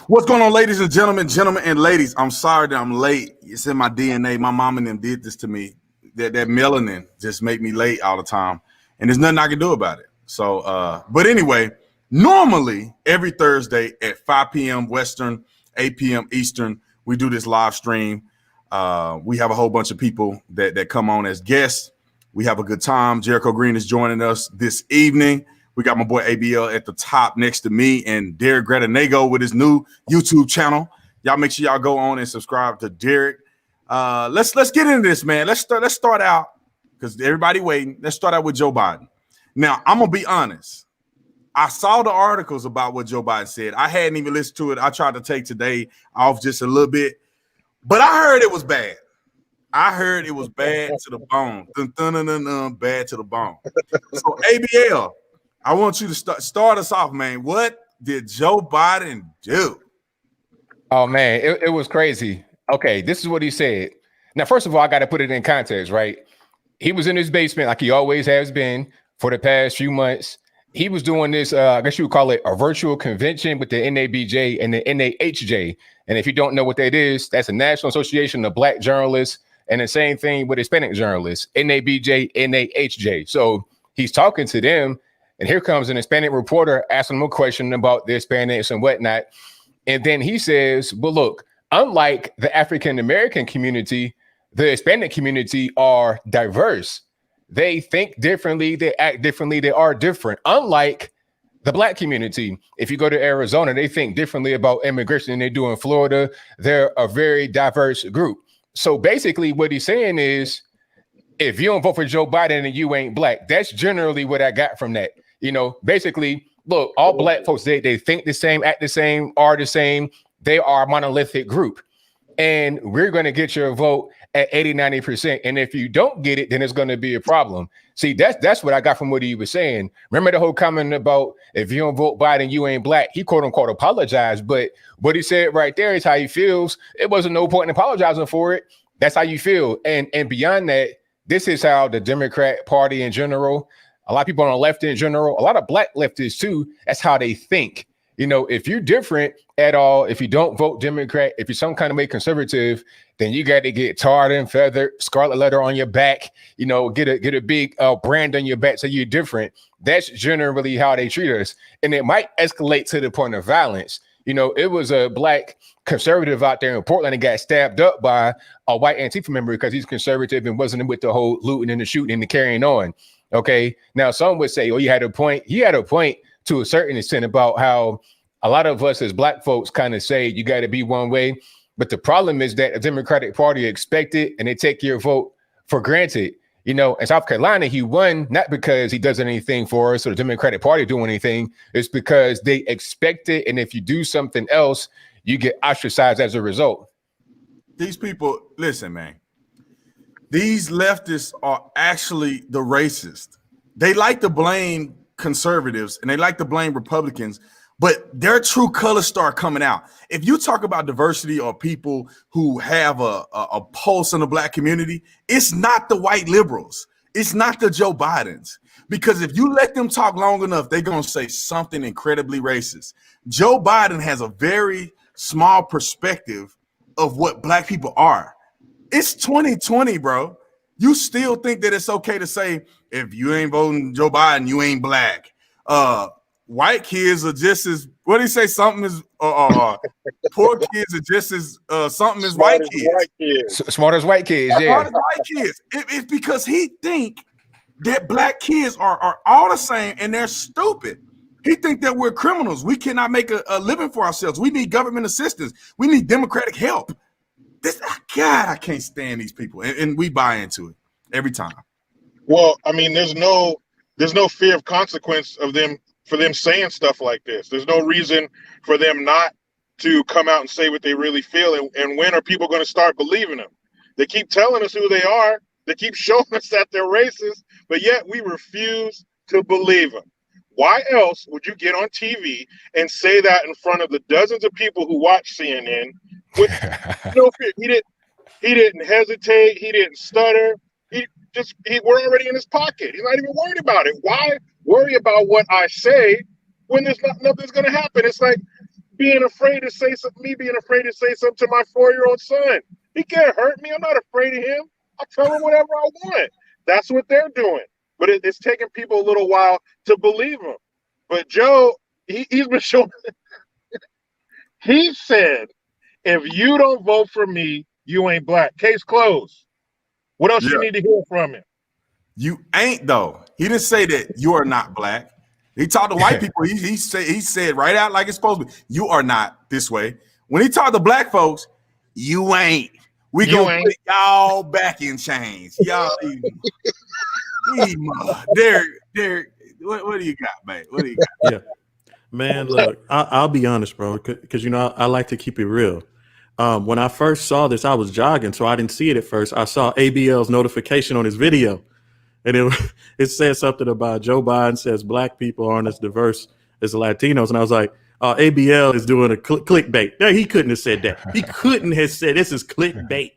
What's going on, ladies and gentlemen and ladies? I'm sorry that I'm late. It's in my DNA. My mom and them did this to me. That melanin just make me late all the time, and there's nothing I can do about it. So, but anyway, normally every Thursday at 5 p.m. Western, 8 p.m. Eastern, we do this live stream. We have a whole bunch of people that come on as guests. We have a good time. Jericho Green is joining us this evening. We got my boy ABL at the top next to me, and Derek Gretanego with his new YouTube channel. Y'all make sure y'all go on and subscribe to Derek. Let's get into this, man. Let's start out because everybody waiting. Let's start out with Joe Biden. Now, I'm gonna be honest. I saw the articles about what Joe Biden said. I hadn't even listened to it. I tried to take today off just a little bit, but I heard it was bad. I heard it was bad to the bone. Bad to the bone. So ABL. I want you to start us off, man. What did Joe Biden do? Oh, man, it was crazy. Okay, this is what he said. Now, first of all, I got to put it in context, right? He was in his basement like he always has been for the past few months. He was doing this, I guess you would call it a virtual convention with the NABJ and the NAHJ. And if you don't know what that is, that's the National Association of Black Journalists, and the same thing with Hispanic journalists, NABJ, NAHJ. So he's talking to them. And here comes an Hispanic reporter asking him a question about the Hispanics and whatnot. And then he says, well, look, unlike the African-American community, the Hispanic community are diverse. They think differently. They act differently. They are different. Unlike the Black community, if you go to Arizona, they think differently about immigration than they do in Florida. They're a very diverse group. So basically what he's saying is, if you don't vote for Joe Biden and you ain't Black, that's generally what I got from that. You know, basically, look, all Black folks, they think the same, act the same, are the same. They are a monolithic group. And we're going to get your vote at 80, 90%. And if you don't get it, then it's going to be a problem. See, that's what I got from what he was saying. Remember the whole comment about if you don't vote Biden, you ain't Black. He quote unquote apologized. But what he said right there is how he feels. It wasn't no point in apologizing for it. That's how you feel. And beyond that, this is how the Democrat Party in general, a lot of people on the left in general, a lot of Black leftists too, that's how they think. You know, if you're different at all, if you don't vote Democrat, if you're some kind of way conservative, then you got to get tarred and feathered, scarlet letter on your back, you know, get a big brand on your back so you're different. That's generally how they treat us. And it might escalate to the point of violence. You know, it was a Black conservative out there in Portland and got stabbed up by a white Antifa member because he's conservative and wasn't with the whole looting and the shooting and the carrying on. Okay. Now, some would say, oh, you had a point. He had a point to a certain extent about how a lot of us as Black folks kind of say you got to be one way. But the problem is that the Democratic Party expect it and they take your vote for granted. You know, in South Carolina, he won not because he does anything for us or the Democratic Party doing anything. It's because they expect it. And if you do something else, you get ostracized as a result. These people, listen, man, these leftists are actually the racist. They like to blame conservatives and they like to blame Republicans, but their true colors start coming out. If you talk about diversity or people who have a pulse in the Black community, it's not the white liberals. It's not the Joe Bidens. Because if you let them talk long enough, they're going to say something incredibly racist. Joe Biden has a very small perspective of what Black people are. It's 2020, bro. You still think that it's okay to say, if you ain't voting Joe Biden, you ain't Black. White kids are just as, what do you say? Something is, poor kids are just as, something as white kids. Smart as white kids, yeah. Smart as white kids. It's because he think that Black kids are all the same and they're stupid. He think that we're criminals. We cannot make a living for ourselves. We need government assistance. We need democratic help. God, I can't stand these people. And we buy into it every time. Well, I mean, there's no fear of consequence of them for them saying stuff like this. There's no reason for them not to come out and say what they really feel. And when are people going to start believing them? They keep telling us who they are. They keep showing us that they're racist, but yet we refuse to believe them. Why else would you get on TV and say that in front of the dozens of people who watch CNN with no fear? He didn't hesitate. He didn't stutter. We're already in his pocket. He's not even worried about it. Why worry about what I say when nothing's going to happen? It's like being afraid to say something. Me being afraid to say something to my 4-year-old son. He can't hurt me. I'm not afraid of him. I'll tell him whatever I want. That's what they're doing. But it's taking people a little while to believe him. But Joe, he's been showing. He said, if you don't vote for me, you ain't black. Case closed. What else you need to hear from him? You ain't, though. He didn't say that you are not black. He talked to white people. He said right out like it's supposed to be. You are not this way. When he talked to black folks, you ain't. We gonna put y'all back in chains. Y'all, Derek, what do you got, man? What do you got? Yeah, man. Look, I'll be honest, bro, because I like to keep it real. When I first saw this, I was jogging, so I didn't see it at first. I saw ABL's notification on his video, and it said something about Joe Biden says black people aren't as diverse as Latinos, and I was like, ABL is doing a clickbait. No, he couldn't have said that. He couldn't have said this is clickbait.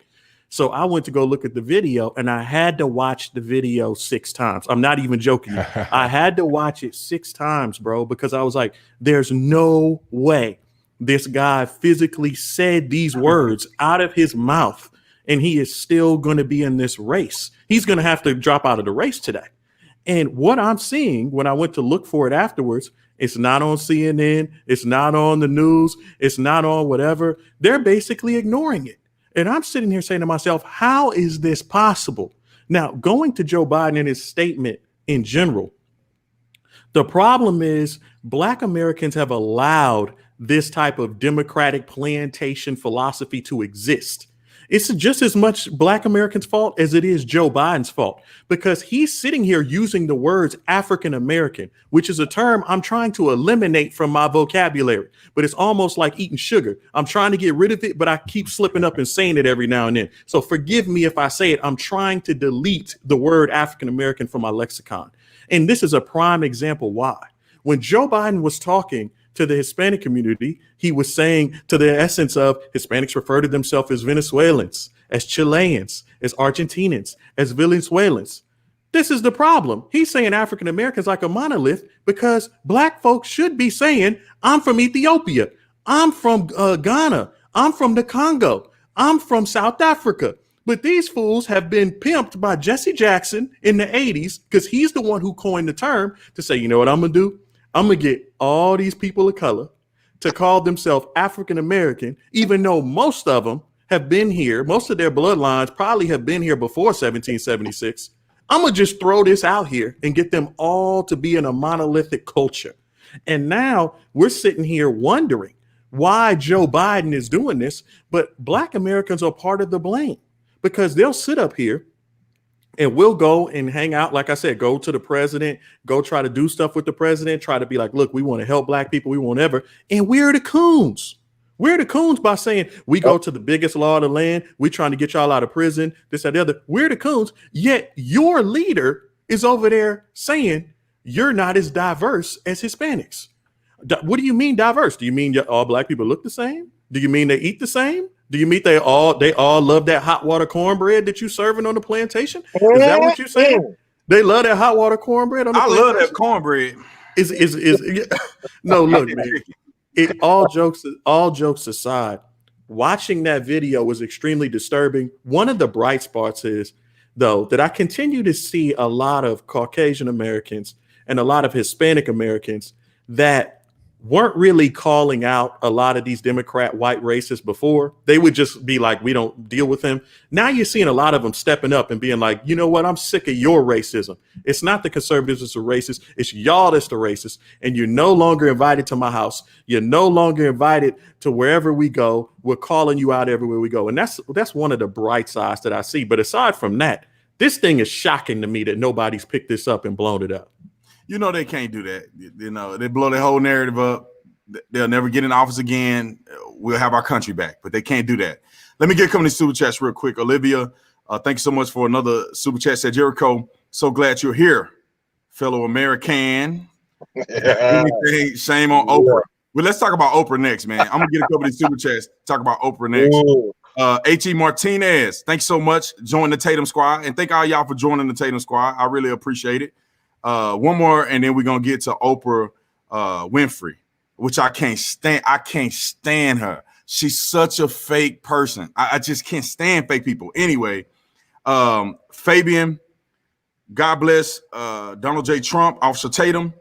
So I went to go look at the video, and I had to watch the video 6 times. I'm not even joking. I had to watch it 6 times, bro, because I was like, there's no way this guy physically said these words out of his mouth, and he is still going to be in this race. He's going to have to drop out of the race today. And what I'm seeing when I went to look for it afterwards, it's not on CNN. It's not on the news. It's not on whatever. They're basically ignoring it. And I'm sitting here saying to myself, how is this possible? Now, going to Joe Biden and his statement in general, the problem is Black Americans have allowed this type of democratic plantation philosophy to exist. It's just as much Black Americans' fault as it is Joe Biden's fault, because he's sitting here using the words African American, which is a term I'm trying to eliminate from my vocabulary. But it's almost like eating sugar. I'm trying to get rid of it, but I keep slipping up and saying it every now and then. So forgive me if I say it. I'm trying to delete the word African American from my lexicon. And this is a prime example why. When Joe Biden was talking to the Hispanic community, he was saying to the essence of Hispanics refer to themselves as Venezuelans, as Chileans, as Argentinians, as Venezuelans. This is the problem. He's saying African Americans like a monolith because Black folks should be saying, I'm from Ethiopia, I'm from Ghana, I'm from the Congo, I'm from South Africa. But these fools have been pimped by Jesse Jackson in the 80s because he's the one who coined the term to say, you know what I'm going to do? I'm going to get all these people of color to call themselves African American, even though most of them have been here. Most of their bloodlines probably have been here before 1776. I'm going to just throw this out here and get them all to be in a monolithic culture. And now we're sitting here wondering why Joe Biden is doing this, but Black Americans are part of the blame because they'll sit up here and we'll go and hang out. Like I said, go to the president, go try to do stuff with the president, try to be like, look, we want to help Black people. We want ever. And we're the coons. We're the coons by saying we go to the biggest law of the land. We're trying to get y'all out of prison, this, that, the other. We're the coons. Yet your leader is over there saying you're not as diverse as Hispanics. What do you mean diverse? Do you mean all Black people look the same? Do you mean they eat the same? Do you mean they all love that hot water cornbread that you serving on the plantation? Is that what you're saying? They love that hot water cornbread on the plantation? I love that cornbread. No, look, man. All jokes aside, watching that video was extremely disturbing. One of the bright spots is, though, that I continue to see a lot of Caucasian Americans and a lot of Hispanic Americans that weren't really calling out a lot of these Democrat white racists before. They would just be like, we don't deal with them. Now you're seeing a lot of them stepping up and being like, you know what? I'm sick of your racism. It's not the conservatives that's the racist. It's y'all that's the racist. And you're no longer invited to my house. You're no longer invited to wherever we go. We're calling you out everywhere we go. And that's one of the bright sides that I see. But aside from that, this thing is shocking to me that nobody's picked this up and blown it up. You know they can't do that. You know, they blow their whole narrative up. They'll never get in office again. We'll have our country back, but they can't do that. Let me get coming to super chats real quick. Olivia, thank you so much for another super chat. Said Jericho, so glad you're here, fellow American. Shame on Oprah. Well, let's talk about Oprah next, man. I'm gonna get a couple of these super chats. Talk about Oprah next. H.E. Martinez, thanks so much. Join the Tatum Squad, and thank all y'all for joining the Tatum Squad. I really appreciate it. One more, and then we're gonna get to Oprah Winfrey. which I can't stand. I can't stand her. She's such a fake person. I just can't stand fake people. Anyway, Fabian, God bless Donald J. Trump, Officer Tatum.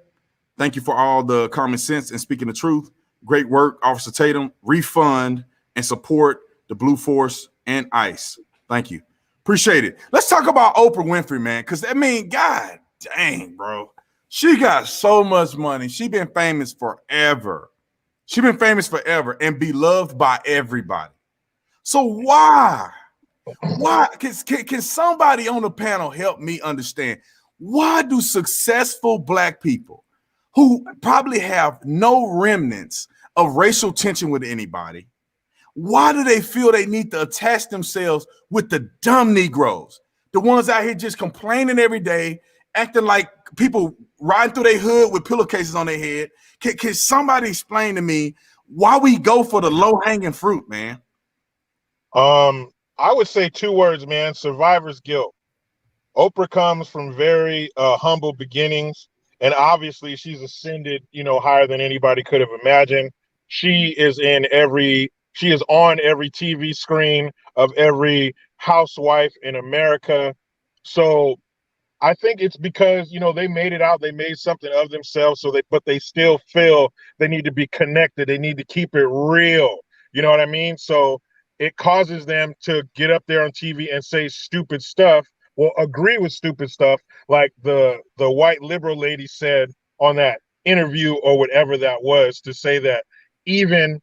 Thank you for all the common sense and speaking the truth. Great work, Officer Tatum. Refund and support the Blue Force and ICE. Thank you. Appreciate it. Let's talk about Oprah Winfrey, man, because, I mean, God dang, bro. She got so much money. She been famous forever. She been famous forever and beloved by everybody. So why? Can somebody on the panel help me understand, why do successful Black people who probably have no remnants of racial tension with anybody, why do they feel they need to attach themselves with the dumb Negroes, the ones out here just complaining every day, acting like people riding through their hood with pillowcases on their head? Can somebody explain to me why we go for the low-hanging fruit, man? I would say 2 words, man: survivor's guilt. Oprah comes from very humble beginnings, and obviously she's ascended, higher than anybody could have imagined. She is on every TV screen of every housewife in America. So I think it's because, they made it out, they made something of themselves, but they still feel they need to be connected. They need to keep it real. You know what I mean? So it causes them to get up there on TV and say stupid stuff, well, agree with stupid stuff, like the white liberal lady said on that interview or whatever that was, to say that even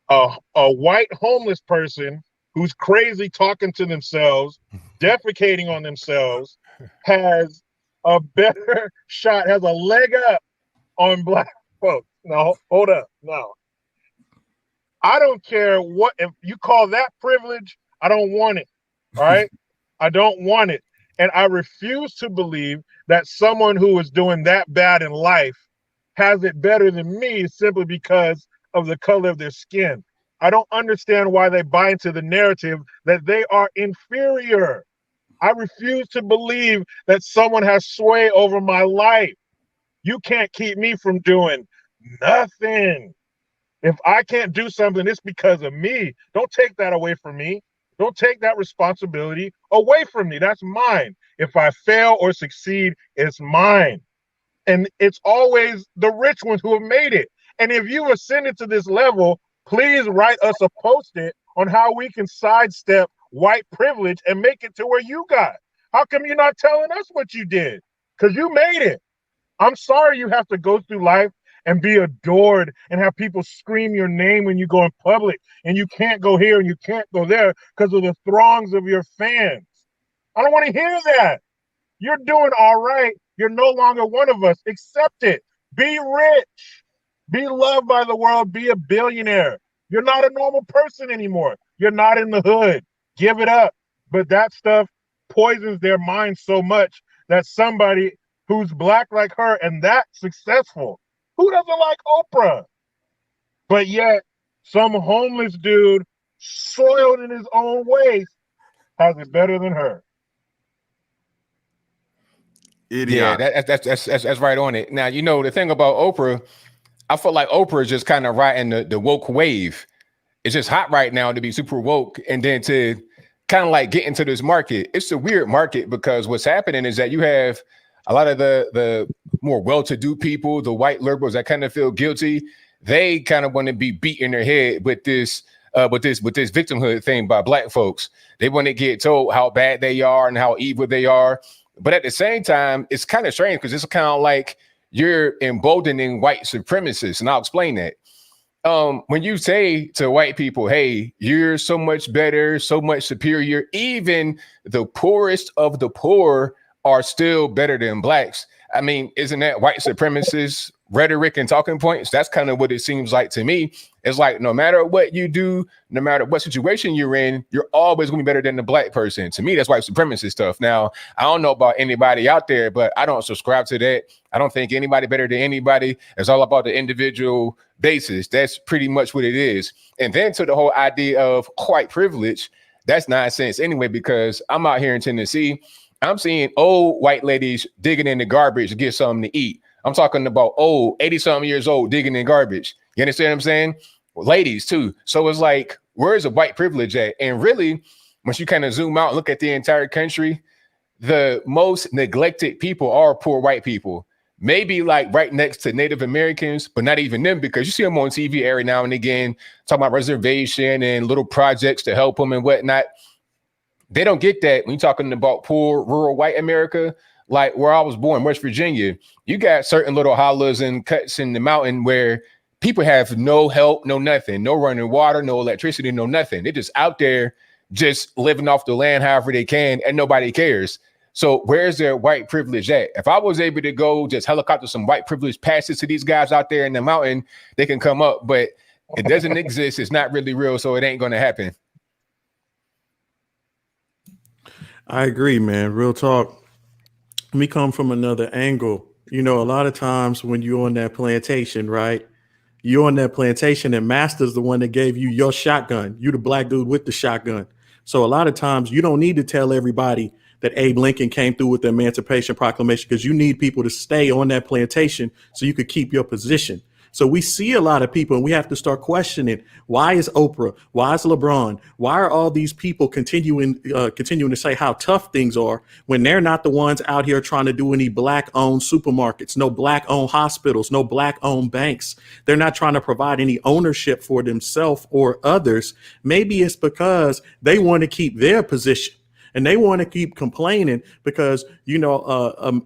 a white homeless person who's crazy talking to themselves, defecating on themselves, has a better shot, has a leg up on Black folks. No, hold up. No. I don't care what, if you call that privilege, I don't want it. All right? I don't want it. And I refuse to believe that someone who is doing that bad in life has it better than me simply because of the color of their skin. I don't understand why they buy into the narrative that they are inferior. I refuse to believe that someone has sway over my life. You can't keep me from doing nothing. If I can't do something, it's because of me. Don't take that away from me. Don't take that responsibility away from me. That's mine. If I fail or succeed, it's mine. And it's always the rich ones who have made it. And if you've ascended to this level, please write us a post-it on how we can sidestep white privilege and make it to where you got. How come you're not telling us what you did? Because you made it. I'm sorry you have to go through life and be adored and have people scream your name when you go in public, and you can't go here and you can't go there because of the throngs of your fans. I don't want to hear that. You're doing all right. You're no longer one of us. Accept it. Be rich. Be loved by the world. Be a billionaire. You're not a normal person anymore. You're not in the hood. Give it up. But that stuff poisons their mind so much that somebody who's Black like her and that successful, who doesn't like Oprah? But yet, some homeless dude, soiled in his own ways, has it better than her. Idiot. Yeah, that's right on it. Now, the thing about Oprah, I feel like Oprah is just kind of riding the woke wave. It's just hot right now to be super woke, and then to kind of like get into this market. It's a weird market because what's happening is that you have a lot of the more well-to-do people, the white liberals that kind of feel guilty. They kind of want to be beating their head with this victimhood thing by Black folks. They want to get told how bad they are and how evil they are. But at the same time, it's kind of strange because it's kind of like you're emboldening white supremacists. And I'll explain that. When you say to white people, hey, you're so much better, so much superior, even the poorest of the poor are still better than Blacks. I mean, isn't that white supremacist rhetoric and talking points? That's kind of what it seems like to me. It's like, no matter what you do, no matter what situation you're in, you're always going to be better than the Black person. To me, that's white supremacist stuff. Now, I don't know about anybody out there, but I don't subscribe to that. I don't think anybody better than anybody. It's all about the individual basis. That's pretty much what it is. And then to the whole idea of white privilege, that's nonsense anyway, because I'm out here in Tennessee. I'm seeing old white ladies digging in the garbage to get something to eat. I'm talking about old, 80-something years old, digging in garbage. You understand what I'm saying? Ladies too. So it's like, where's the white privilege at? And really, once you kind of zoom out and look at the entire country, the most neglected people are poor white people. Maybe like right next to Native Americans, but not even them, because you see them on TV every now and again, talking about reservation and little projects to help them and whatnot. They don't get that when you're talking about poor rural white America. Like where I was born, West Virginia, you got certain little hollers and cuts in the mountain where people have no help, no nothing, no running water, no electricity, no nothing. They're just out there just living off the land however they can, and nobody cares. So where's their white privilege at? If I was able to go just helicopter some white privilege passes to these guys out there in the mountain, they can come up, but it doesn't exist. It's not really real, so it ain't going to happen. I agree, man. Real talk. Let me come from another angle. You know, a lot of times when you're on that plantation, right? You're on that plantation and Master's the one that gave you your shotgun. You the black dude with the shotgun. So a lot of times you don't need to tell everybody that Abe Lincoln came through with the Emancipation Proclamation, because you need people to stay on that plantation so you could keep your position. So we see a lot of people and we have to start questioning, why is Oprah? Why is LeBron? Why are all these people continuing to say how tough things are when they're not the ones out here trying to do any black owned supermarkets, no black owned hospitals, no black owned banks? They're not trying to provide any ownership for themselves or others. Maybe it's because they want to keep their position. And they want to keep complaining because, you know,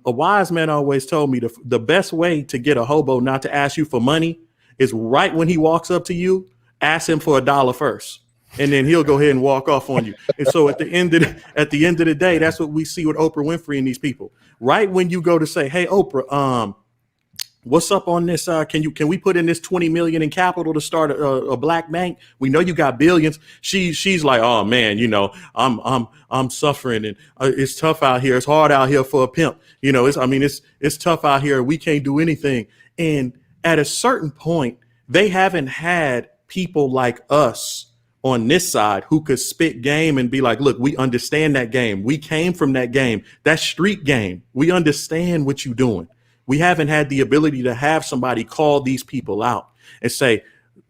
a wise man always told me the best way to get a hobo not to ask you for money is right when he walks up to you, ask him for $1 first. And then he'll go ahead and walk off on you. And so at the end of the day, that's what we see with Oprah Winfrey and these people. Right when you go to say, hey, Oprah, what's up on this? Can we put in this 20 million in capital to start a black bank? We know you got billions. She's like, oh man, you know, I'm suffering and it's tough out here. It's hard out here for a pimp. You know, it's tough out here. We can't do anything. And at a certain point, they haven't had people like us on this side who could spit game and be like, look, we understand that game. We came from that game, that street game. We understand what you're doing. We haven't had the ability to have somebody call these people out and say,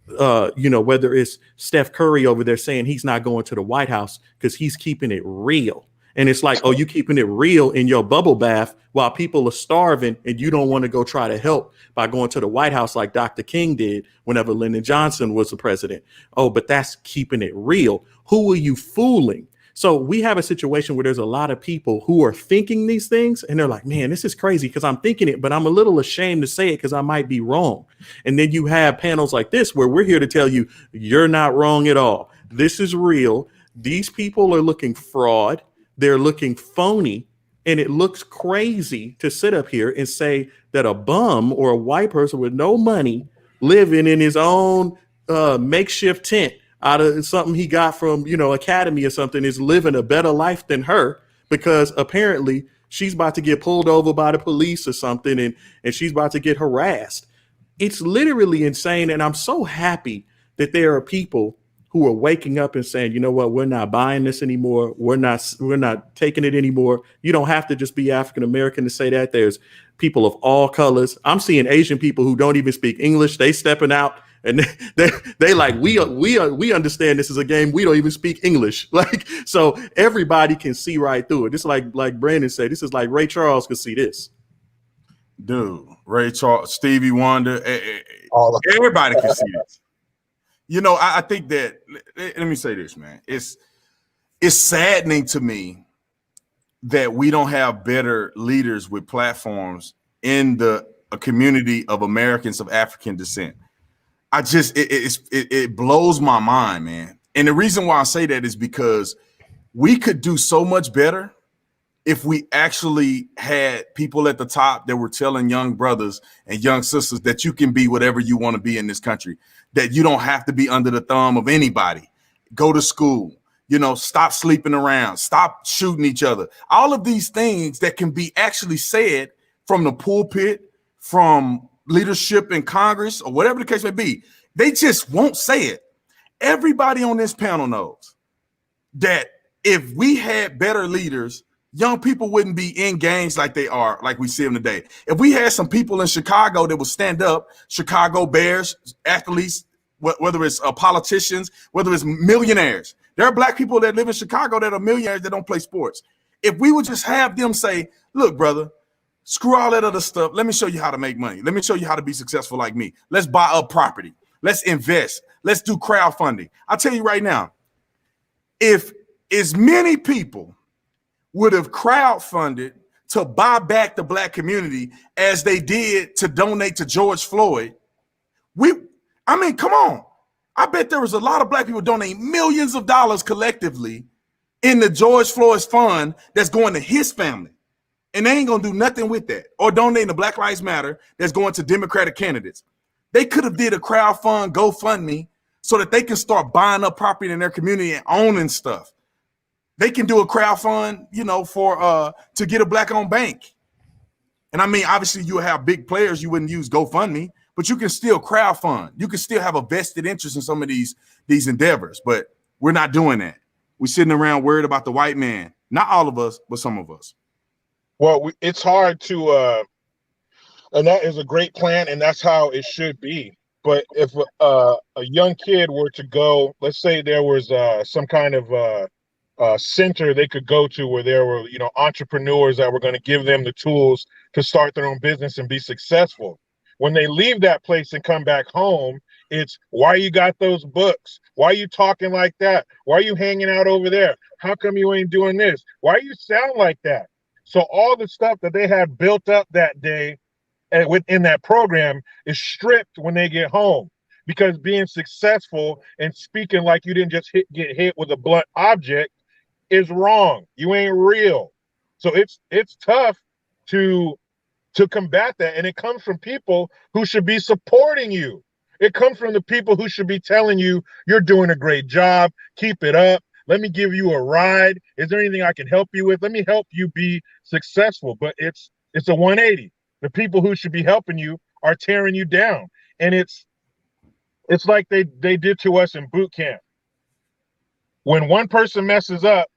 you know, whether it's Steph Curry over there saying he's not going to the White House because he's keeping it real. And it's like, oh, you keeping it real in your bubble bath while people are starving and you don't want to go try to help by going to the White House like Dr. King did whenever Lyndon Johnson was the president. Oh, but that's keeping it real. Who are you fooling? So we have a situation where there's a lot of people who are thinking these things and they're like, man, this is crazy because I'm thinking it, but I'm a little ashamed to say it because I might be wrong. And then you have panels like this where we're here to tell you, you're not wrong at all. This is real. These people are looking fraud. They're looking phony. And it looks crazy to sit up here and say that a bum or a white person with no money living in his own makeshift tent out of something he got from, you know, Academy or something is living a better life than her because apparently she's about to get pulled over by the police or something and she's about to get harassed. It's literally insane. And I'm so happy that there are people who are waking up and saying, you know what, we're not buying this anymore. We're not taking it anymore. You don't have to just be African-American to say that. There's people of all colors. I'm seeing Asian people who don't even speak English. They stepping out. And they like, we understand this is a game. We don't even speak English. Like, so everybody can see right through it. This is like Brandon said, this is like Ray Charles could see this. Dude, Ray Charles, Stevie Wonder, everybody can see this. You know, I think that, let me say this, man. It's saddening to me that we don't have better leaders with platforms in a community of Americans of African descent. It blows my mind, man. And the reason why I say that is because we could do so much better if we actually had people at the top that were telling young brothers and young sisters that you can be whatever you want to be in this country, that you don't have to be under the thumb of anybody. Go to school, you know, stop sleeping around, stop shooting each other. All of these things that can be actually said from the pulpit, from leadership in Congress or whatever the case may be. They just won't say it. Everybody on this panel knows that if we had better leaders young people wouldn't be in gangs like they are, like we see them today. If we had some people in Chicago that would stand up, Chicago Bears, athletes, whether it's politicians, whether it's millionaires. There are black people that live in Chicago that are millionaires that don't play sports. If we would just have them say, look, brother, screw all that other stuff. Let me show you how to make money. Let me show you how to be successful like me. Let's buy up property. Let's invest. Let's do crowdfunding. I'll tell you right now, if as many people would have crowdfunded to buy back the black community as they did to donate to George Floyd, come on. I bet there was a lot of black people donating millions of dollars collectively in the George Floyd's fund that's going to his family. And they ain't gonna do nothing with that. Or donating to Black Lives Matter that's going to Democratic candidates. They could have did a crowdfund GoFundMe so that they can start buying up property in their community and owning stuff. They can do a crowdfund, for to get a black-owned bank. And I mean, obviously you have big players, you wouldn't use GoFundMe, but you can still crowdfund. You can still have a vested interest in some of these endeavors, but we're not doing that. We're sitting around worried about the white man. Not all of us, but some of us. Well, it's hard to, and that is a great plan, and that's how it should be. But if a young kid were to go, let's say there was some kind of center they could go to where there were, entrepreneurs that were going to give them the tools to start their own business and be successful. When they leave that place and come back home, it's why you got those books? Why are you talking like that? Why are you hanging out over there? How come you ain't doing this? Why you sound like that? So all the stuff that they had built up that day within that program is stripped when they get home, because being successful and speaking like you didn't just get hit with a blunt object is wrong. You ain't real. So it's tough to combat that. And it comes from people who should be supporting you. It comes from the people who should be telling you, you're doing a great job. Keep it up. Let me give you a ride. Is there anything I can help you with? Let me help you be successful. But it's a 180. The people who should be helping you are tearing you down. And it's like they did to us in boot camp. When one person messes up,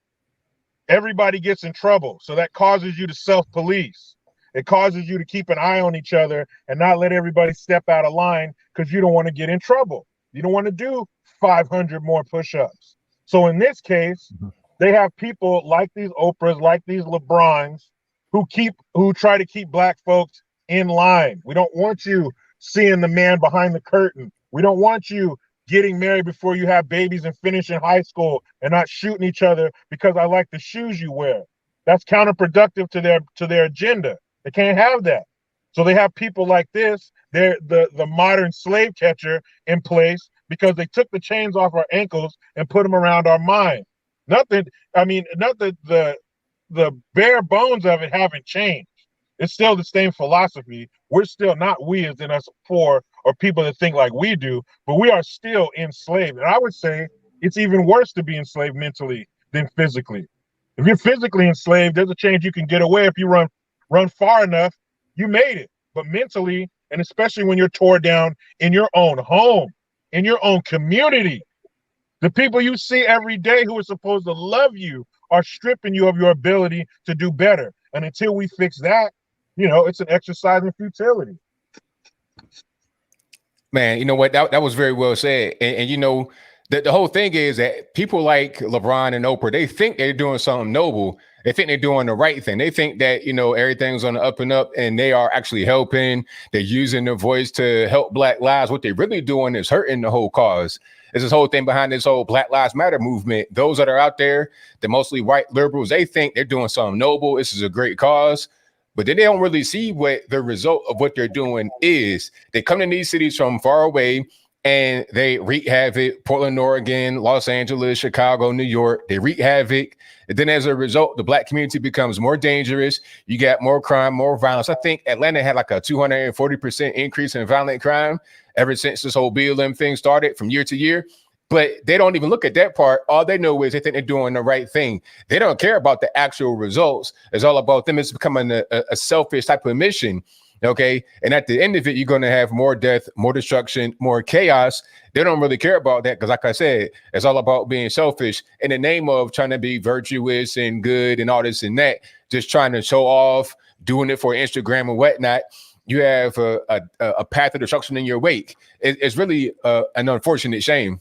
everybody gets in trouble. So that causes you to self-police. It causes you to keep an eye on each other and not let everybody step out of line because you don't want to get in trouble. You don't want to do 500 more push-ups. So in this case, they have people like these Oprahs, like these LeBrons, who try to keep black folks in line. We don't want you seeing the man behind the curtain. We don't want you getting married before you have babies and finishing high school and not shooting each other because I like the shoes you wear. That's counterproductive to their agenda. They can't have that. So they have people like this, they're the modern slave catcher in place because they took the chains off our ankles and put them around our mind. Not that the bare bones of it haven't changed. It's still the same philosophy. We're still not we as in us poor or people that think like we do, but we are still enslaved. And I would say it's even worse to be enslaved mentally than physically. If you're physically enslaved, there's a chance you can get away if you run far enough, you made it. But mentally, and especially when you're tore down in your own home, in your own community, the people you see every day who are supposed to love you are stripping you of your ability to do better. And until we fix that, it's an exercise in futility. Man, you know what? That was very well said. And the whole thing is that people like LeBron and Oprah, they think they're doing something noble. They think they're doing the right thing. They think that, everything's on the up and up and they are actually helping. They're using their voice to help Black lives. What they're really doing is hurting the whole cause. There's this whole thing behind this whole Black Lives Matter movement. Those that are out there, the mostly white liberals, they think they're doing something noble. This is a great cause. But then they don't really see what the result of what they're doing is. They come to these cities from far away and they wreak havoc. Portland, Oregon, Los Angeles, Chicago, New York, they wreak havoc. And then as a result, the Black community becomes more dangerous. You got more crime, more violence. I think Atlanta had like a 240% increase in violent crime ever since this whole BLM thing started from year to year. But they don't even look at that part. All they know is they think they're doing the right thing. They don't care about the actual results. It's all about them. It's becoming a selfish type of mission. Okay. And at the end of it, you're going to have more death, more destruction, more chaos. They don't really care about that because, like I said, it's all about being selfish in the name of trying to be virtuous and good and all this and that, just trying to show off, doing it for Instagram and whatnot. You have a path of destruction in your wake. It's really an unfortunate shame.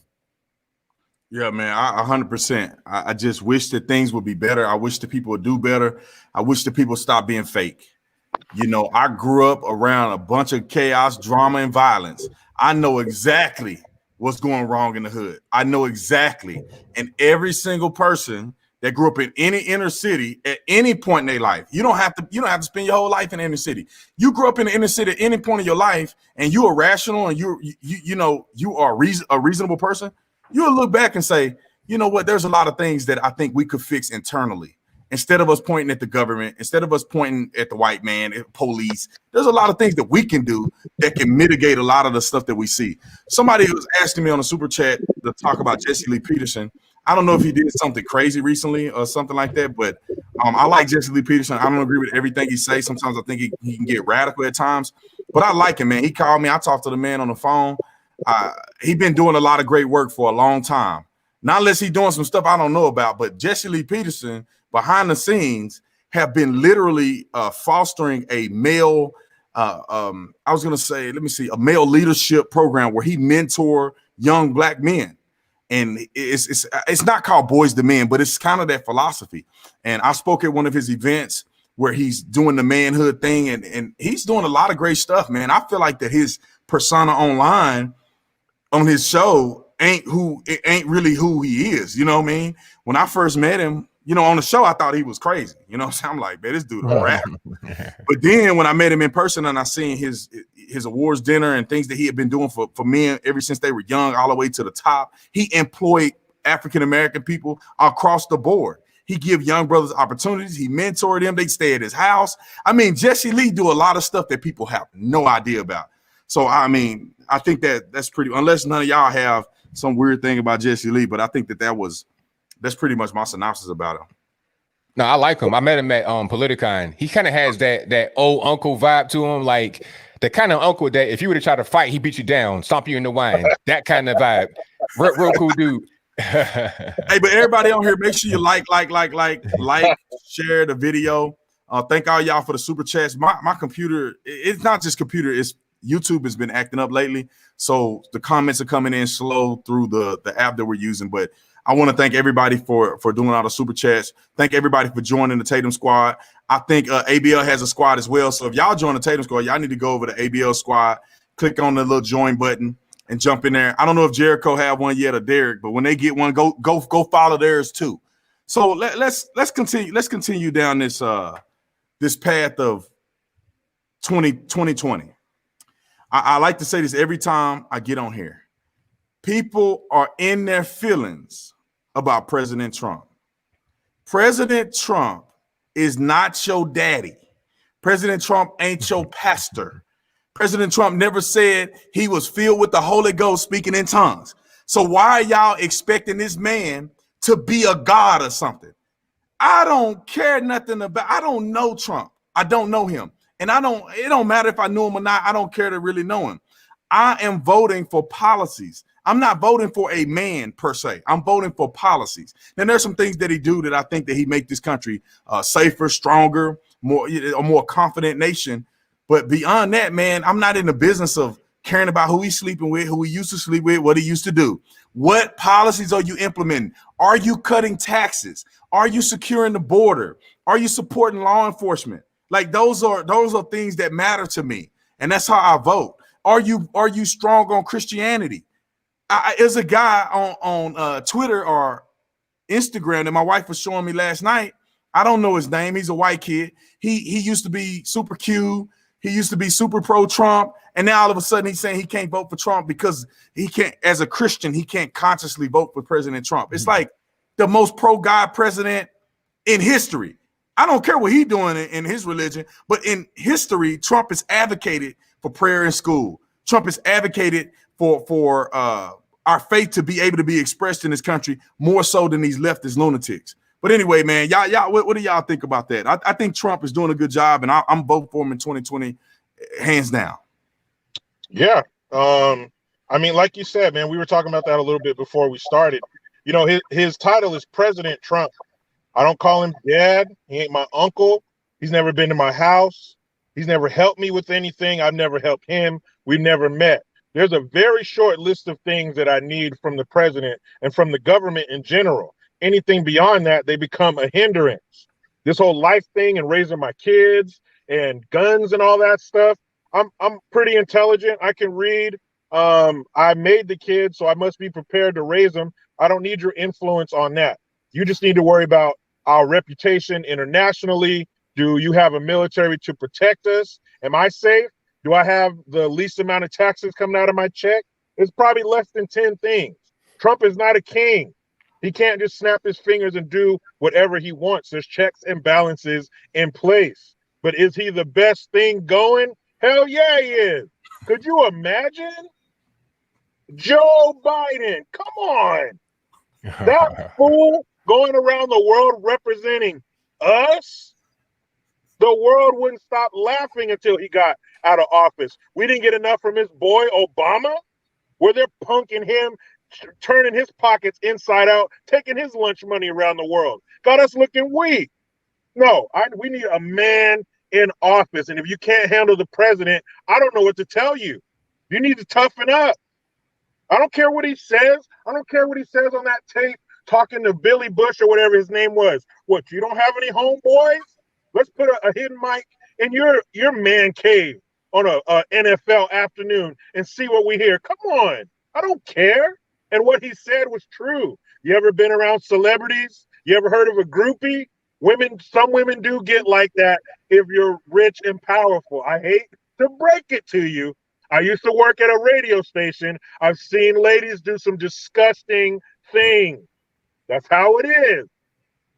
Yeah, man, I 100%. I just wish that things would be better. I wish that people would do better. I wish that people stop being fake. You know, I grew up around a bunch of chaos, drama, and violence. I know exactly what's going wrong in the hood. I know exactly. And every single person that grew up in any inner city at any point in their life, you don't have to spend your whole life in the inner city. You grew up in the inner city at any point in your life, and you are rational, and you are a reasonable person. You'll look back and say, you know what? There's a lot of things that I think we could fix internally. Instead of us pointing at the government, instead of us pointing at the white man, at police, there's a lot of things that we can do that can mitigate a lot of the stuff that we see. Somebody was asking me on a super chat to talk about Jesse Lee Peterson. I don't know if he did something crazy recently or something like that, but I like Jesse Lee Peterson. I don't agree with everything he says. Sometimes I think he can get radical at times, but I like him, man. He called me. I talked to the man on the phone. He's been doing a lot of great work for a long time. Not unless he's doing some stuff I don't know about, but Jesse Lee Peterson behind the scenes have been literally fostering a male, a male leadership program where he mentor young black men. And it's not called Boys to Men, but it's kind of that philosophy. And I spoke at one of his events where he's doing the manhood thing, and he's doing a lot of great stuff, man. I feel like that his persona online on his show ain't really who he is. You know what I mean? When I first met him, you know, on the show, I thought he was crazy. You know, so I'm like, man, this dude a rap. But then when I met him in person and I seen his awards dinner and things that he had been doing for men ever since they were young, all the way to the top, he employed African-American people across the board. He give young brothers opportunities. He mentored them. They stay at his house. I mean, Jesse Lee do a lot of stuff that people have no idea about. So, I mean, I think that's pretty, unless none of y'all have some weird thing about Jesse Lee, but I think that's pretty much my synopsis about him. No, I like him. I met him at Politicon. He kind of has that old uncle vibe to him, like the kind of uncle that if you were to try to fight, he beat you down, stomp you in the wine. That kind of vibe. Real cool dude. Hey, but everybody on here, make sure you like, share the video. Thank all y'all for the super chats. My computer, it's not just computer, it's YouTube has been acting up lately. So the comments are coming in slow through the app that we're using. But I want to thank everybody for doing all the super chats. Thank everybody for joining the Tatum squad. I think ABL has a squad as well. So if y'all join the Tatum squad, y'all need to go over to ABL squad, click on the little join button and jump in there. I don't know if Jericho have one yet or Derek, but when they get one, go follow theirs too. So let's continue down this path of 2020. I like to say this every time I get on here. People are in their feelings about President Trump. President Trump is not your daddy. President Trump ain't your pastor. President Trump never said he was filled with the Holy Ghost speaking in tongues. So why are y'all expecting this man to be a god or something? I don't care nothing about, I don't know Trump. I don't know him. And it don't matter if I know him or not. I don't care to really know him. I am voting for policies. I'm not voting for a man per se. I'm voting for policies. And there's some things that he do that I think that he make this country safer, stronger, a more confident nation. But beyond that, man, I'm not in the business of caring about who he's sleeping with, who he used to sleep with, what he used to do. What policies are you implementing? Are you cutting taxes? Are you securing the border? Are you supporting law enforcement? Like those are things that matter to me. And that's how I vote. Are you strong on Christianity? There's a guy on Twitter or Instagram that my wife was showing me last night. I don't know his name. He's a white kid. He used to be super Q. He used to be super pro-Trump. And now all of a sudden he's saying he can't vote for Trump because he can't, as a Christian, he can't consciously vote for President Trump. It's like the most pro-God president in history. I don't care what he's doing in his religion, but in history, Trump has advocated for prayer in school. Trump has advocated for our faith to be able to be expressed in this country more so than these leftist lunatics. But anyway, man, y'all, what do y'all think about that? I think Trump is doing a good job, and I'm voting for him in 2020 hands down. Yeah. I mean, like you said, man, we were talking about that a little bit before we started. You know, his title is President Trump. I don't call him dad. He ain't my uncle. He's never been to my house. He's never helped me with anything. I've never helped him. We've never met. There's a very short list of things that I need from the president and from the government in general. Anything beyond that, they become a hindrance. This whole life thing and raising my kids and guns and all that stuff. I'm pretty intelligent. I can read. I made the kids, so I must be prepared to raise them. I don't need your influence on that. You just need to worry about our reputation internationally. Do you have a military to protect us? Am I safe? Do I have the least amount of taxes coming out of my check? It's probably less than 10 things. Trump is not a king. He can't just snap his fingers and do whatever he wants. There's checks and balances in place. But is he the best thing going? Hell yeah, he is. Could you imagine? Joe Biden, come on. That fool going around the world representing us? The world wouldn't stop laughing until he got out of office. We didn't get enough from his boy Obama, where they're punking him, turning his pockets inside out, taking his lunch money around the world. Got us looking weak. No, we need a man in office. And if you can't handle the president, I don't know what to tell you. You need to toughen up. I don't care what he says. I don't care what he says on that tape talking to Billy Bush or whatever his name was. What, you don't have any homeboys? Let's put a hidden mic in your man cave on a NFL afternoon and see what we hear. Come on. I don't care. And what he said was true. You ever been around celebrities? You ever heard of a groupie? Some women do get like that if you're rich and powerful. I hate to break it to you. I used to work at a radio station. I've seen ladies do some disgusting things. That's how it is.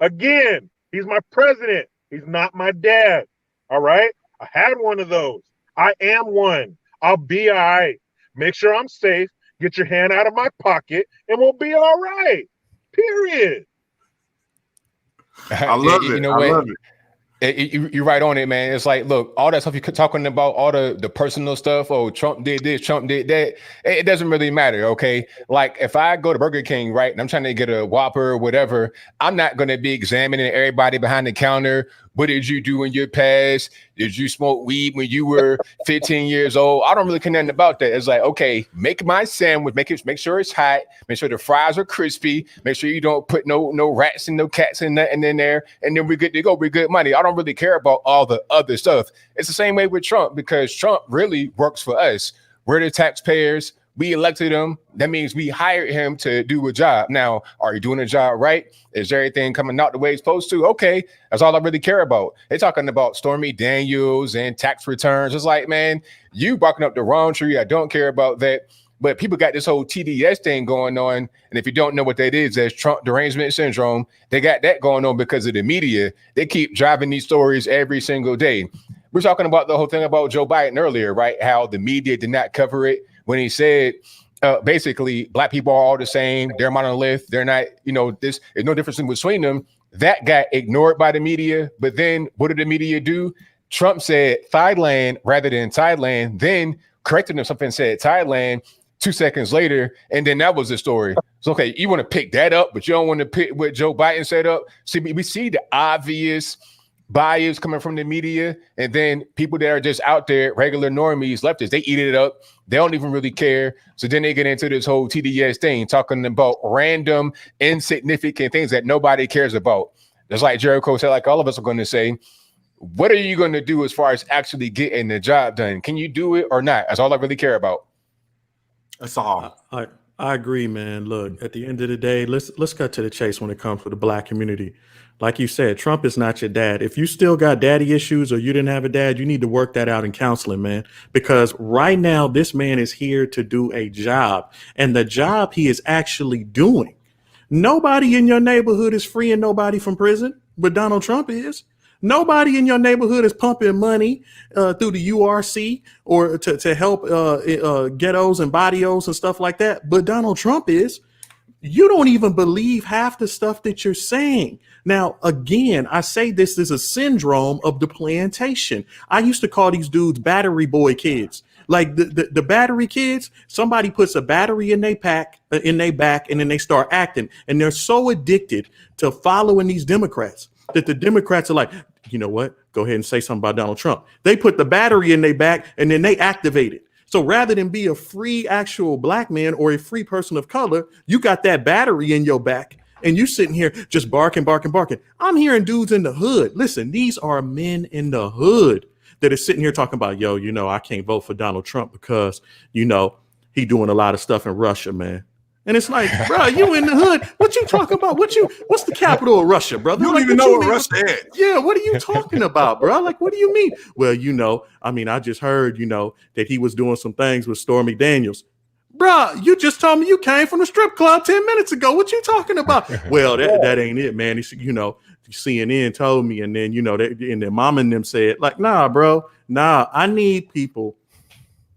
Again, he's my president. He's not my dad. All right? I had one of those. I am one. I'll be all right. Make sure I'm safe. Get your hand out of my pocket and we'll be all right. Period. I love it. You know I what? love it. You're right on it, man. It's like, look, all that stuff you're talking about, all the personal stuff. Oh, Trump did this, Trump did that. It doesn't really matter, okay? Like, if I go to Burger King, right, and I'm trying to get a Whopper or whatever, I'm not going to be examining everybody behind the counter. What did you do in your past? Did you smoke weed when you were 15 years old? I don't really care nothing about that. It's like, okay, make my sandwich, make sure it's hot, make sure the fries are crispy, make sure you don't put no rats and no cats and nothing in there, and then we're good to go. We're good money. I don't really care about all the other stuff. It's the same way with Trump, because Trump really works for us. We're the taxpayers. We elected him. That means we hired him to do a job. Now, are you doing a job right? Is everything coming out the way it's supposed to? Okay, that's all I really care about. They're talking about Stormy Daniels and tax returns. It's like, man, you barking up the wrong tree. I don't care about that. But people got this whole TDS thing going on. And if you don't know what that is, there's Trump derangement syndrome. They got that going on because of the media. They keep driving these stories every single day. We're talking about the whole thing about Joe Biden earlier, right? How the media did not cover it when he said, basically, black people are all the same. They're monolith. They're not, there's no difference between them. That got ignored by the media. But then what did the media do? Trump said Thailand rather than Thailand, then corrected him something, said Thailand 2 seconds later. And then that was the story. So, okay, you want to pick that up, but you don't want to pick what Joe Biden said up. See, we see the obvious bias coming from the media, and then people that are just out there, regular normies, leftists, they eat it up. They don't even really care. So then they get into this whole TDS thing, talking about random, insignificant things that nobody cares about. Just like Jericho said, like all of us are going to say, what are you going to do as far as actually getting the job done? Can you do it or not? That's all I really care about. That's all. I agree, man. Look, at the end of the day, let's cut to the chase when it comes to the black community. Like you said, Trump is not your dad. If you still got daddy issues or you didn't have a dad, you need to work that out in counseling, man. Because right now, this man is here to do a job. And the job he is actually doing. Nobody in your neighborhood is freeing nobody from prison, but Donald Trump is. Nobody in your neighborhood is pumping money through the URC or to help ghettos and barrios and stuff like that, but Donald Trump is. you don't even believe half the stuff that you're saying. Now, again, I say this is a syndrome of the plantation. I used to call these dudes battery boy kids. Like the battery kids, somebody puts a battery in their back, and then they start acting. And they're so addicted to following these Democrats that the Democrats are like, you know what? Go ahead and say something about Donald Trump. They put the battery in their back and then they activate it. So rather than be a free actual black man or a free person of color, you got that battery in your back and you sitting here just barking. I'm hearing dudes in the hood. Listen, these are men in the hood that are sitting here talking about, yo, you know, I can't vote for Donald Trump because, you know, he doing a lot of stuff in Russia, man. And it's like, bro, you in the hood. What you talking about? What's the capital of Russia, brother? You don't like, even know what Russia is. Yeah, what are you talking about, bro? Like, what do you mean? Well, you know, I mean, I just heard, you know, that he was doing some things with Stormy Daniels. Bro, you just told me you came from the strip club 10 minutes ago. What you talking about? Well, that ain't it, man. It's, you know, CNN told me, and then, you know, and their mom and them said, like, nah, bro, nah, I need people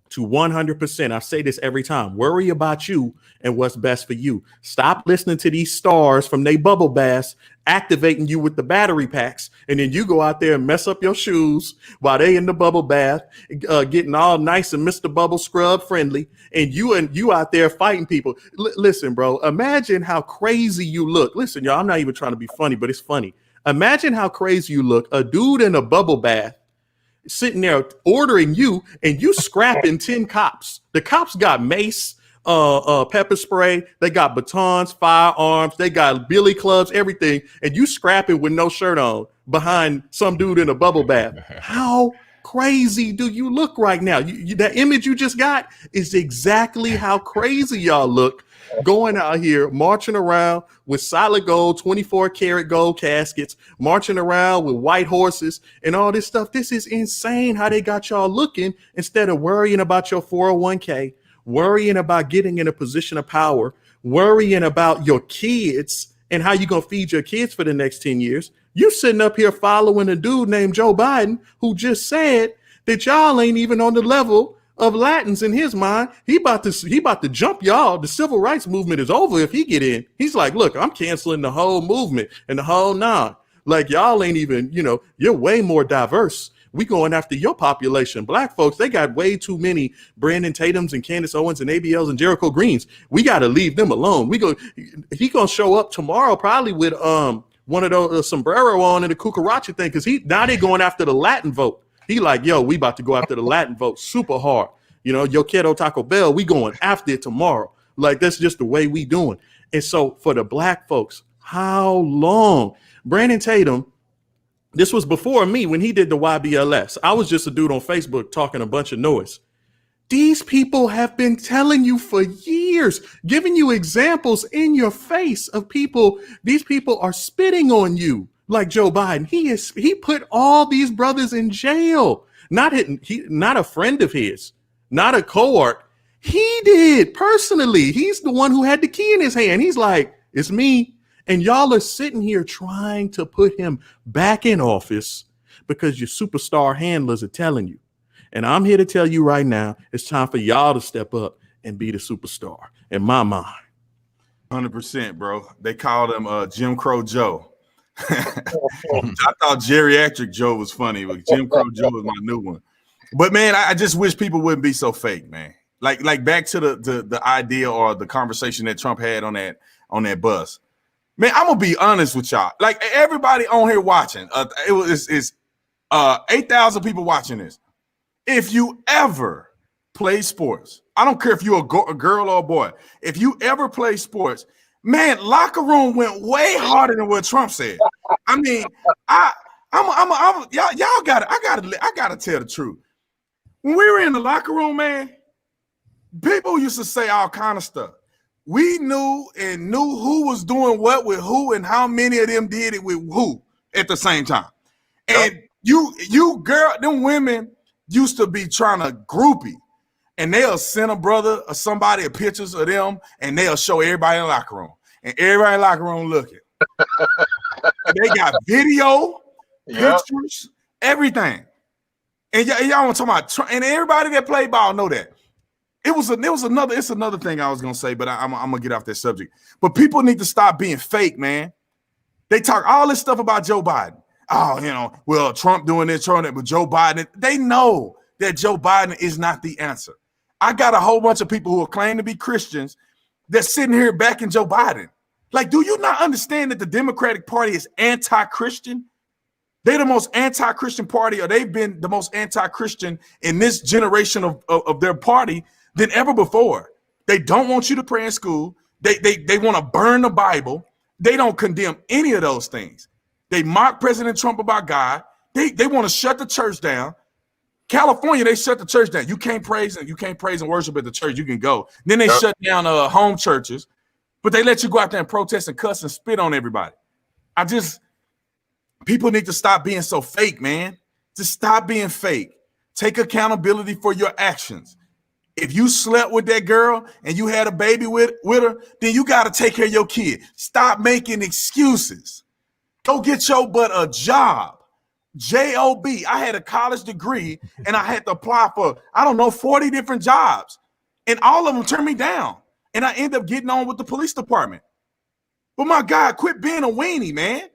to 100%. I say this every time. Worry about you and what's best for you. Stop listening to these stars from they bubble baths activating you with the battery packs, and then you go out there and mess up your shoes while they in the bubble bath, getting all nice and Mr. Bubble Scrub friendly, and you out there fighting people. Listen, bro, imagine how crazy you look. Listen, y'all, I'm not even trying to be funny, but it's funny. Imagine how crazy you look. A dude in a bubble bath sitting there ordering you, and you scrapping 10 cops. The cops got mace, pepper spray, they got batons, firearms, they got billy clubs, everything, and you scrapping with no shirt on behind some dude in a bubble bath. How crazy do you look right now? That image you just got is exactly how crazy y'all look, going out here marching around with solid gold 24 karat gold caskets, marching around with white horses and all this stuff. This is insane how they got y'all looking, instead of worrying about your 401k, worrying about getting in a position of power, worrying about your kids and how you gonna feed your kids for the next 10 years. You sitting up here following a dude named Joe Biden who just said that y'all ain't even on the level of Latins in his mind. He about to jump y'all. The civil rights movement is over if he get in. He's like, look, I'm canceling the whole movement and the whole nine. Like, y'all ain't even, you know, you're way more diverse. We going after your population. Black folks, they got way too many Brandon Tatums and Candace Owens and ABLs and Jericho Greens. We got to leave them alone. He gonna show up tomorrow probably with one of those sombrero on and the cucaracha thing, because now they going after the Latin vote. He like, yo, we about to go after the Latin vote super hard. You know, Yo Quiero Taco Bell, we going after it tomorrow. Like, that's just the way we doing. And so for the black folks, how long? Brandon Tatum, this was before me when he did the YBLS. I was just a dude on Facebook talking a bunch of noise. These people have been telling you for years, giving you examples in your face of people. These people are spitting on you. Like Joe Biden, he put all these brothers in jail. Not a friend of his, not a cohort. He did personally. He's the one who had the key in his hand. He's like, it's me. And y'all are sitting here trying to put him back in office because your superstar handlers are telling you. And I'm here to tell you right now, it's time for y'all to step up and be the superstar in my mind. 100%, bro. They called him Jim Crow Joe. I thought geriatric Joe was funny, but Jim Crow Joe is my new one. But man, I just wish people wouldn't be so fake, man. Like back to the idea or the conversation that Trump had on that bus. Man, I'm gonna be honest with y'all. Like, everybody on here watching, it's 8,000 people watching this. If you ever play sports, I don't care if you're a girl or a boy. If you ever play sports, man, locker room went way harder than what Trump said. I mean, I gotta tell the truth. When we were in the locker room, man, people used to say all kind of stuff. We knew who was doing what with who and how many of them did it with who at the same time. And you girl, them women used to be trying to groupie, and they'll send a brother or somebody pictures of them, and they'll show everybody in the locker room, and everybody in the locker room looking. They got video, pictures, everything. And y'all want to talk about, and everybody that play ball know that. It's another thing I was gonna say, but I'm gonna get off that subject. But people need to stop being fake, man. They talk all this stuff about Joe Biden. Oh, well, Trump doing this, Trump that, but Joe Biden. They know that Joe Biden is not the answer. I got a whole bunch of people who claim to be Christians that's sitting here backing Joe Biden. Like, do you not understand that the Democratic Party is anti-Christian? They're the most anti-Christian party, or they've been the most anti-Christian in this generation of their party than ever before. They don't want you to pray in school. They want to burn the Bible. They don't condemn any of those things. They mock President Trump about God. They want to shut the church down. California, they shut the church down. You can't praise and worship at the church. You can go. Then they shut down home churches, but they let you go out there and protest and cuss and spit on everybody. People need to stop being so fake, man. Just stop being fake. Take accountability for your actions. If you slept with that girl and you had a baby with her, then you got to take care of your kid. Stop making excuses. Go get your butt a job. J-O-B. I had a college degree and I had to apply for, 40 different jobs. And all of them turned me down. And I ended up getting on with the police department. But my God, quit being a weenie, man.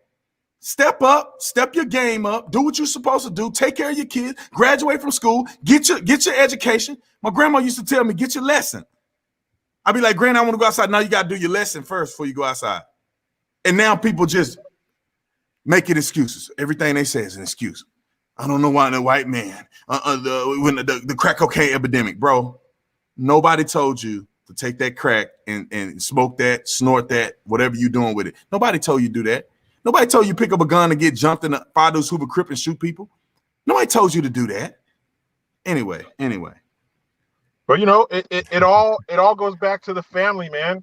Step up, step your game up, do what you're supposed to do, take care of your kids, graduate from school, get your education. My grandma used to tell me, get your lesson. I'd be like, Granny, I want to go outside. No, you got to do your lesson first before you go outside. And now people just making excuses. Everything they say is an excuse. I don't know why the white man, when the crack cocaine epidemic, bro, nobody told you to take that crack and smoke that, snort that, whatever you're doing with it. Nobody told you to do that. Nobody told you pick up a gun and get jumped in a Fado's Hoover Crip and shoot people. Nobody told you to do that. Anyway. But it all goes back to the family, man.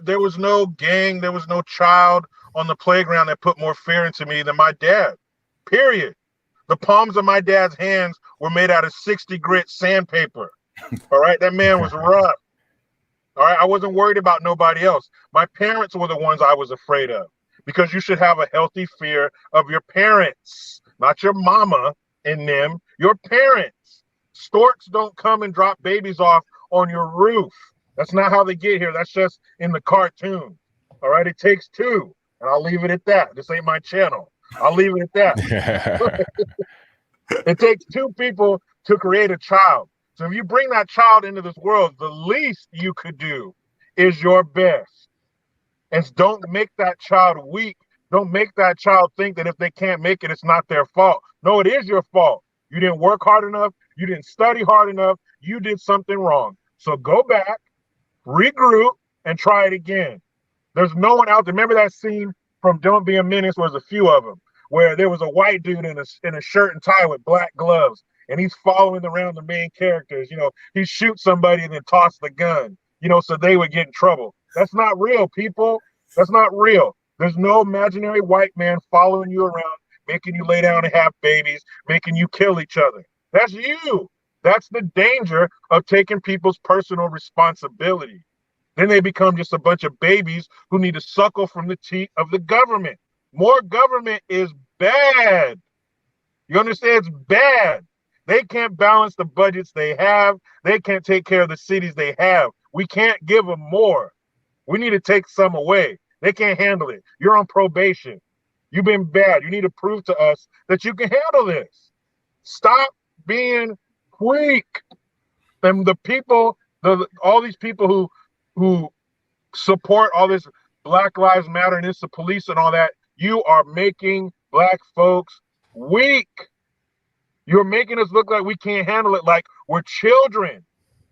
There was no gang, there was no child on the playground that put more fear into me than my dad. Period. The palms of my dad's hands were made out of 60 grit sandpaper. All right, that man was rough. All right, I wasn't worried about nobody else. My parents were the ones I was afraid of. Because you should have a healthy fear of your parents, not your mama and them, your parents. Storks don't come and drop babies off on your roof. That's not how they get here. That's just in the cartoon. All right, it takes two. And I'll leave it at that. This ain't my channel. I'll leave it at that. It takes two people to create a child. So if you bring that child into this world, the least you could do is your best. And don't make that child weak. Don't make that child think that if they can't make it, it's not their fault. No, it is your fault. You didn't work hard enough. You didn't study hard enough. You did something wrong. So go back, regroup, and try it again. There's no one out there. Remember that scene from Don't Be a Menace? There was a few of them where there was a white dude in a shirt and tie with black gloves, and he's following around the main characters. He shoots somebody and then toss the gun, so they would get in trouble. That's not real, people. That's not real. There's no imaginary white man following you around, making you lay down and have babies, making you kill each other. That's you. That's the danger of taking people's personal responsibility. Then they become just a bunch of babies who need to suckle from the teat of the government. More government is bad. You understand? It's bad. They can't balance the budgets they have. They can't take care of the cities they have. We can't give them more. We need to take some away. They can't handle it. You're on probation. You've been bad. You need to prove to us that you can handle this. Stop being weak. And the people, all these people who support all this Black Lives Matter and it's the police and all that, you are making Black folks weak. You're making us look like we can't handle it, like we're children.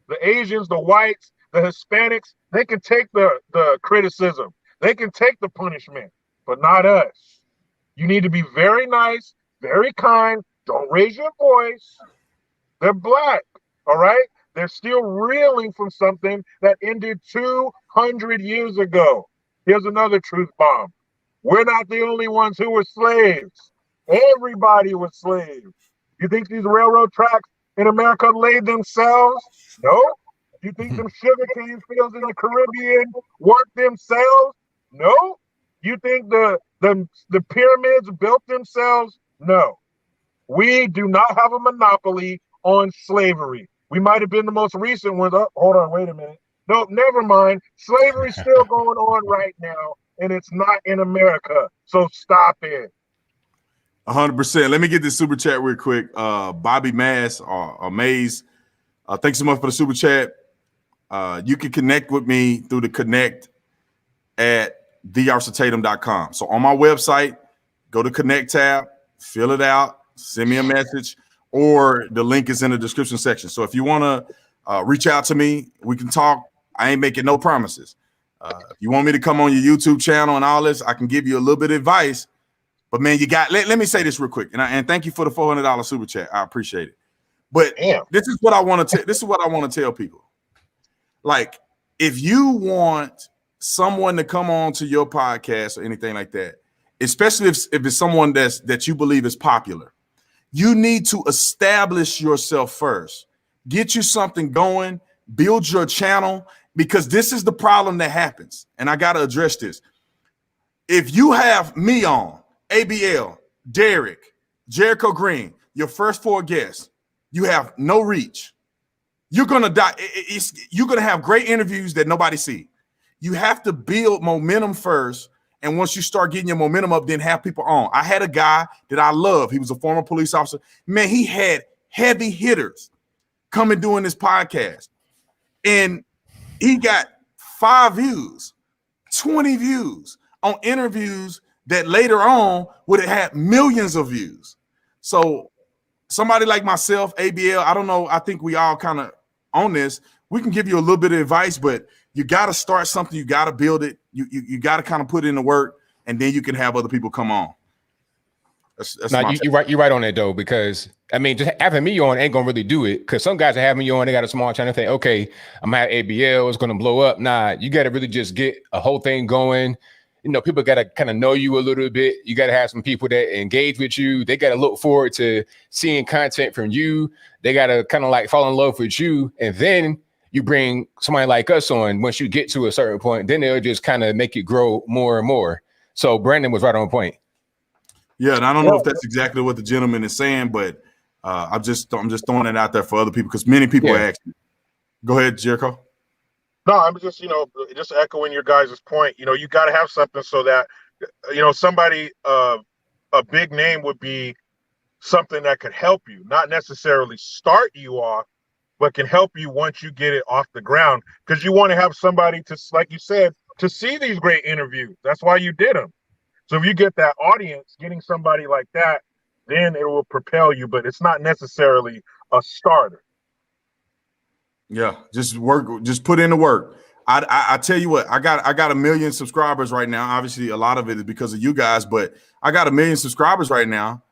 The Asians, the whites, the Hispanics, they can take the criticism. They can take the punishment, but not us. You need to be very nice, very kind. Don't raise your voice. They're Black, all right? They're still reeling from something that ended 200 years ago. Here's another truth bomb. We're not the only ones who were slaves. Everybody was slaves. You think these railroad tracks in America laid themselves? No. You think some sugarcane fields in the Caribbean worked themselves? No. You think the pyramids built themselves? No. We do not have a monopoly on slavery. We might have been the most recent ones. Oh, hold on, wait a minute. No, never mind. Slavery's still going on right now, and it's not in America. So stop it. 100%. Let me get this super chat real quick. Bobby Mass or Maze, thanks so much for the super chat. You can connect with me through the connect at theofficertatum.com. So on my website, go to connect tab, fill it out, send me a message, or the link is in the description section. So if you want to reach out to me, we can talk. I ain't making no promises. If you want me to come on your YouTube channel and all this, I can give you a little bit of advice. But man, you got. Let me say this real quick, and thank you for the $400 super chat. I appreciate it. But this is what I want to. This is what I want to tell people. Like, if you want someone to come on to your podcast or anything like that, especially if it's someone that you believe is popular, you need to establish yourself first. Get you something going. Build your channel, because this is the problem that happens, and I got to address this. If you have me on, ABL, Derek, Jericho Green, your first 4 guests, you have no reach. You're gonna die. You're gonna have great interviews that nobody see. You have to build momentum first, and once you start getting your momentum up, then have people on. I had a guy that I love. He was a former police officer. Man, he had heavy hitters come and doing this podcast, and he got 5 views, 20 views on interviews that later on would have had millions of views. So somebody like myself, ABL, I don't know, I think we all kind of on this. We can give you a little bit of advice, but you got to start something. You got to build it. You got to kind of put in the work, and then you can have other people come on. That's now, you're right on that though, because I mean, just having me on ain't gonna really do it. Because some guys are having you on, they got a small channel, think, okay, I'm gonna have ABL, it's gonna blow up. Nah, you got to really just get a whole thing going. You know, people got to kind of know you a little bit. You got to have some people that engage with you. They got to look forward to seeing content from you. They got to kind of like fall in love with you. And then you bring somebody like us on. Once you get to a certain point, then they'll just kind of make it grow more and more. So Brandon was right on point. Yeah, and I don't know if that's exactly what the gentleman is saying, but I'm just throwing it out there for other people, because many people ask me. Go ahead, Jericho. No, I'm just, just echoing your guys' point. You got to have something so that, somebody, a big name would be something that could help you, not necessarily start you off, but can help you once you get it off the ground. Because you want to have somebody to, like you said, to see these great interviews. That's why you did them. So if you get that audience, getting somebody like that, then it will propel you, but it's not necessarily a starter. Yeah, just work, just put in the work. I tell you what, I got 1 million subscribers right now. Obviously, a lot of it is because of you guys, but I got 1 million subscribers right now,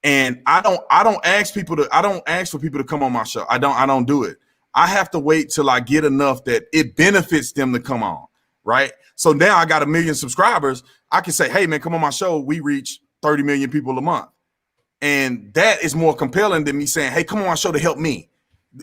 and I don't ask for people to come on my show. I don't do it. I have to wait till I get enough that it benefits them to come on, right? So now I got 1 million subscribers. I can say, hey man, come on my show. We reach 30 million people a month, and that is more compelling than me saying, hey, come on my show to help me.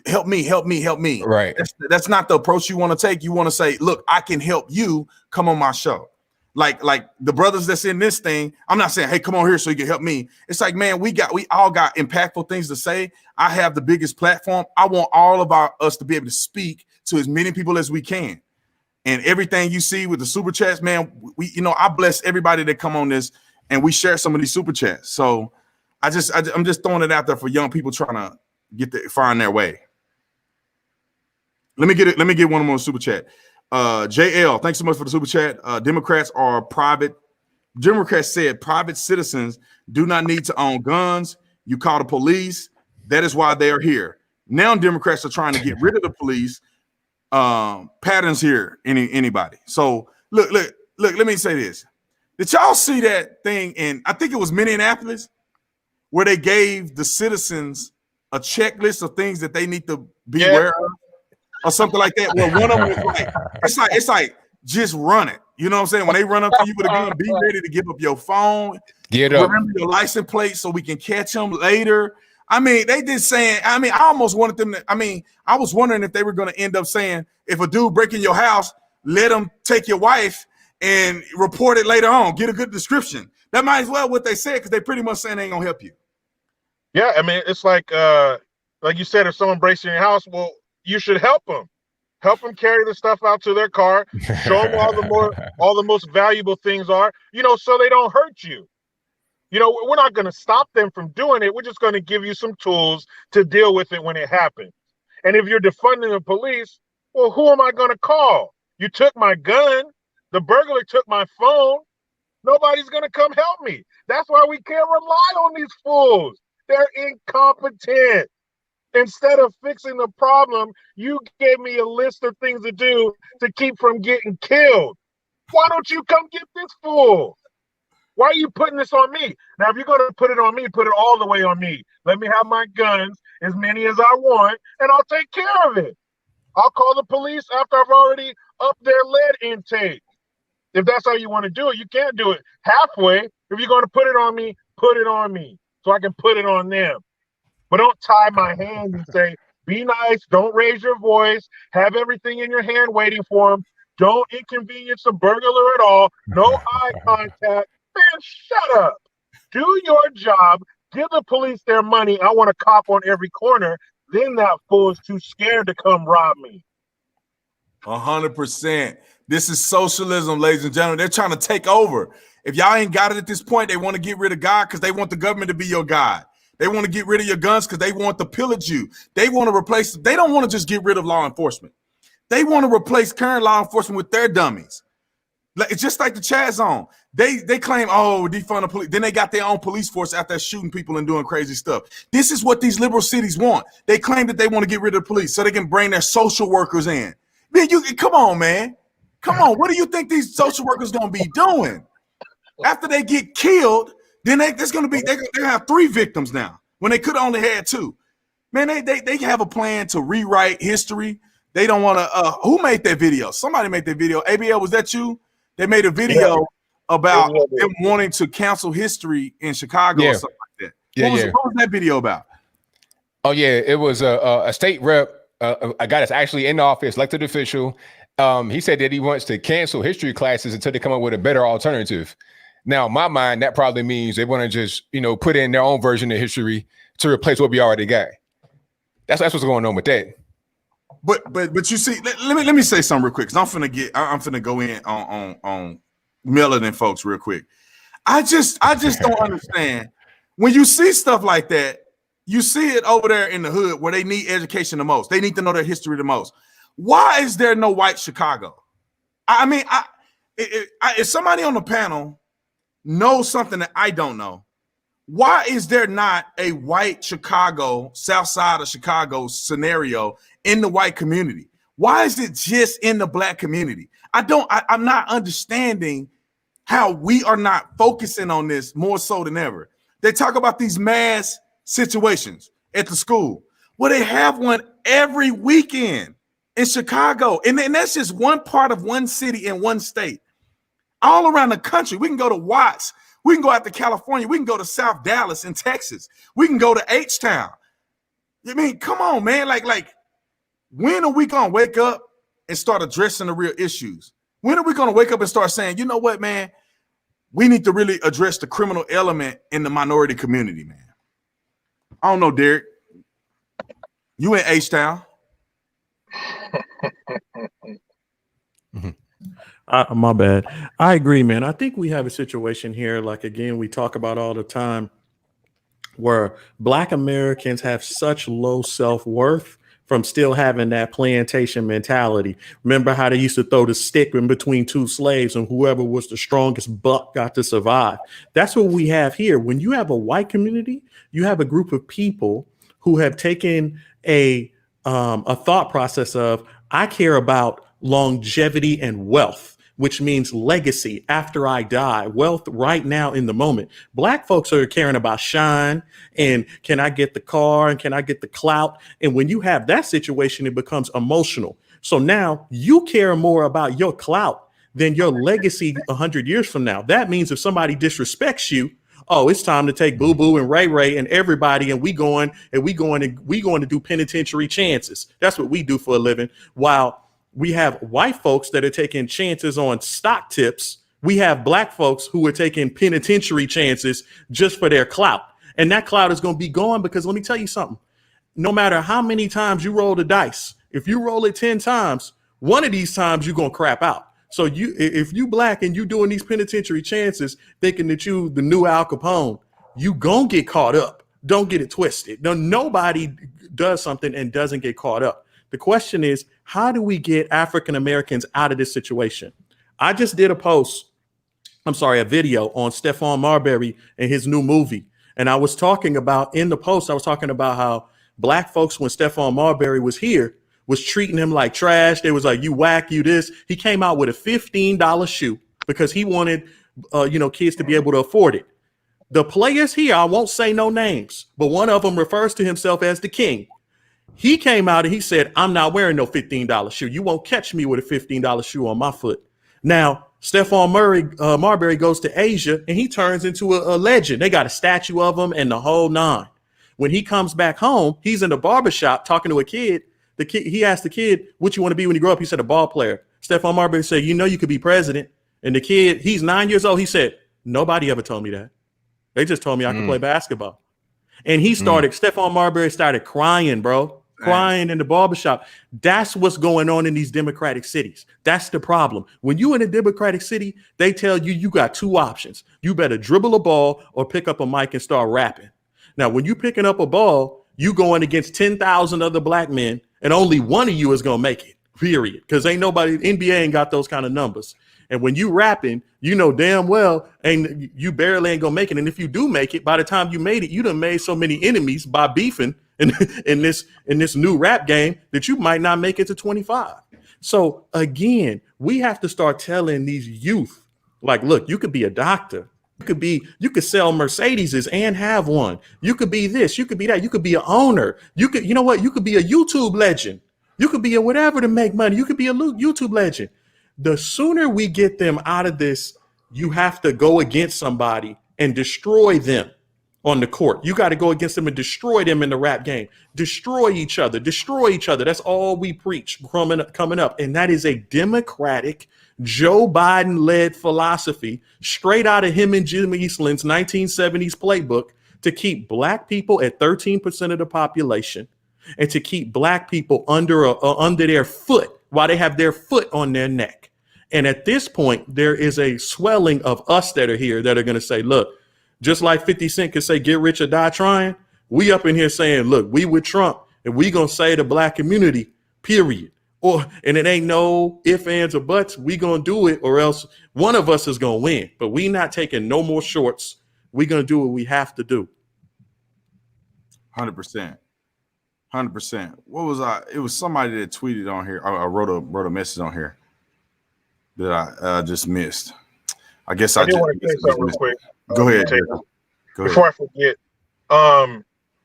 Help me. Right. That's not the approach you want to take. You want to say, look, I can help you. Come on my show. Like the brothers that's in this thing. I'm not saying, hey, come on here so you can help me. It's like, man, we all got impactful things to say. I have the biggest platform. I want all of us to be able to speak to as many people as we can. And everything you see with the super chats, man, I bless everybody that come on this, and we share some of these super chats. So I'm just throwing it out there for young people trying to find their way. Let me get one more super chat. JL, thanks so much for the super chat. Democrats said private citizens do not need to own guns. You call the police. That is why they are here. Now Democrats are trying to get rid of the police. Patterns here, anybody. So look, let me say this. Did y'all see that thing in, I think it was Minneapolis, where they gave the citizens a checklist of things that they need to be aware of, or something like that? Well, one of them was it's like just run it. You know what I'm saying? When they run up to you with a gun, be ready to give up your phone. Remember your license plate so we can catch them later. I mean, they did saying, I almost wanted them to, I was wondering if they were going to end up saying, if a dude break in your house, let him take your wife and report it later on. Get a good description. That might as well what they said, because they pretty much saying they ain't going to help you. Yeah, it's like like you said, if someone breaks in your house, well, you should help them. Help them carry the stuff out to their car. Show them all the most valuable things are, so they don't hurt you. We're not going to stop them from doing it. We're just going to give you some tools to deal with it when it happens. And if you're defunding the police, well, who am I going to call? You took my gun. The burglar took my phone. Nobody's going to come help me. That's why we can't rely on these fools. They're incompetent. Instead of fixing the problem, you gave me a list of things to do to keep from getting killed. Why don't you come get this fool? Why are you putting this on me? Now, if you're going to put it on me, put it all the way on me. Let me have my guns, as many as I want, and I'll take care of it. I'll call the police after I've already upped their lead intake. If that's how you want to do it, you can't do it halfway. If you're going to put it on me so I can put it on them. But don't tie my hand and say, be nice, don't raise your voice, have everything in your hand waiting for them. Don't inconvenience the burglar at all. No eye contact. Man, shut up. Do your job. Give the police their money. I want a cop on every corner. Then that fool is too scared to come rob me. 100%. This is socialism, ladies and gentlemen. They're trying to take over. If y'all ain't got it at this point, they want to get rid of God because they want the government to be your God. They want to get rid of your guns because they want to pillage you. They want to replace, they don't want to just get rid of law enforcement. They want to replace current law enforcement with their dummies. It's just like the chat zone. They claim, defund the police. Then they got their own police force out there shooting people and doing crazy stuff. This is what these liberal cities want. They claim that they want to get rid of the police so they can bring their social workers in. Man, come on, man. Come on. What do you think these social workers going to be doing? After they get killed, then they're going to have 3 victims now when they could have only had 2. Man, they have a plan to rewrite history. They don't want to. Who made that video? Somebody made that video. ABL, was that you? They made a video about them wanting to cancel history in Chicago or something like that. What was that video about? Oh, yeah. It was a state rep, a guy that's actually in the office, elected official. He said that he wants to cancel history classes until they come up with a better alternative. Now, in my mind, that probably means they want to just, put in their own version of history to replace what we already got. That's what's going on with that. But you see, let me say something real quick, because I'm finna go in on melanin folks real quick. I just don't understand when you see stuff like that. You see it over there in the hood where they need education the most. They need to know their history the most. Why is there no white Chicago? If somebody on the panel knows something that I don't know, why is there not a white Chicago, South Side of Chicago scenario in the white community? Why is it just in the black community? I'm not understanding how we are not focusing on this more so than ever. They talk about these mass situations at the school. Well, they have one every weekend in Chicago. And that's just one part of one city in one state. All around the country, we can go to Watts. We can go out to California. We can go to South Dallas in Texas. We can go to H-Town. I mean, come on, man. Like, when are we going to wake up and start addressing the real issues? When are we going to wake up and start saying, you know what, man? We need to really address the criminal element in the minority community, man. I don't know, Derek. You in H-Town. My bad. I agree, man. I think we have a situation here, like, again, we talk about all the time, where Black Americans have such low self-worth from still having that plantation mentality. Remember how they used to throw the stick in between 2 slaves and whoever was the strongest buck got to survive? That's what we have here. When you have a white community, you have a group of people who have taken a thought process of, I care about longevity and wealth, which means legacy after I die, wealth right now in the moment. Black folks are caring about shine and can I get the car and can I get the clout? And when you have that situation, it becomes emotional. So now you care more about your clout than your legacy 100 years from now. That means if somebody disrespects you, oh, it's time to take Boo Boo and Ray Ray and everybody, and we going to do penitentiary chances. That's what we do for a living. While we have white folks that are taking chances on stock tips, we have Black folks who are taking penitentiary chances just for their clout. And that clout is going to be gone because let me tell you something. no matter how many times you roll the dice, if you roll it 10 times, one of these times you're going to crap out. So if you black and you doing these penitentiary chances, thinking that you the new Al Capone, you going to get caught up. Don't get it twisted. No, nobody does something and doesn't get caught up. The question is, how do we get African Americans out of this situation? I just did a video on Stephon Marbury and his new movie. And I was talking about in the post, I was talking about how black folks, when Stephon Marbury was here, was treating him like trash. They was like, you whack, you this. He came out with a $15 shoe because he wanted, kids to be able to afford it. The players here, I won't say no names, but one of them refers to himself as the king. He came out and he said, I'm not wearing no $15 shoe. You won't catch me with a $15 shoe on my foot. Now, Stephon Marbury goes to Asia and he turns into a legend. They got a statue of him and the whole nine. When he comes back home, he's in the barbershop talking to a kid. He asked the kid, what you want to be when you grow up? He said, a ball player. Stephon Marbury said, you could be president. And the kid, he's 9 years old. He said, nobody ever told me that. They just told me I could play basketball. And Stephon Marbury started crying, bro. Crying in the barbershop. That's what's going on in these democratic cities. That's the problem. When you in a democratic city, they tell you got two options. You better dribble a ball or pick up a mic and start rapping. Now, when you picking up a ball, you going against 10,000 other black men, and only one of you is going to make it, period. Because NBA ain't got those kind of numbers. And when you rapping, you know damn well you barely ain't going to make it. And if you do make it, by the time you made it, you done made so many enemies by beefing in this new rap game that you might not make it to 25. So again, we have to start telling these youth, like, look, you could be a doctor. You could sell Mercedeses and have one. You could be this, you could be that, you could be an owner. You could be a YouTube legend. You could be a whatever to make money. You could be a YouTube legend. The sooner we get them out of this, you have to go against somebody and destroy them on the court. You got to go against them and destroy them in the rap game. Destroy each other. That's all we preach coming up. And that is a democratic Joe Biden-led philosophy straight out of him and Jim Eastland's 1970s playbook to keep black people at 13% of the population and to keep black people under their foot while they have their foot on their neck. And at this point, there is a swelling of us that are here that are going to say, look, just like 50 Cent could say, get rich or die trying, we up in here saying, look, we with Trump and we going to say the black community, period. And it ain't no ifs, ands, or buts. We going to do it or else one of us is going to win. But we not taking no more shorts. We going to do what we have to do. 100%. 100%. What was It was somebody that tweeted on here. I wrote a message on here that I just missed. I guess I just want to say something real quick. Go ahead. Before I forget,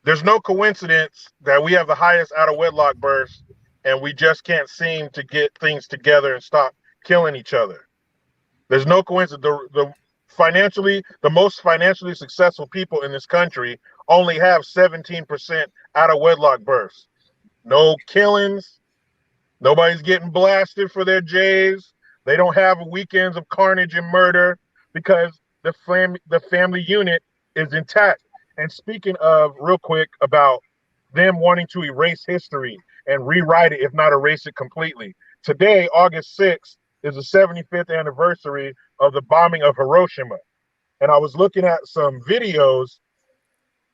there's no coincidence that we have the highest out of wedlock births, and we just can't seem to get things together and stop killing each other. There's no coincidence. The most financially successful people in this country only have 17% out of wedlock births. No killings. Nobody's getting blasted for their J's. They don't have weekends of carnage and murder because the family unit is intact. And speaking of, real quick, about them wanting to erase history and rewrite it, if not erase it completely. Today, August 6th, is the 75th anniversary of the bombing of Hiroshima. And I was looking at some videos,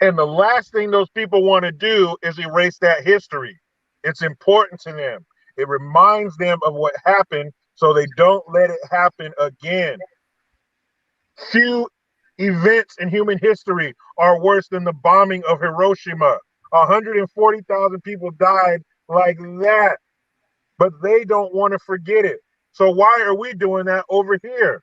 and the last thing those people want to do is erase that history. It's important to them. It reminds them of what happened so they don't let it happen again. Few events in human history are worse than the bombing of Hiroshima. 140,000 people died like that, but they don't want to forget it. So why are we doing that over here?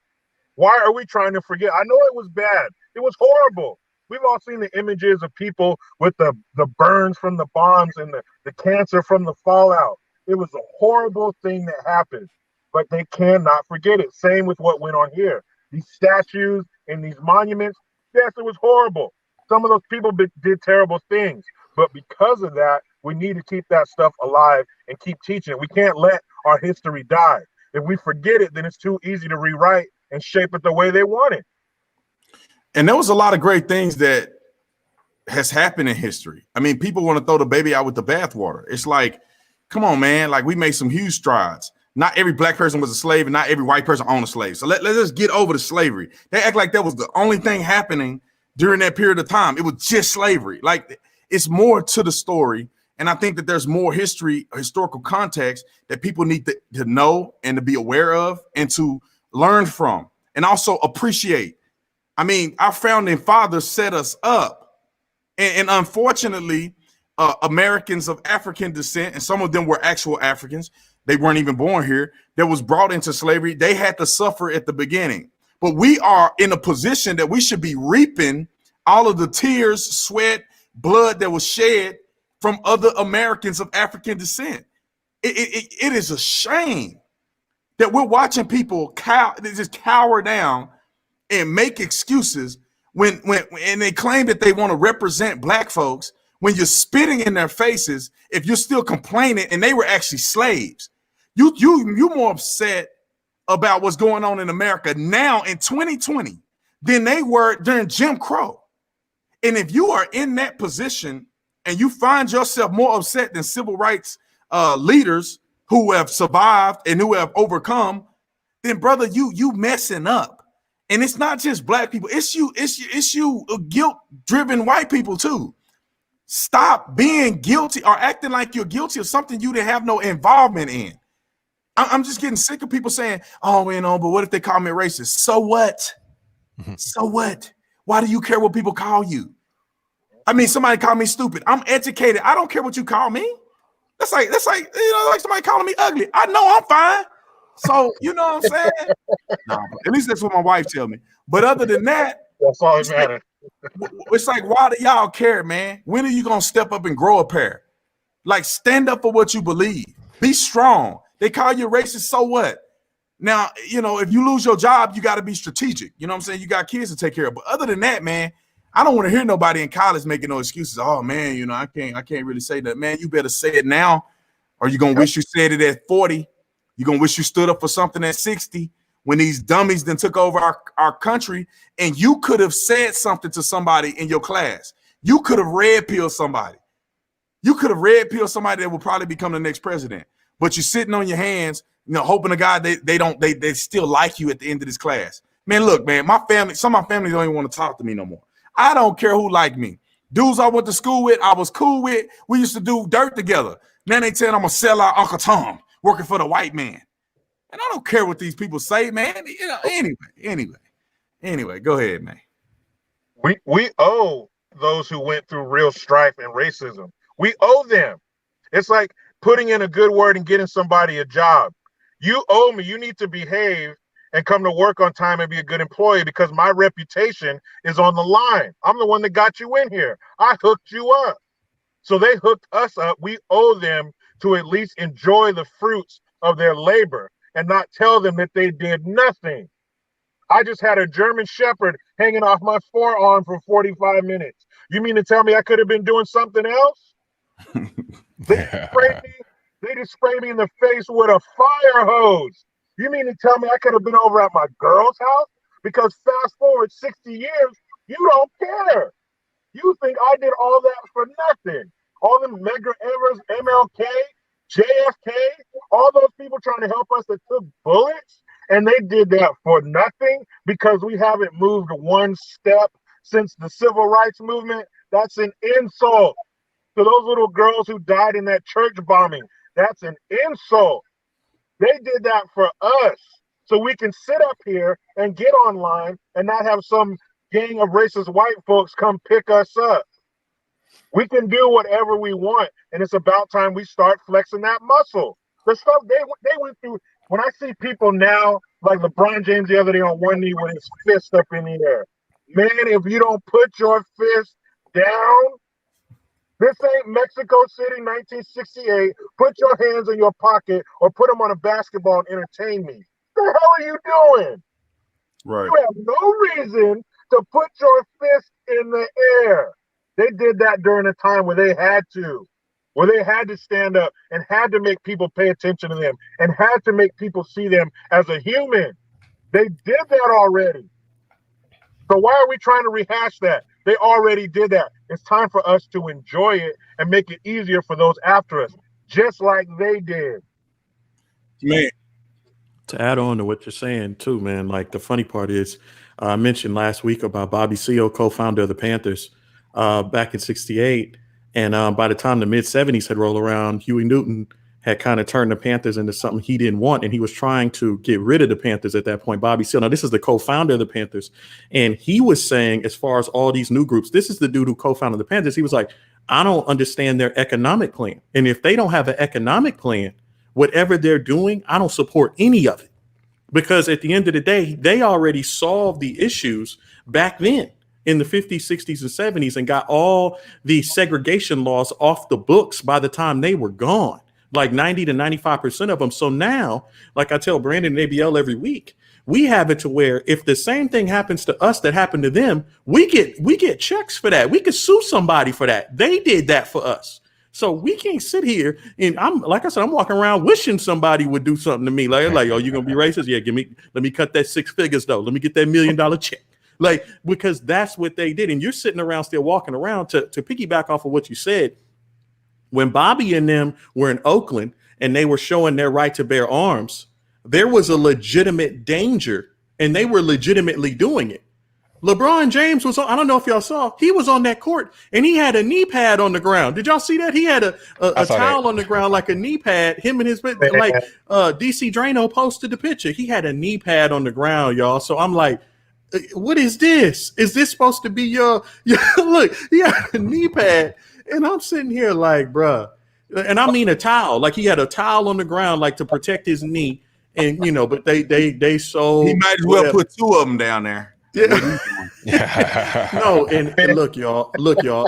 Why are we trying to forget? I know it was bad. It was horrible. We've all seen the images of people with the burns from the bombs and the cancer from the fallout. It was a horrible thing that happened, but they cannot forget it. Same with what went on here. These statues and these monuments, yes, it was horrible. Some of those people did terrible things, but because of that, we need to keep that stuff alive and keep teaching it. We can't let our history die. If we forget it, then it's too easy to rewrite and shape it the way they want it. And there was a lot of great things that has happened in history. I mean, people want to throw the baby out with the bathwater. It's like, come on, man. Like, we made some huge strides. Not every black person was a slave and not every white person owned a slave. So let's just get over the slavery. They act like that was the only thing happening during that period of time. It was just slavery. Like, it's more to the story. And I think that there's more historical context that people need to know and to be aware of and to learn from and also appreciate. I mean, our founding fathers set us up. And unfortunately, Americans of African descent, and some of them were actual Africans, they weren't even born here, that was brought into slavery. They had to suffer at the beginning. But we are in a position that we should be reaping all of the tears, sweat, blood that was shed from other Americans of African descent. It is a shame that we're watching people just cower down and make excuses when they claim that they want to represent black folks, when you're spitting in their faces, if you're still complaining, and they were actually slaves. You're more upset about what's going on in America now in 2020 than they were during Jim Crow. And if you are in that position and you find yourself more upset than civil rights leaders who have survived and who have overcome, then brother, you messing up. And it's not just black people. It's you guilt-driven white people too. Stop being guilty or acting like you're guilty of something you didn't have no involvement in. I'm just getting sick of people saying, oh, you know, but what if they call me racist? So what? So what? Why do you care what people call you? I mean, somebody call me stupid. I'm educated. I don't care what you call me. That's like like somebody calling me ugly. I know I'm fine. So, you know what I'm saying? No, at least that's what my wife tell me. But other than that, that's all that matters. It's like, why do y'all care, man? When are you going to step up and grow a pair? Like, stand up for what you believe. Be strong. They call you racist, so what? Now, you know, if you lose your job, you got to be strategic. You know what I'm saying? You got kids to take care of. But other than that, man, I don't want to hear nobody in college making no excuses. Oh, man, you know, I can't really say that. Man, you better say it now, or you're going to wish you said it at 40. You're going to wish you stood up for something at 60 when these dummies then took over our country, and you could have said something to somebody in your class. You could have red pilled somebody. You could have red pilled somebody that will probably become the next president. But you're sitting on your hands, you know, hoping to God they still like you at the end of this class. Man, look, man, some of my family don't even want to talk to me no more. I don't care who like me. Dudes I went to school with, I was cool with. We used to do dirt together. Now they saying I'm going to sell out Uncle Tom, working for the white man. And I don't care what these people say, man. You know, anyway, go ahead, man. We owe those who went through real strife and racism. We owe them. It's like putting in a good word and getting somebody a job. You owe me. You need to behave and come to work on time and be a good employee because my reputation is on the line. I'm the one that got you in here. I hooked you up. So they hooked us up. We owe them to at least enjoy the fruits of their labor and not tell them that they did nothing. I just had a German Shepherd hanging off my forearm for 45 minutes. You mean to tell me I could have been doing something else? They just sprayed me in the face with a fire hose. You mean to tell me I could have been over at my girl's house? Because fast forward 60 years, you don't care. You think I did all that for nothing. All them Medgar Evers, MLK, JFK, all those people trying to help us that took bullets, and they did that for nothing because we haven't moved one step since the civil rights movement. That's an insult to those little girls who died in that church bombing. That's an insult. They did that for us so we can sit up here and get online and not have some gang of racist white folks come pick us up. We can do whatever we want, and it's about time we start flexing that muscle. The stuff they went through. When I see people now, like LeBron James the other day on one knee with his fist up in the air, man, if you don't put your fist down, this ain't Mexico City 1968. Put your hands in your pocket or put them on a basketball and entertain me. What the hell are you doing? Right. You have no reason to put your fist in the air. They did that during a time where they had to stand up and had to make people pay attention to them and had to make people see them as a human. They did that already. So why are we trying to rehash that? They already did that. It's time for us to enjoy it and make it easier for those after us, just like they did. Man, To add on to what you're saying too, man, like the funny part is, I mentioned last week about Bobby Seale, co-founder of the Panthers, back in '68, and by the time the mid '70s had rolled around, Huey Newton had kind of turned the Panthers into something he didn't want, and he was trying to get rid of the Panthers at that point. Bobby Seale, now this is the co-founder of the Panthers, and he was saying, as far as all these new groups, this is the dude who co-founded the Panthers. He was like, I don't understand their economic plan, and if they don't have an economic plan, whatever they're doing, I don't support any of it, because at the end of the day, they already solved the issues back then in the 50s, 60s, and 70s and got all the segregation laws off the books by the time they were gone, like 90 to 95% of them. So now, like I tell Brandon and ABL every week, we have it to where if the same thing happens to us that happened to them, we get checks for that. We could sue somebody for that. They did that for us. So we can't sit here and I'm walking around wishing somebody would do something to me. Like, oh, you gonna be racist? Yeah, let me cut that 6 figures though. Let me get that $1 million check. Like, because that's what they did. And you're sitting around still walking around to piggyback off of what you said. When Bobby and them were in Oakland and they were showing their right to bear arms, there was a legitimate danger and they were legitimately doing it. LeBron James was on, I don't know if y'all saw, he was on that court and he had a knee pad on the ground. Did y'all see that? He had a towel on the ground like a knee pad. Him and his, like DC Drano posted the picture. He had a knee pad on the ground, y'all. So I'm like, what is this? Is this supposed to be your look, he had a knee pad. And I'm sitting here like, bruh, and I mean a towel, like he had a towel on the ground, like to protect his knee. And, but they sold. He might as well put 2 of them down there. Yeah. No, and look, y'all,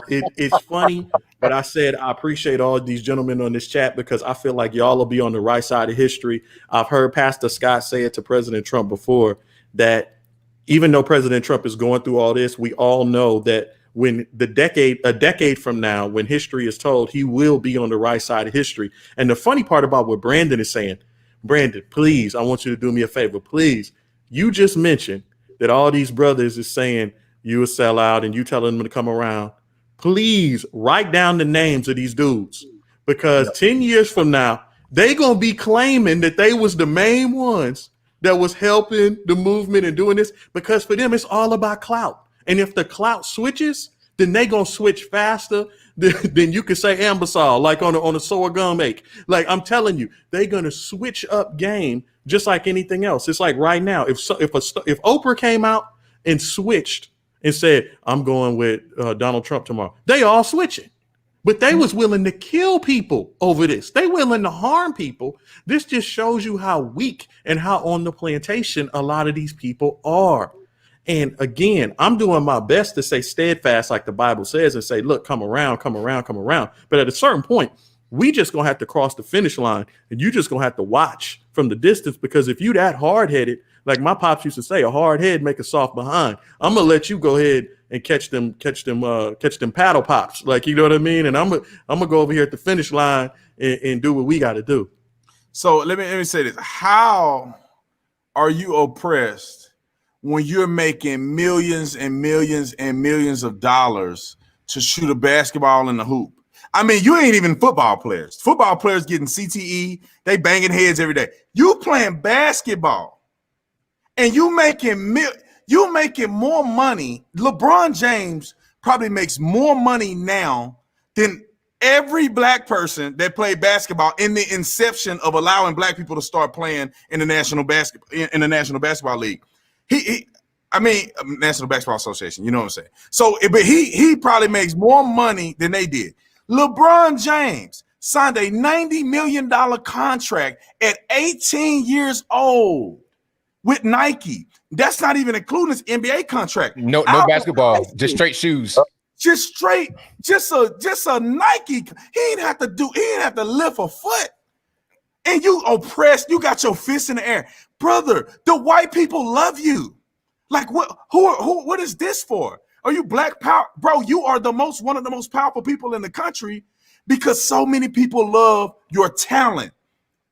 it's funny, but I said I appreciate all these gentlemen on this chat because I feel like y'all will be on the right side of history. I've heard Pastor Scott say it to President Trump before, that even though President Trump is going through all this, we all know that when a decade from now, when history is told, he will be on the right side of history. And the funny part about what Brandon is saying, Brandon, please, I want you to do me a favor, please. You just mentioned that all these brothers is saying you a sellout and you telling them to come around. Please write down the names of these dudes, because 10 years from now, they going to be claiming that they was the main ones that was helping the movement and doing this, because for them, it's all about clout. And if the clout switches, then they going to switch faster than you could say Ambassador, like on a sour gum ache. Like, I'm telling you, they're going to switch up game just like anything else. It's like right now, if Oprah came out and switched and said, I'm going with Donald Trump tomorrow, they all switching. But they was willing to kill people over this. They willing to harm people. This just shows you how weak and how on the plantation a lot of these people are. And again, I'm doing my best to stay steadfast, like the Bible says, and say, look, come around, come around, come around. But at a certain point, we just going to have to cross the finish line, and you just going to have to watch from the distance, because if you that hard-headed, like my pops used to say, a hard head make a soft behind. I'm going to let you go ahead and catch them paddle pops. Like, you know what I mean? And I'm going to go over here at the finish line and do what we got to do. So let me say this. How are you oppressed when you're making millions and millions and millions of dollars to shoot a basketball in the hoop? I mean, you ain't even football players. Football players getting CTE, they banging heads every day. You playing basketball, and you making more money. LeBron James probably makes more money now than every black person that played basketball in the inception of allowing black people to start playing in the National Basketball League. National Basketball Association, you know what I'm saying? So, but he probably makes more money than they did. LeBron James signed a $90 million contract at 18 years old with Nike. That's not even including his NBA contract. No basketball, just straight shoes. Just a Nike. He didn't have to lift a foot. And you oppressed, you got your fists in the air. Brother, the white people love you. Like, what is this for? Are you black power? Bro, you are one of the most powerful people in the country, because so many people love your talent.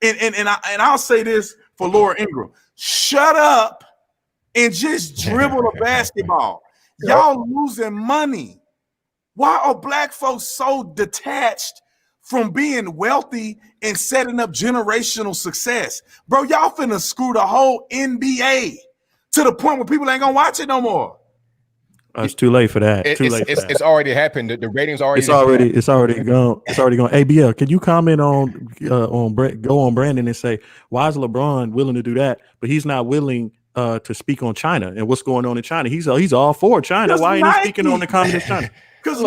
And I'll say this for Laura Ingraham. Shut up and just dribble a basketball. Y'all losing money. Why are black folks so detached from being wealthy and setting up generational success? Bro, y'all finna screw the whole NBA to the point where people ain't gonna watch it no more. It's too late for that. It's already happened. The ratings already. It's already gone. It's already gone. ABL, can you comment on go on Brandon and say, why is LeBron willing to do that, but he's not willing to speak on China and what's going on in China? He's all for China. Why ain't he speaking on the communist China? Because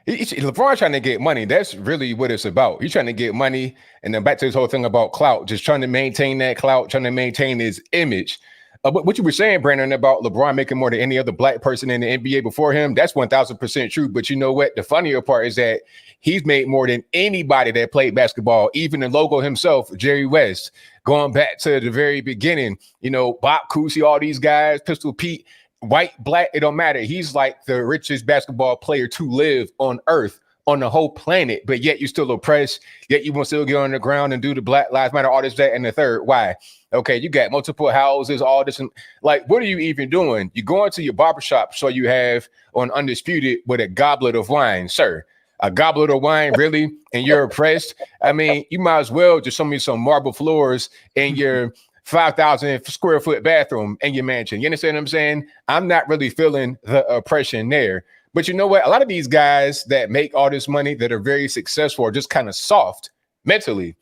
LeBron trying to get money. That's really what it's about. He's trying to get money, and then back to this whole thing about clout, just trying to maintain that clout, trying to maintain his image. But what you were saying, Brandon, about LeBron making more than any other black person in the NBA before him, that's 1000% true. But you know what? The funnier part is that he's made more than anybody that played basketball, even the logo himself, Jerry West, going back to the very beginning. You know, Bob Cousy, all these guys, Pistol Pete, white, black, it don't matter. He's like the richest basketball player to live on earth, on the whole planet, but yet you still oppressed, yet you want to still get on the ground and do the Black Lives Matter, all this, that, and the third. Why? Okay, you got multiple houses, all this, and like, what are you even doing? You go into your barbershop, so you have on Undisputed with a goblet of wine, sir. A goblet of wine, really? And you're oppressed? I mean, you might as well just show me some marble floors in your 5,000 square foot bathroom in your mansion. You understand what I'm saying? I'm not really feeling the oppression there. But you know what? A lot of these guys that make all this money that are very successful are just kind of soft mentally.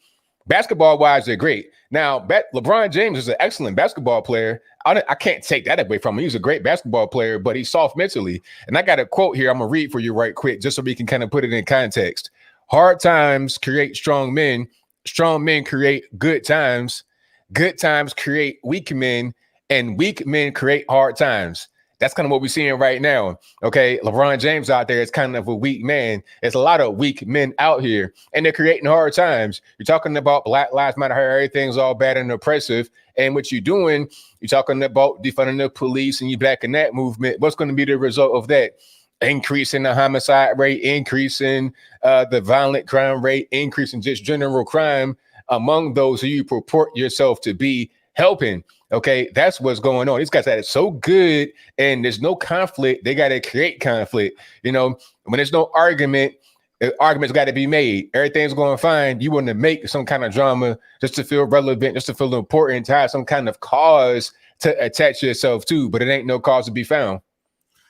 Basketball-wise, they're great. Now, LeBron James is an excellent basketball player. I can't take that away from him. He's a great basketball player, but he's soft mentally. And I got a quote here I'm going to read for you right quick, just so we can kind of put it in context. Hard times create strong men. Strong men create good times. Good times create weak men. And weak men create hard times. That's kind of what we're seeing right now. Okay, LeBron James out there is kind of a weak man. There's a lot of weak men out here, and they're creating hard times. You're talking about Black Lives Matter, how everything's all bad and oppressive. And what you're doing, you're talking about defunding the police and you're backing that movement. What's going to be the result of that? Increase in the homicide rate, increase in the violent crime rate, increase in just general crime among those who you purport yourself to be helping. Okay, that's what's going on. These guys are so good and there's no conflict. They got to create conflict. You know, when there's no argument, arguments got to be made. Everything's going fine. You want to make some kind of drama just to feel relevant, just to feel important, to have some kind of cause to attach yourself to, but it ain't no cause to be found.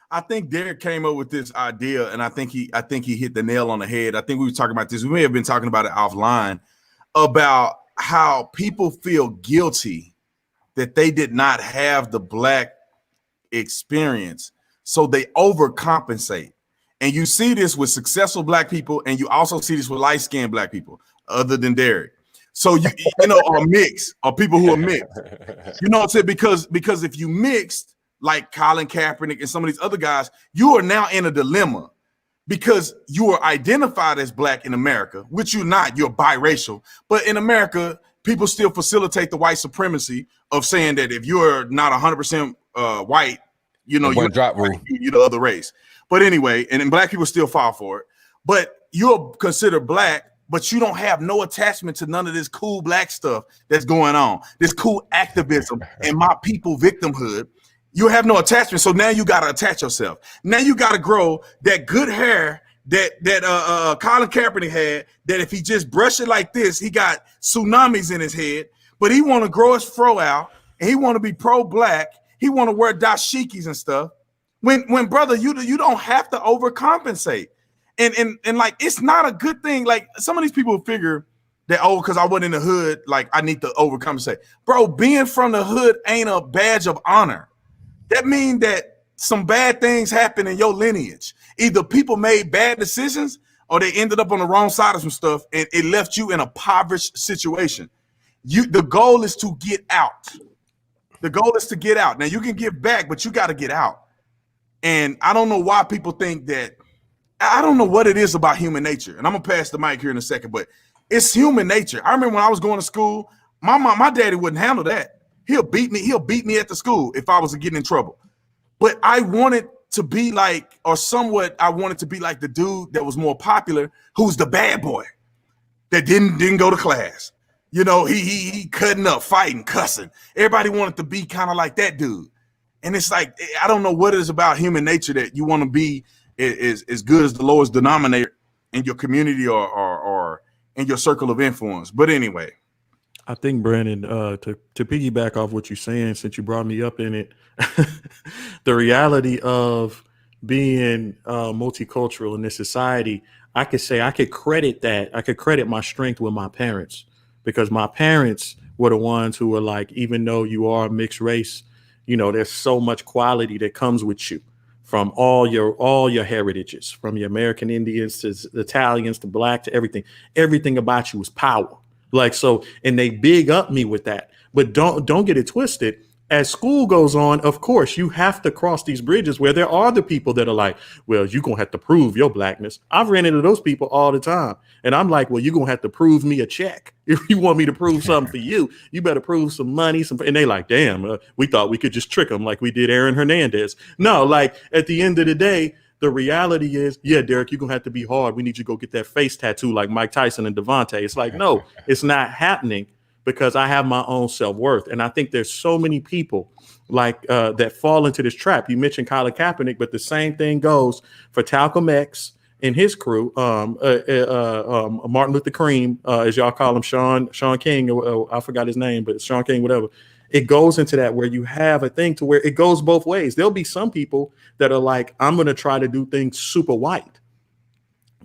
I think Derek came up with this idea, and I think he hit the nail on the head. I think we were talking about this. We may have been talking about it offline about how people feel guilty that they did not have the black experience, so they overcompensate. And you see this with successful black people, and you also see this with light-skinned black people, other than Derek. So you know, or mixed, or people who are mixed. You know what I'm saying? Because if you mixed, like Colin Kaepernick and some of these other guys, you are now in a dilemma because you are identified as black in America, which you're not. You're biracial, but in America, people still facilitate the white supremacy of saying that if you're not 100% white, you know, you're the other race. But anyway, and then black people still fall for it. But you're considered black, but you don't have no attachment to none of this cool black stuff that's going on, this cool activism and my people victimhood. You have no attachment. So now you got to attach yourself. Now you got to grow that good hair that Colin Kaepernick had, that if he just brushed it like this, he got tsunamis in his head, but he want to grow his fro out and he want to be pro-black. He want to wear dashikis and stuff. When brother, you don't have to overcompensate. And like, it's not a good thing. Like, some of these people figure that, oh, because I wasn't in the hood, like I need to overcompensate. Bro, being from the hood ain't a badge of honor. That means that some bad things happen in your lineage. Either people made bad decisions or they ended up on the wrong side of some stuff and it left you in a impoverished situation. The goal is to get out. The goal is to get out. Now you can give back, but you got to get out. And I don't know why people think that. I don't know what it is about human nature. And I'm gonna pass the mic here in a second, but it's human nature. I remember when I was going to school, my daddy wouldn't handle that. He'll beat me at the school if I was getting in trouble. But I wanted to be like, or somewhat, I wanted to be like the dude that was more popular, who's the bad boy that didn't go to class. You know, he cutting up, fighting, cussing. Everybody wanted to be kind of like that dude. And it's like, I don't know what it is about human nature that you want to be as good as the lowest denominator in your community or in your circle of influence. But anyway. I think, Brandon, to piggyback off what you're saying, since you brought me up in it, the reality of being multicultural in this society, I could say I could credit my strength with my parents, because my parents were the ones who were like, even though you are mixed race, you know, there's so much quality that comes with you from all your heritages, from your American Indians to Italians to Black to everything about you is power. Like, so, and they big up me with that, but don't get it twisted. As school goes on, of course, you have to cross these bridges where there are the people that are like, well, you're going to have to prove your Blackness. I've ran into those people all the time. And I'm like, well, you're going to have to prove me a check. If you want me to prove something for you, you better prove some money. And they like, damn, we thought we could just trick them like we did Aaron Hernandez. No, like at the end of the day, the reality is, yeah, Derek, you're going to have to be hard. We need you to go get that face tattoo like Mike Tyson and Devontae. It's like, no, it's not happening, because I have my own self-worth. And I think there's so many people like that fall into this trap. You mentioned Colin Kaepernick, but the same thing goes for Talcum X and his crew, Martin Luther Cream, as y'all call him, Sean King, I forgot his name, but Sean King, whatever. It goes into that where you have a thing to where it goes both ways. There'll be some people that are like, I'm going to try to do things super white.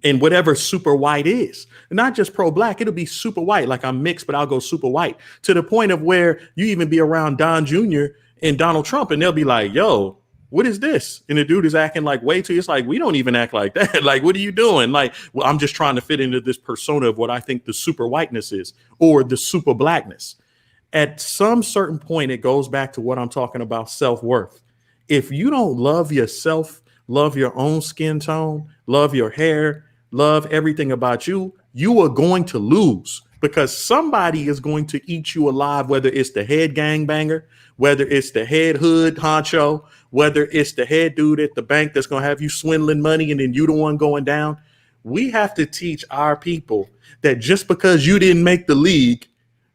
And whatever super white is, not just pro-Black, it'll be super white. Like I'm mixed, but I'll go super white, to the point of where you even be around Don Jr. and Donald Trump, and they'll be like, yo, what is this? And the dude is acting like way too, it's like, we don't even act like that. Like, what are you doing? Like, well, I'm just trying to fit into this persona of what I think the super whiteness is, or the super Blackness. At some certain point, it goes back to what I'm talking about, self-worth. If you don't love yourself, love your own skin tone, love your hair, love everything about you, you are going to lose, because somebody is going to eat you alive, whether it's the head gangbanger, whether it's the head hood honcho, whether it's the head dude at the bank that's going to have you swindling money and then you the one going down. We have to teach our people that just because you didn't make the league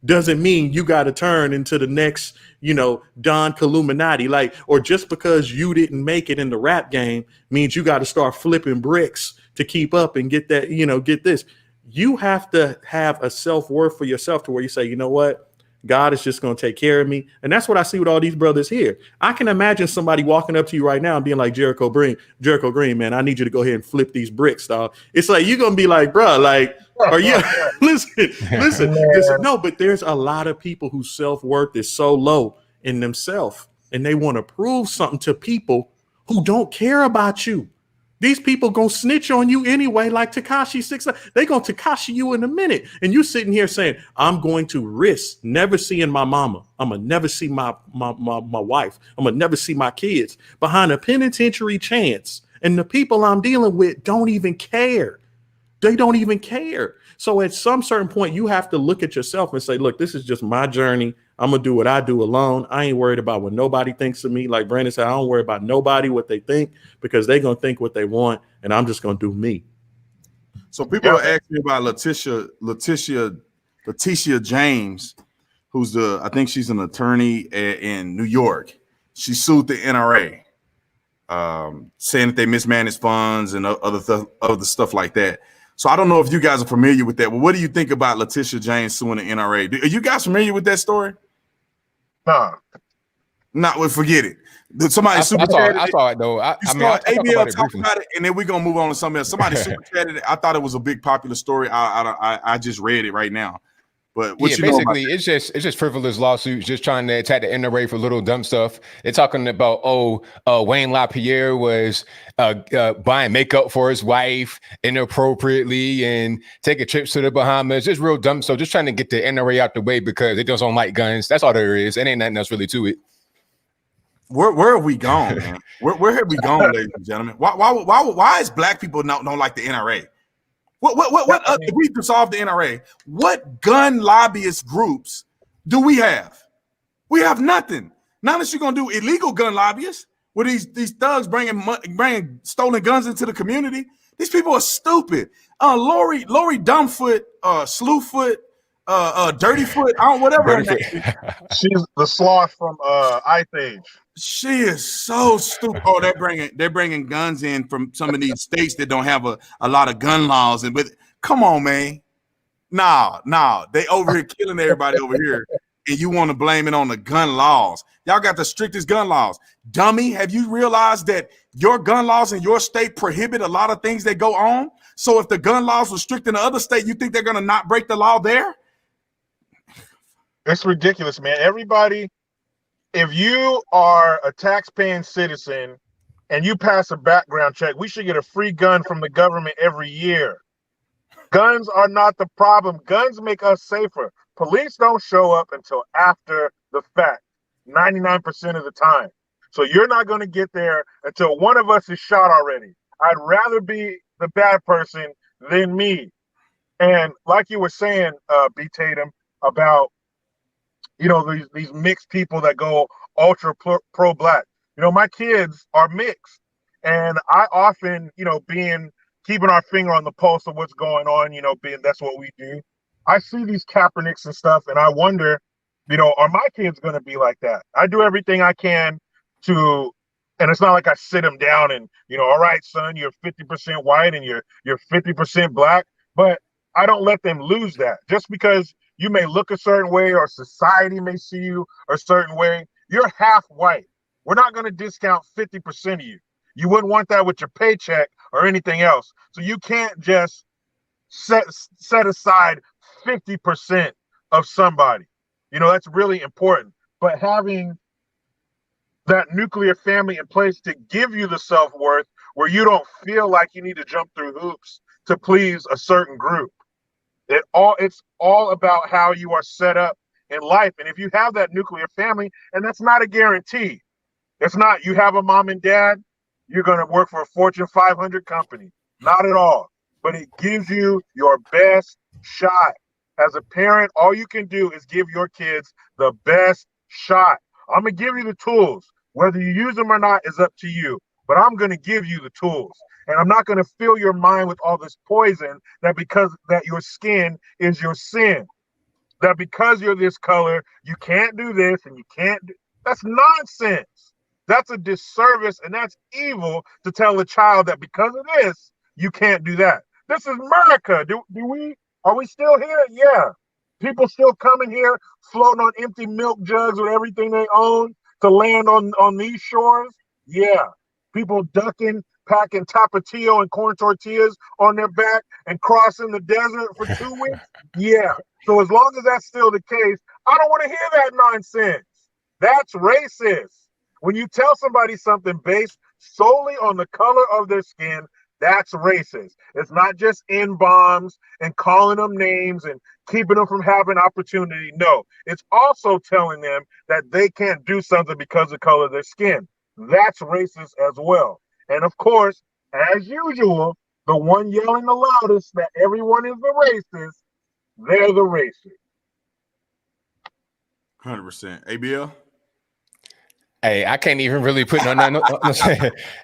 doesn't mean you got to turn into the next, you know, Don Illuminati, like, or just because you didn't make it in the rap game means you got to start flipping bricks to keep up and get that, you know, get this. You have to have a self-worth for yourself to where you say, you know what? God is just going to take care of me. And that's what I see with all these brothers here. I can imagine somebody walking up to you right now and being like, Jericho Green, man, I need you to go ahead and flip these bricks, dog. It's like, you're going to be like, bro, like, are you listen. No, but there's a lot of people whose self-worth is so low in themselves, and they want to prove something to people who don't care about you. These people gonna snitch on you anyway, like Tekashi 6. They gonna Tekashi you in a minute, and you sitting here saying, "I'm going to risk never seeing my mama. I'm gonna never see my wife. I'm gonna never see my kids behind a penitentiary chance." And the people I'm dealing with don't even care. They don't even care. So at some certain point, you have to look at yourself and say, "Look, this is just my journey. I'm gonna do what I do alone. I ain't worried about what nobody thinks of me." Like Brandon said, I don't worry about nobody, what they think, because they're gonna think what they want, and I'm just gonna do me. So people are asking about Letitia James, who's I think she's an attorney in New York. She sued the NRA, saying that they mismanaged funds and other stuff like that. So I don't know if you guys are familiar with that. But what do you think about Letitia James suing the NRA? Are you guys familiar with that story? Nah. Not well, forget it. Somebody I saw it though. I mean, I ABL talk about it, and then we're gonna move on to something else. Somebody super chatted it. I thought it was a big popular story. I just read it right now. But what you basically, it's just frivolous lawsuits, just trying to attack the NRA for little dumb stuff. They're talking about Wayne LaPierre was buying makeup for his wife inappropriately and taking trips to the Bahamas. Just real dumb stuff. Just trying to get the NRA out the way because they just don't like guns. That's all there is. It ain't nothing else really to it. Where have we gone, man? Where have we gone, ladies and gentlemen? Why is black people don't like the NRA? What if we dissolve the NRA, what gun lobbyist groups do we have? We have nothing. Not unless you're gonna do illegal gun lobbyists, where these thugs bringing stolen guns into the community. These people are stupid. Lori Dumbfoot, Slewfoot, Dirty Foot, I don't whatever her Dirty name Foot. is. She's the sloth from Ice Age. She is so stupid. Oh, they're bringing guns in from some of these states that don't have a lot of gun laws. And but come on, man. No, they over here killing everybody over here, and you want to blame it on the gun laws. Y'all got the strictest gun laws. Dummy, have you realized that your gun laws in your state prohibit a lot of things that go on? So if the gun laws were strict in the other state, you think they're going to not break the law there? It's ridiculous, man. Everybody, if you are a tax-paying citizen and you pass a background check, we should get a free gun from the government every year. Guns are not the problem. Guns make us safer. Police don't show up until after the fact, 99% of the time. So you're not going to get there until one of us is shot already. I'd rather be the bad person than me. And like you were saying, B. Tatum, about, you know, these mixed people that go ultra pro-black. You know, my kids are mixed. And I often, you know, keeping our finger on the pulse of what's going on, you know, that's what we do. I see these Kaepernicks and stuff, and I wonder, you know, are my kids going to be like that? I do everything I can to, and it's not like I sit them down and, you know, all right, son, you're 50% white and you're 50% black, but I don't let them lose that. Just because you may look a certain way or society may see you a certain way, you're half white. We're not going to discount 50% of you. You wouldn't want that with your paycheck or anything else. So you can't just set aside 50% of somebody. You know, that's really important. But having that nuclear family in place to give you the self-worth where you don't feel like you need to jump through hoops to please a certain group. It's all about how you are set up in life. And if you have that nuclear family, and that's not a guarantee. It's not you have a mom and dad, you're going to work for a Fortune 500 company. Not at all. But it gives you your best shot. As a parent, all you can do is give your kids the best shot. I'm going to give you the tools. Whether you use them or not is up to you. But I'm going to give you the tools. And I'm not going to fill your mind with all this poison that because that your skin is your sin. That because you're this color, you can't do this and you can't do. That's nonsense. That's a disservice and that's evil to tell a child that because of this, you can't do that. This is America. Are we still here? Yeah. People still coming here, floating on empty milk jugs with everything they own to land on these shores? Yeah. People ducking, packing tapatio and corn tortillas on their back and crossing the desert for 2 weeks? Yeah. So as long as that's still the case, I don't want to hear that nonsense. That's racist. When you tell somebody something based solely on the color of their skin, that's racist. It's not just N-bombs and calling them names and keeping them from having opportunity. No, it's also telling them that they can't do something because of the color of their skin. That's racist as well. And of course, as usual, the one yelling the loudest that everyone is the racist, they're the racist. 100%. ABL? Hey, I can't even really put no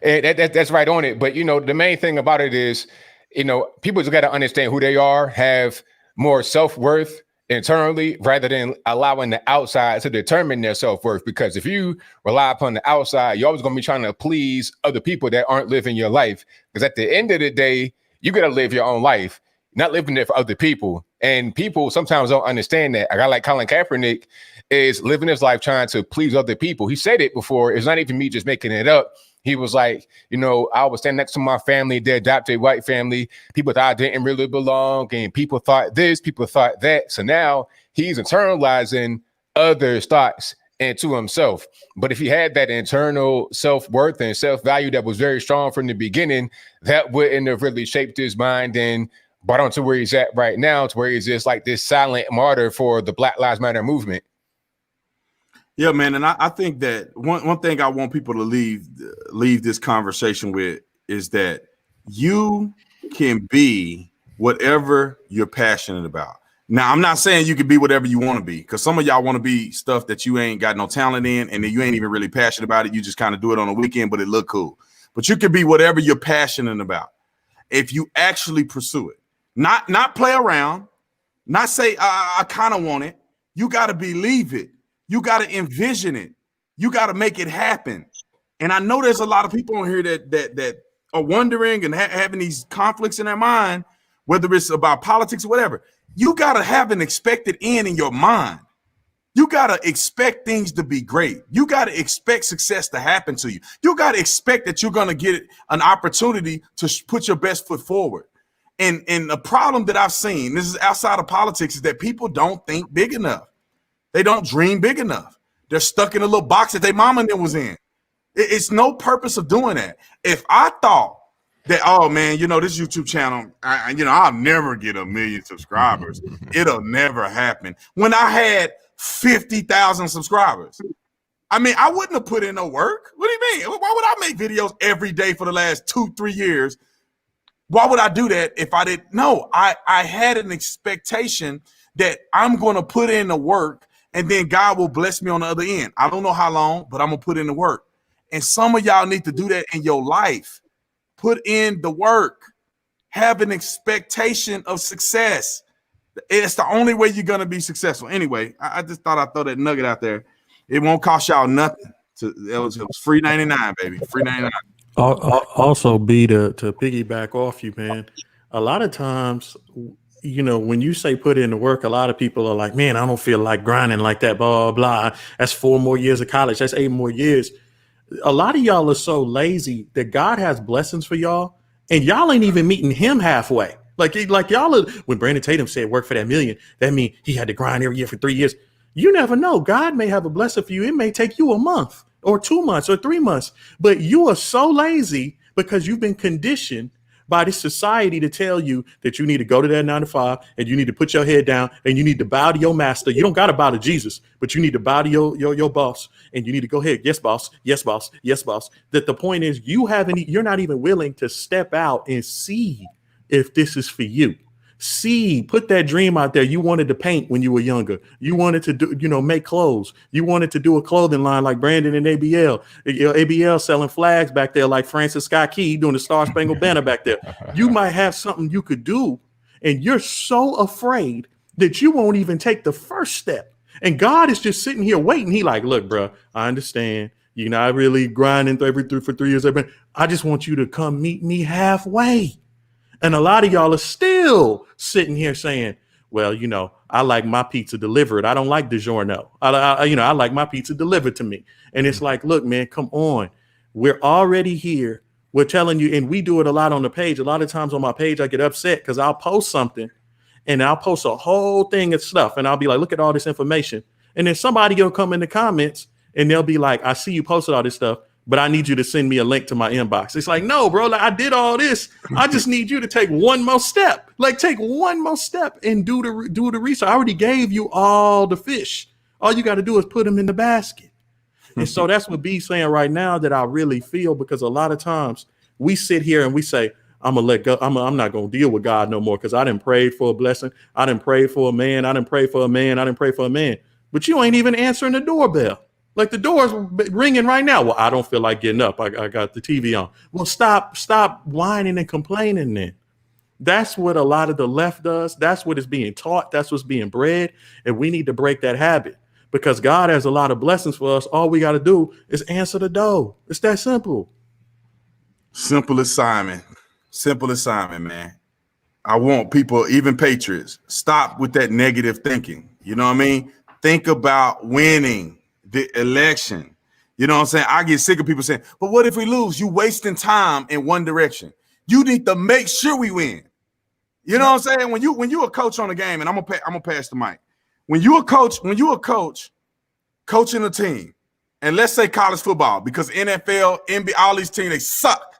that's right on it. But you know, the main thing about it is, you know, people just got to understand who they are, have more self-worth internally rather than allowing the outside to determine their self-worth. Because if you rely upon the outside, you're always going to be trying to please other people that aren't living your life. Because at the end of the day, you got to live your own life, not living it for other people. And people sometimes don't understand that. A guy like Colin Kaepernick is living his life trying to please other people. He said it before. It's not even me just making it up. He was like, you know, I was standing next to my family, their adopted white family. People thought I didn't really belong. And people thought this, people thought that. So now he's internalizing others' thoughts into himself. But if he had that internal self-worth and self-value that was very strong from the beginning, that wouldn't have really shaped his mind and brought on to where he's at right now, to where he's just like this silent martyr for the Black Lives Matter movement. Yeah, man. And I think that one thing I want people to leave this conversation with is that you can be whatever you're passionate about. Now, I'm not saying you can be whatever you want to be, because some of y'all want to be stuff that you ain't got no talent in and then you ain't even really passionate about it. You just kind of do it on a weekend, but it look cool. But you can be whatever you're passionate about if you actually pursue it. Not play around, Not say, I kind of want it. You got to believe it. You got to envision it. You got to make it happen. And I know there's a lot of people on here that are wondering and having these conflicts in their mind, whether it's about politics or whatever. You got to have an expected end in your mind. You got to expect things to be great. You got to expect success to happen to you. You got to expect that you're going to get an opportunity to put your best foot forward. And the problem that I've seen, this is outside of politics, is that people don't think big enough. They don't dream big enough. They're stuck in a little box that their mama and them was in. It's no purpose of doing that. If I thought that, oh man, this YouTube channel, I'll never get 1 million subscribers. It'll never happen. When I had 50,000 subscribers, I mean, I wouldn't have put in no work. What do you mean? Why would I make videos every day for the last 2-3 years? Why would I do that if I didn't? No, I had an expectation that I'm going to put in the work and then God will bless me on the other end. I don't know how long, but I'm going to put in the work. And some of y'all need to do that in your life. Put in the work. Have an expectation of success. It's the only way you're going to be successful. Anyway, I just thought I'd throw that nugget out there. It won't cost y'all nothing. It was free 99, baby. Free 99. Also, B, to piggyback off you, man, a lot of times, when you say put in the work, a lot of people are like, man, I don't feel like grinding like that, blah, blah, blah. That's 4 more years of college. That's 8 more years. A lot of y'all are so lazy that God has blessings for y'all, and y'all ain't even meeting him halfway. Like y'all are, when Brandon Tatum said work for that million, that means he had to grind every year for 3 years. You never know. God may have a blessing for you. It may take you a month or 2 months or 3 months, but you are so lazy because you've been conditioned by this society to tell you that you need to go to that 9 to 5 and you need to put your head down and you need to bow to your master. You don't got to bow to Jesus, but you need to bow to your boss and you need to go ahead. Yes, boss. Yes, boss. Yes, boss. That the point is you're not even willing to step out and see if this is for you. Put that dream out there. You wanted to paint when you were younger. You wanted to do, make clothes. You wanted to do a clothing line like Brandon and ABL. ABL selling flags back there like Francis Scott Key doing the Star Spangled Banner back there. You might have something you could do, and you're so afraid that you won't even take the first step. And God is just sitting here waiting. He like, look, bro, I understand. You're not really grinding for 3 years. I just want you to come meet me halfway. And a lot of y'all are still sitting here saying, well, I like my pizza delivered. I don't like DiGiorno. I like my pizza delivered to me. And it's like, look, man, come on. We're already here. We're telling you, and we do it a lot on the page. A lot of times on my page, I get upset because I'll post something and I'll post a whole thing of stuff. And I'll be like, look at all this information. And then somebody will come in the comments and they'll be like, I see you posted all this stuff, but I need you to send me a link to my inbox. It's like, no, bro, I did all this. I just need you to take one more step. Take one more step and do the research. I already gave you all the fish. All you got to do is put them in the basket. And so that's what B's saying right now that I really feel, because a lot of times we sit here and we say, I'm going to let go. I'm not going to deal with God no more because I didn't pray for a blessing. I didn't pray for a man. I didn't pray for a man. I didn't pray for a man. But you ain't even answering the doorbell. Like the door's ringing right now. Well, I don't feel like getting up. I got the TV on. Well, stop whining and complaining then. That's what a lot of the left does. That's what is being taught. That's what's being bred. And we need to break that habit because God has a lot of blessings for us. All we got to do is answer the door. It's that simple. Simple assignment. Simple assignment, man. I want people, even patriots, stop with that negative thinking. You know what I mean? Think about winning the election. You know what I'm saying? I get sick of people saying, but what if we lose? You wasting time in one direction. You need to make sure we win. You know what I'm saying? When you a coach on a game, and I'm gonna pass the mic. When you a coach coaching a team, and let's say college football, because NFL, NBA, all these teams, they suck.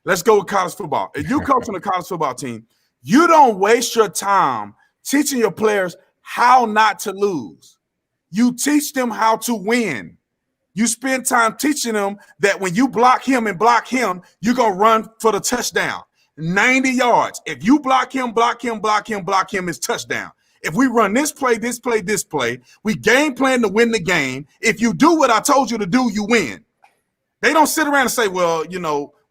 Let's go with college football. If you coaching a college football team, you don't waste your time teaching your players how not to lose. You teach them how to win. You spend time teaching them that when you block him and block him, you're going to run for the touchdown. 90 yards. If you block him, it's touchdown. If we run this play, we game plan to win the game. If you do what I told you to do, you win. They don't sit around and say, well,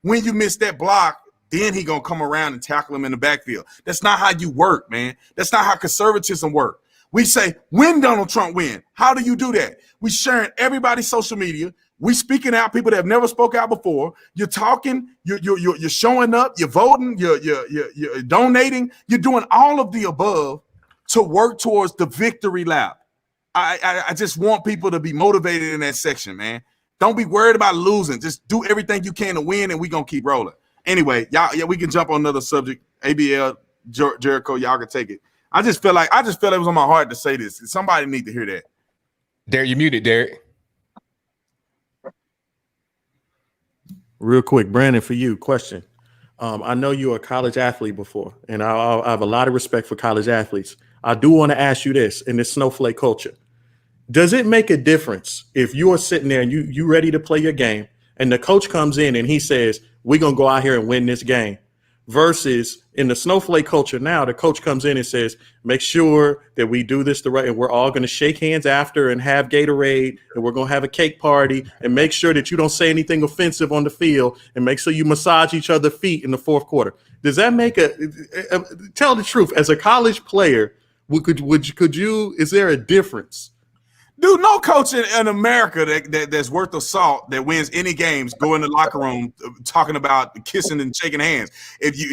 when you miss that block, Then he gonna come around and tackle him in the backfield. That's not how you work, man. That's not how conservatism work. We say, when Donald Trump win, how do you do that? We sharing everybody's social media. We speaking out people that have never spoke out before. You're talking, you're showing up, you're voting, you're donating, you're doing all of the above to work towards the victory lap. I just want people to be motivated in that section, man. Don't be worried about losing. Just do everything you can to win, and we're gonna keep rolling. Anyway, y'all, we can jump on another subject. ABL, Jericho, y'all can take it. I just felt it was on my heart to say this. Somebody need to hear that. Derek, you muted, Derek. Real quick, Brandon, for you, question. I know you were a college athlete before, and I have a lot of respect for college athletes. I do want to ask you this in this snowflake culture. Does it make a difference if you are sitting there and you ready to play your game and the coach comes in and he says, we're going to go out here and win this game, versus in the snowflake culture now, the coach comes in and says, make sure that we do this the right, and we're all going to shake hands after and have Gatorade, and we're going to have a cake party, and make sure that you don't say anything offensive on the field, and make sure you massage each other's feet in the fourth quarter. Does that make tell the truth, as a college player, could you, is there a difference? Dude, no coach in America that's worth of salt that wins any games go in the locker room talking about kissing and shaking hands.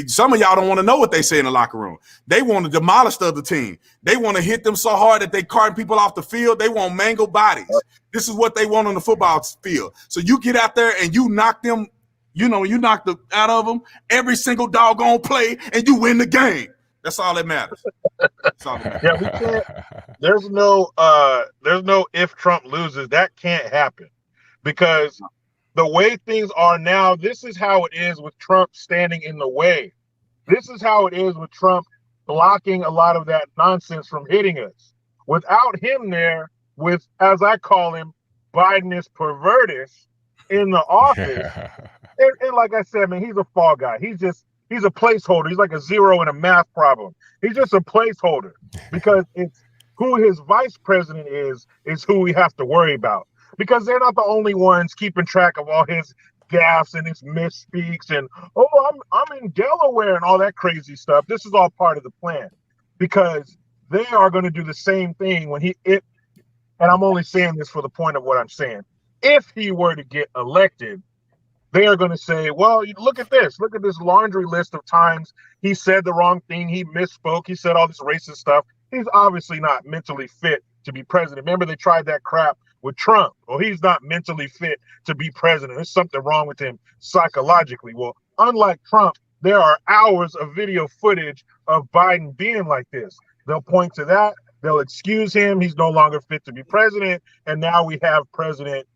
Some of y'all don't want to know what they say in the locker room. They want to demolish the other team. They want to hit them so hard that they carting people off the field. They want mangled bodies. This is what they want on the football field. So you get out there and you knock them, you knock them out of them every single doggone play, and you win the game. That's all that matters. Yeah, we can't. There's no if Trump loses, that can't happen, because the way things are now, this is how it is with Trump standing in the way. This is how it is with Trump blocking a lot of that nonsense from hitting us. Without him there, with, as I call him, Biden is pervertus in the office. And like I said, man, he's a fall guy. He's a placeholder. He's like a zero in a math problem. He's just a placeholder, because it's who his vice president is who we have to worry about, because they're not the only ones keeping track of all his gaffes and his misspeaks and, I'm in Delaware and all that crazy stuff. This is all part of the plan, because they are going to do the same thing when and I'm only saying this for the point of what I'm saying. If he were to get elected, they are going to say, well, look at this laundry list of times he said the wrong thing. He misspoke. He said all this racist stuff. He's obviously not mentally fit to be president. Remember, they tried that crap with Trump. Well, he's not mentally fit to be president. There's something wrong with him psychologically. Well, unlike Trump, there are hours of video footage of Biden being like this. They'll point to that. They'll excuse him. He's no longer fit to be president. And now we have president,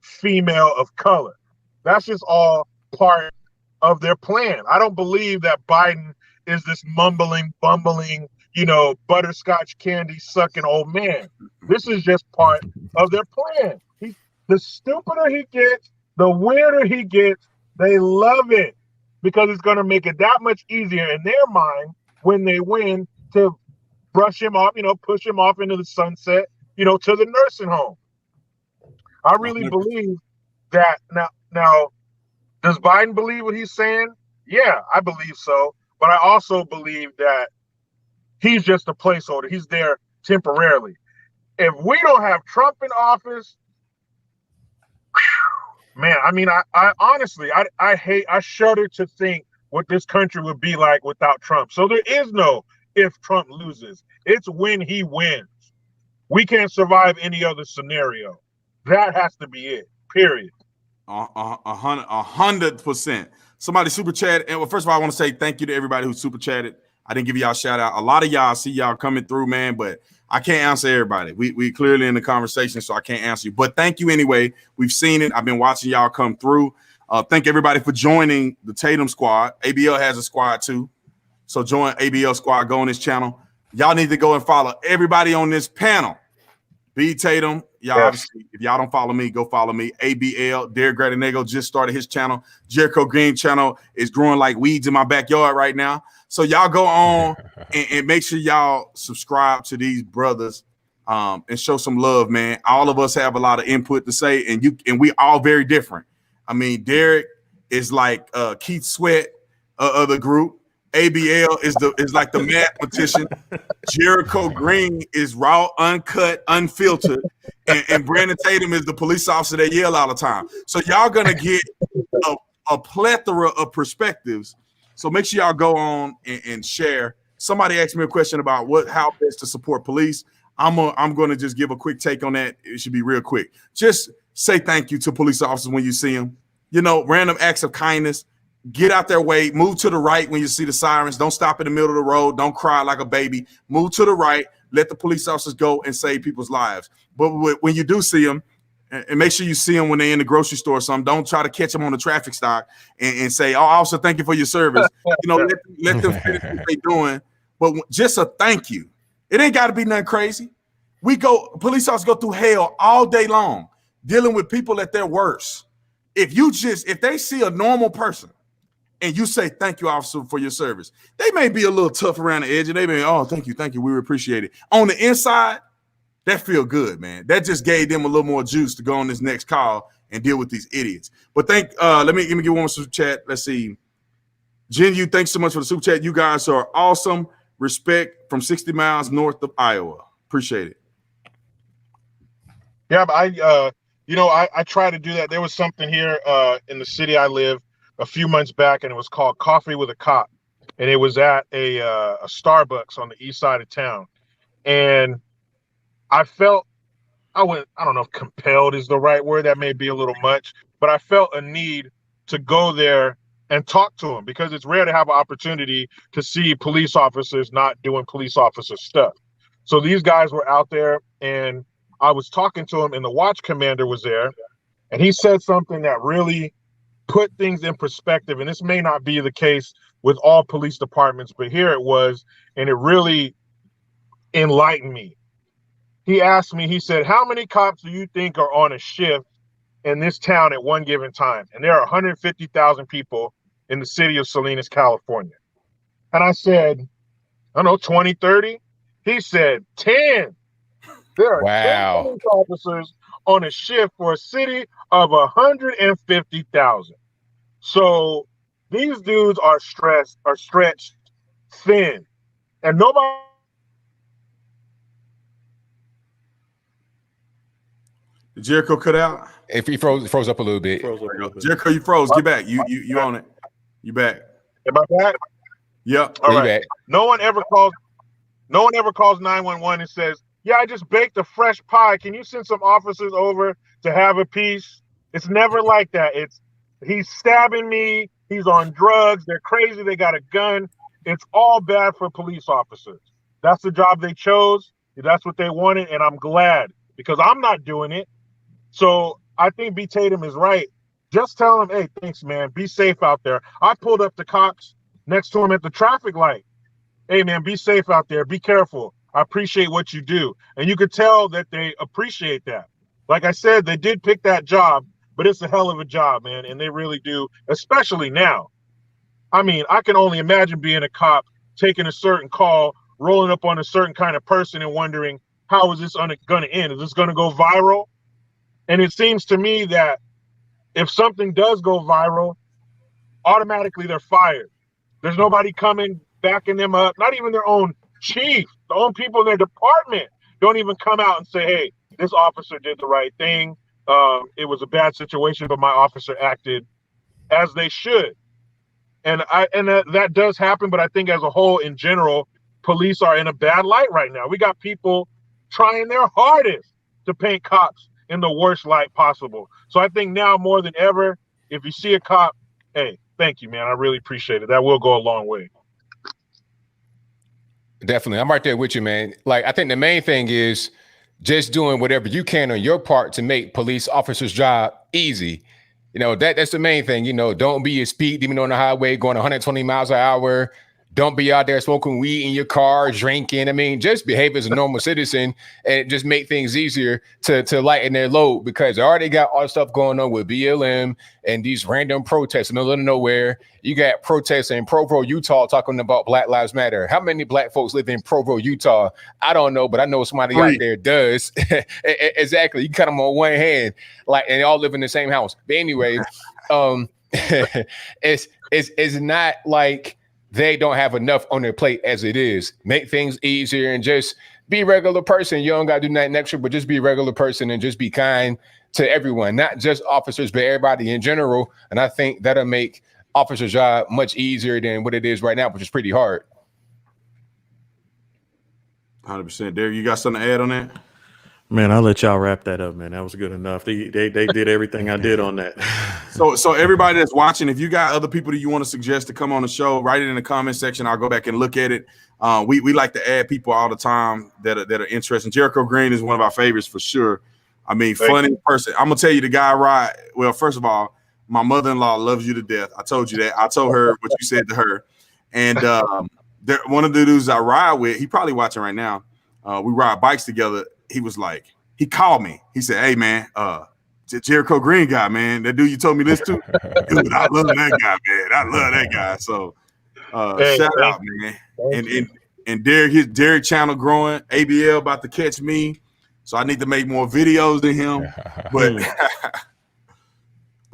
female of color. That's just all part of their plan. I don't believe that Biden is this mumbling, bumbling, butterscotch candy sucking old man. This is just part of their plan. The stupider he gets, the weirder he gets, they love it, because it's going to make it that much easier in their mind when they win to brush him off, push him off into the sunset, to the nursing home. I really believe that now, does Biden believe what he's saying? Yeah, I believe so. But I also believe that he's just a placeholder. He's there temporarily. If we don't have Trump in office, man, I mean, I honestly, I shudder to think what this country would be like without Trump. So there is no if Trump loses. It's when he wins. We can't survive any other scenario. That has to be it, period. 100%. Somebody super chat. And well, first of all, I want to say thank you to everybody who super chatted. I didn't give y'all a shout out. A lot of y'all, see y'all coming through, man, but I can't answer everybody. We clearly in the conversation, so I can't answer you. But thank you anyway. We've seen it. I've been watching y'all come through. Thank everybody for joining the Tatum squad. ABL has a squad too. So join ABL squad. Go on this channel. Y'all need to go and follow everybody on this panel. B Tatum. Y'all, obviously, if y'all don't follow me, go follow me. ABL, Derek Gradinego just started his channel. Jericho Green channel is growing like weeds in my backyard right now. So y'all go on and make sure y'all subscribe to these brothers and show some love, man. All of us have a lot of input to say, and we all very different. I mean, Derek is like Keith Sweat, of the group. ABL is like the mathematician. Jericho Green is raw, uncut, unfiltered, and Brandon Tatum is the police officer that yell all the time. So y'all gonna get a plethora of perspectives. So make sure y'all go on and share. Somebody asked me a question about how best to support police. I'm gonna just give a quick take on that. It should be real quick. Just say thank you to police officers when you see them. You know, random acts of kindness. Get out their way. Move to the right when you see the sirens. Don't stop in the middle of the road. Don't cry like a baby. Move to the right. Let the police officers go and save people's lives. But when you do see them, and make sure you see them when they're in the grocery store or something. Don't try to catch them on the traffic stop and say, "Oh, officer, thank you for your service." You know, let them finish what they're doing. But just a thank you. It ain't got to be nothing crazy. Police officers go through hell all day long dealing with people at their worst. If they see a normal person and you say, "Thank you, officer, for your service," they may be a little tough around the edge and they may, "Oh, thank you, we appreciate it." On the inside, that feel good, man. That just gave them a little more juice to go on this next call and deal with these idiots. But let me give one more super chat. Let's see. Jen, thanks so much for the super chat. You guys are awesome. Respect from 60 miles north of Iowa. Appreciate it. Yeah, but I try to do that. There was something here in the city I live a few months back, and it was called Coffee with a Cop, and it was at a Starbucks on the east side of town, and I don't know if compelled is the right word. That may be a little much, but I felt a need to go there and talk to them because it's rare to have an opportunity to see police officers not doing police officer stuff. So these guys were out there, and I was talking to him, and the watch commander was there, and he said something that really put things in perspective. And this may not be the case with all police departments, but here it was, and it really enlightened me. He asked me, he said, "How many cops do you think are on a shift in this town at one given time?" And there are 150,000 people in the city of Salinas, California. And I said, I don't know, 20, 30? He said, 10. There are 10 police officers on a shift for a city of 150,000. So these dudes are stretched thin. And nobody. Did Jericho cut out? If he froze up a little bit. Jericho, you froze. Get back. You on it. You back. Am I back? Yep. All right. Back. No one ever calls 911 and says, "Yeah, I just baked a fresh pie. Can you send some officers over to have a piece?" It's never like that. He's stabbing me. He's on drugs. They're crazy. They got a gun. It's all bad for police officers. That's the job they chose. That's what they wanted. And I'm glad because I'm not doing it. So I think B. Tatum is right. Just tell him, "Hey, thanks, man. Be safe out there." I pulled up the cops next to him at the traffic light. "Hey, man, be safe out there. Be careful. I appreciate what you do." And you could tell that they appreciate that. Like I said, they did pick that job, but it's a hell of a job, man. And they really do, especially now. I mean, I can only imagine being a cop, taking a certain call, rolling up on a certain kind of person and wondering, how is this going to end? Is this going to go viral? And it seems to me that if something does go viral, automatically they're fired. There's nobody coming, backing them up, not even their own chief, the own people in their department don't even come out and say, "Hey, this officer did the right thing. It was a bad situation, but my officer acted as they should." And that does happen, but I think as a whole, in general, police are in a bad light right now. We got people trying their hardest to paint cops in the worst light possible. So I think now more than ever, if you see a cop, "Hey, thank you, man. I really appreciate it." That will go a long way. Definitely. I'm right there with you, man. Like, I think the main thing is just doing whatever you can on your part to make police officers' job easy. You know, that's the main thing. You know, don't be a speed demon on the highway going 120 miles an hour. Don't be out there smoking weed in your car, drinking. I mean, just behave as a normal citizen and just make things easier to lighten their load because they already got all the stuff going on with BLM and these random protests in the middle of nowhere. You got protests in Provo, Utah talking about Black Lives Matter. How many black folks live in Provo, Utah? I don't know, but I know somebody out there does. Exactly. You can count them on one hand, like, and they all live in the same house. But anyway, it's not like they don't have enough on their plate as it is. Make things easier and just be a regular person. You don't got to do nothing extra, but just be a regular person and just be kind to everyone, not just officers, but everybody in general. And I think that'll make officers' job much easier than what it is right now, which is pretty hard. 100%. Derek, you got something to add on that? Man, I'll let y'all wrap that up, man. That was good enough. They did everything I did on that. So everybody that's watching, if you got other people that you want to suggest to come on the show, write it in the comment section. I'll go back and look at it. We like to add people all the time that are interesting. Jericho Green is one of our favorites for sure. I mean, funny person. I'm gonna tell you the guy right. Well, first of all, my mother-in-law loves you to death. I told you that. I told her what you said to her. And one of the dudes I ride with, he probably watching right now. We ride bikes together. He was like, he called me. He said, "Hey man, Jericho Green guy, man. That dude you told me this to, dude, I love that guy, man. I love that guy." So shout out, man. And Derek channel growing. ABL about to catch me. So I need to make more videos than him. But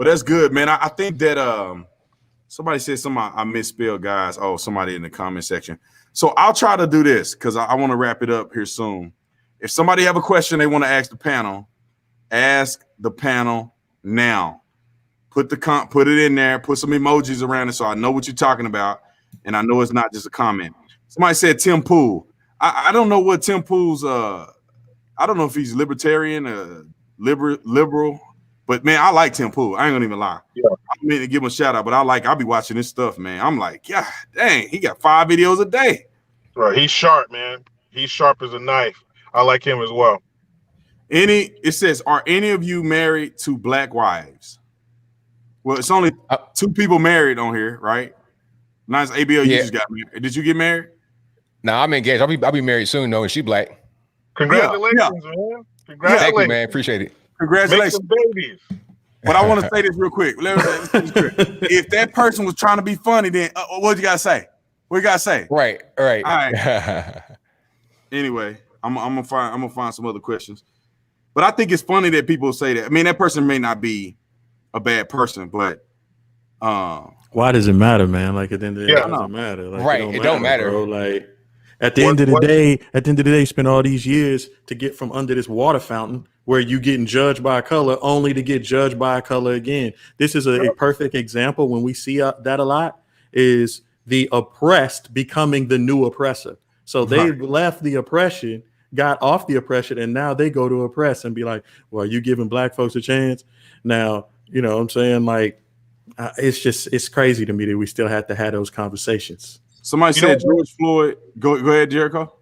that's good, man. I think that somebody said something I misspelled, guys. Oh, somebody in the comment section. So I'll try to do this because I want to wrap it up here soon. If somebody have a question they want to ask the panel now. Put it in there, put some emojis around it so I know what you're talking about. And I know it's not just a comment. Somebody said Tim Pool. I don't know what Tim Pool's I don't know if he's libertarian, liberal, but man, I like Tim Pool. I ain't gonna even lie. Yeah. I mean to give him a shout out, but I'll be watching this stuff, man. I'm like, yeah, dang, he got 5 videos a day. Right, he's sharp, man. He's sharp as a knife. I like him as well. It says, are any of you married to black wives? Well, it's only 2 people married on here, right? Nice. ABL, you just got married. Did you get married? No, I'm engaged. I'll be married soon, though, and she black. Congratulations, man. Congratulations. Thank you, man. Appreciate it. Congratulations. Make some babies. But I want to say this real quick. If that person was trying to be funny, then what you gotta say? What you gotta say? Right. All right. Anyway, I'm gonna find some other questions. But I think it's funny that people say that. I mean, that person may not be a bad person, but why does it matter, man? Like at the end of the day, it doesn't matter. Like, right. It don't matter. Bro. Like at the end of the day, you spend all these years to get from under this water fountain where you getting judged by a color only to get judged by a color again. This is a perfect example when we see that a lot is the oppressed becoming the new oppressor. So they left the oppression, got off the oppression, and now they go to oppress and be like, well, are you giving black folks a chance? Now, you know what I'm saying? Like, it's crazy to me that we still have to have those conversations. Somebody said George Floyd. Go ahead, Jericho.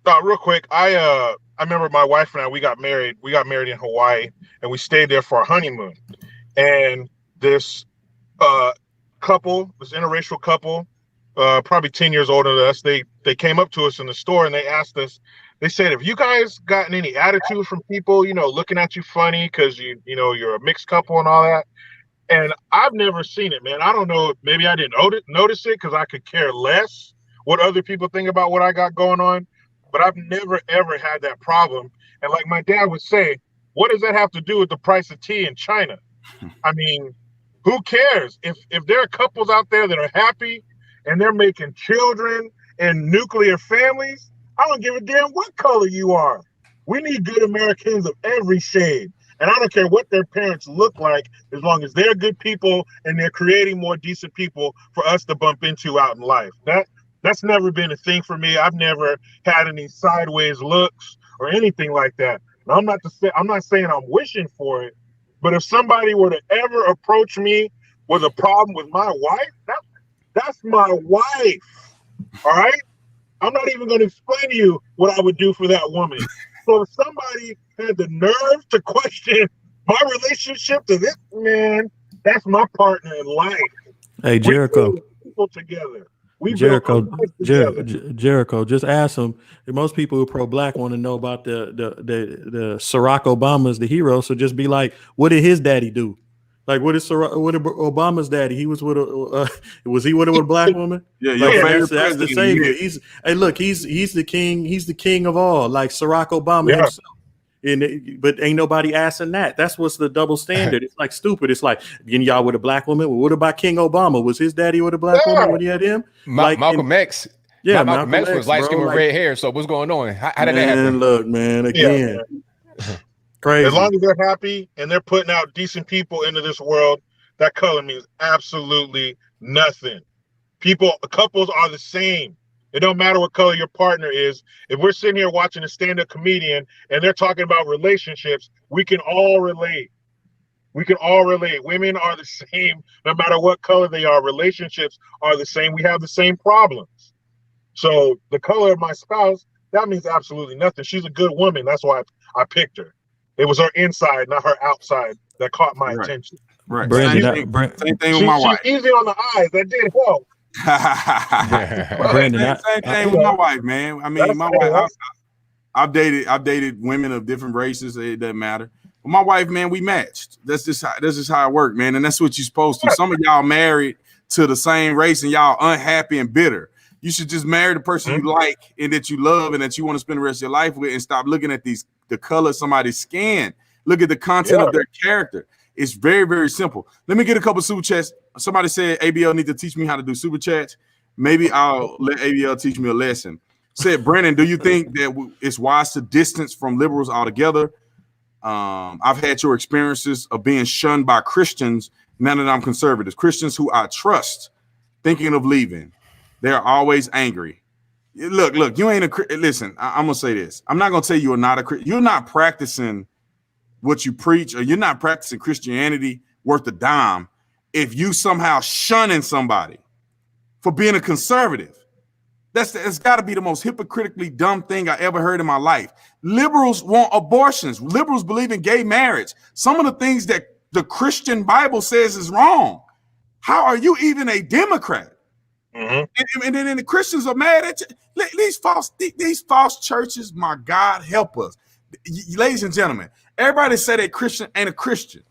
No, real quick. I remember my wife and I, we got married in Hawaii, and we stayed there for our honeymoon. And this couple, this interracial couple, probably 10 years older than us, they came up to us in the store and they asked us, they said, have you guys gotten any attitude from people, looking at you funny because you're a mixed couple and all that? And I've never seen it, man. I don't know. Maybe I didn't notice it because I could care less what other people think about what I got going on. But I've never, ever had that problem. And like my dad would say, what does that have to do with the price of tea in China? I mean, who cares? If there are couples out there that are happy and they're making children and nuclear families, I don't give a damn what color you are. We need good Americans of every shade. And I don't care what their parents look like, as long as they're good people and they're creating more decent people for us to bump into out in life. That's never been a thing for me. I've never had any sideways looks or anything like that. And I'm not saying I'm wishing for it, but if somebody were to ever approach me with a problem with my wife, that's my wife. All right? I'm not even going to explain to you what I would do for that woman. So if somebody had the nerve to question my relationship to this man, that's my partner in life. Hey, Jericho. People together. Jericho, just ask them. Most people who are pro-black want to know about the Barack Obama's the hero. So just be like, what did his daddy do? Like, what did Obama's daddy? He was with was he with a black woman? Yeah, like, that's the savior. He's the king. He's the king of all. Like Barack Obama himself. But ain't nobody asking that. That's what's the double standard. It's like stupid. It's like, y'all with a black woman. Well, what about King Obama? Was his daddy with a black woman when he had him? Malcolm X. Yeah, Malcolm X was light skin with like, red hair. So what's going on? How did that man, happen? look, man, again, crazy. As long as they're happy and they're putting out decent people into this world, that color means absolutely nothing. Couples are the same. It don't matter what color your partner is. If we're sitting here watching a stand-up comedian and they're talking about relationships, we can all relate. We can all relate. Women are the same, no matter what color they are. Relationships are the same. We have the same problems. So the color of my spouse, that means absolutely nothing. She's a good woman. That's why I picked her. It was her inside, not her outside, that caught my attention. Right. Brandon, same thing with my wife. She's easy on the eyes. That did help. Brandon, same thing with my wife, man. I mean, my wife. I've dated women of different races. It doesn't matter. But my wife, man, we matched. That's just how it worked, man. And that's what you're supposed to. Some of y'all married to the same race and y'all unhappy and bitter. You should just marry the person you like and that you love and that you want to spend the rest of your life with, and stop looking at the color of somebody's skin. Look at the content of their character. It's very, very simple. Let me get a couple super chats. Somebody said ABL need to teach me how to do super chats. Maybe I'll let ABL teach me a lesson. Said Brandon, do you think that it's wise to distance from liberals altogether? I've had your experiences of being shunned by Christians now that I'm conservative. Christians who I trust, thinking of leaving. They're always angry. Look, you ain't listen, I'm going to say this. I'm not going to tell you you're not practicing what you preach, or you're not practicing Christianity worth a dime if you somehow shunning somebody for being a conservative. It's got to be the most hypocritically dumb thing I ever heard in my life. Liberals want abortions. Liberals believe in gay marriage. Some of the things that the Christian Bible says is wrong. How are you even a Democrat? And then the Christians are mad at you. These false churches. My God, help us, ladies and gentlemen. Everybody say they Christian ain't a Christian.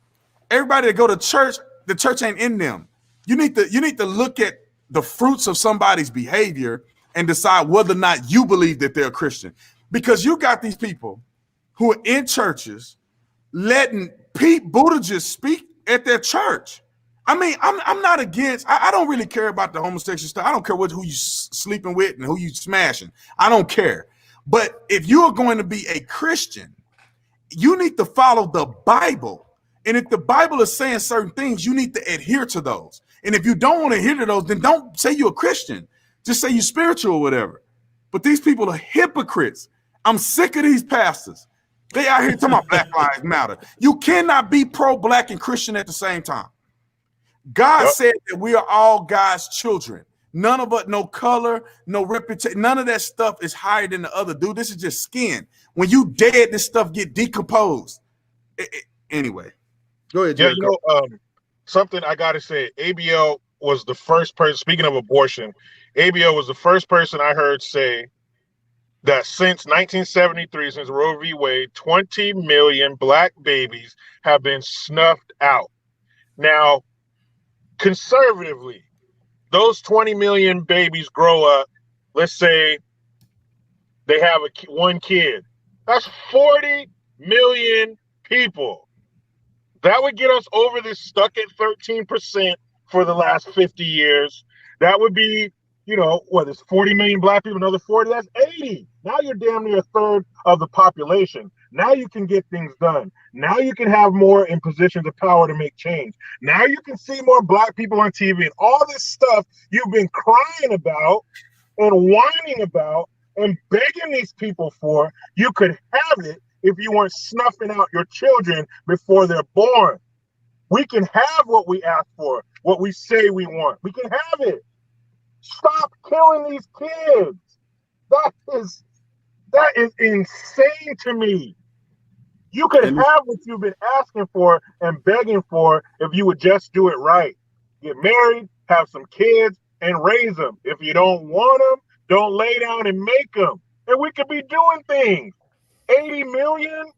Everybody that go to church, the church ain't in them. You need to look at the fruits of somebody's behavior and decide whether or not you believe that they're a Christian. Because you got these people who are in churches letting Pete Buttigieg speak at their church. I mean, I'm not against. I don't really care about the homosexual stuff. I don't care who you sleeping with and who you smashing. I don't care. But if you are going to be a Christian, you need to follow the Bible. And if the Bible is saying certain things, you need to adhere to those. And if you don't want to adhere to those, then don't say you're a Christian. Just say you're spiritual or whatever. But these people are hypocrites. I'm sick of these pastors. They out here talking about Black Lives Matter. You cannot be pro-Black and Christian at the same time. God said that we are all God's children. None of us, no color, no reputation, none of that stuff is higher than the other. Dude, this is just skin. When you dead, this stuff get decomposed. Anyway, go ahead. Yeah, something I got to say, ABL was the first person, speaking of abortion, ABL was the first person I heard say that since 1973, since Roe v. Wade, 20 million Black babies have been snuffed out. Now, conservatively, those 20 million babies grow up, let's say they have one kid. That's 40 million people. That would get us over this stuck at 13% for the last 50 years. That would be, it's 40 million Black people, another 40, that's 80. Now you're damn near a third of the population. Now you can get things done. Now you can have more in positions of power to make change. Now you can see more Black people on TV, and all this stuff you've been crying about and whining about and begging these people for, you could have it if you weren't snuffing out your children before they're born. We can have what we ask for, what we say we want. We can have it. Stop killing these kids. That is insane to me. You could have what you've been asking for and begging for if you would just do it right. Get married, have some kids, and raise them. If you don't want them, don't lay down and make them. And we could be doing things. 80 million?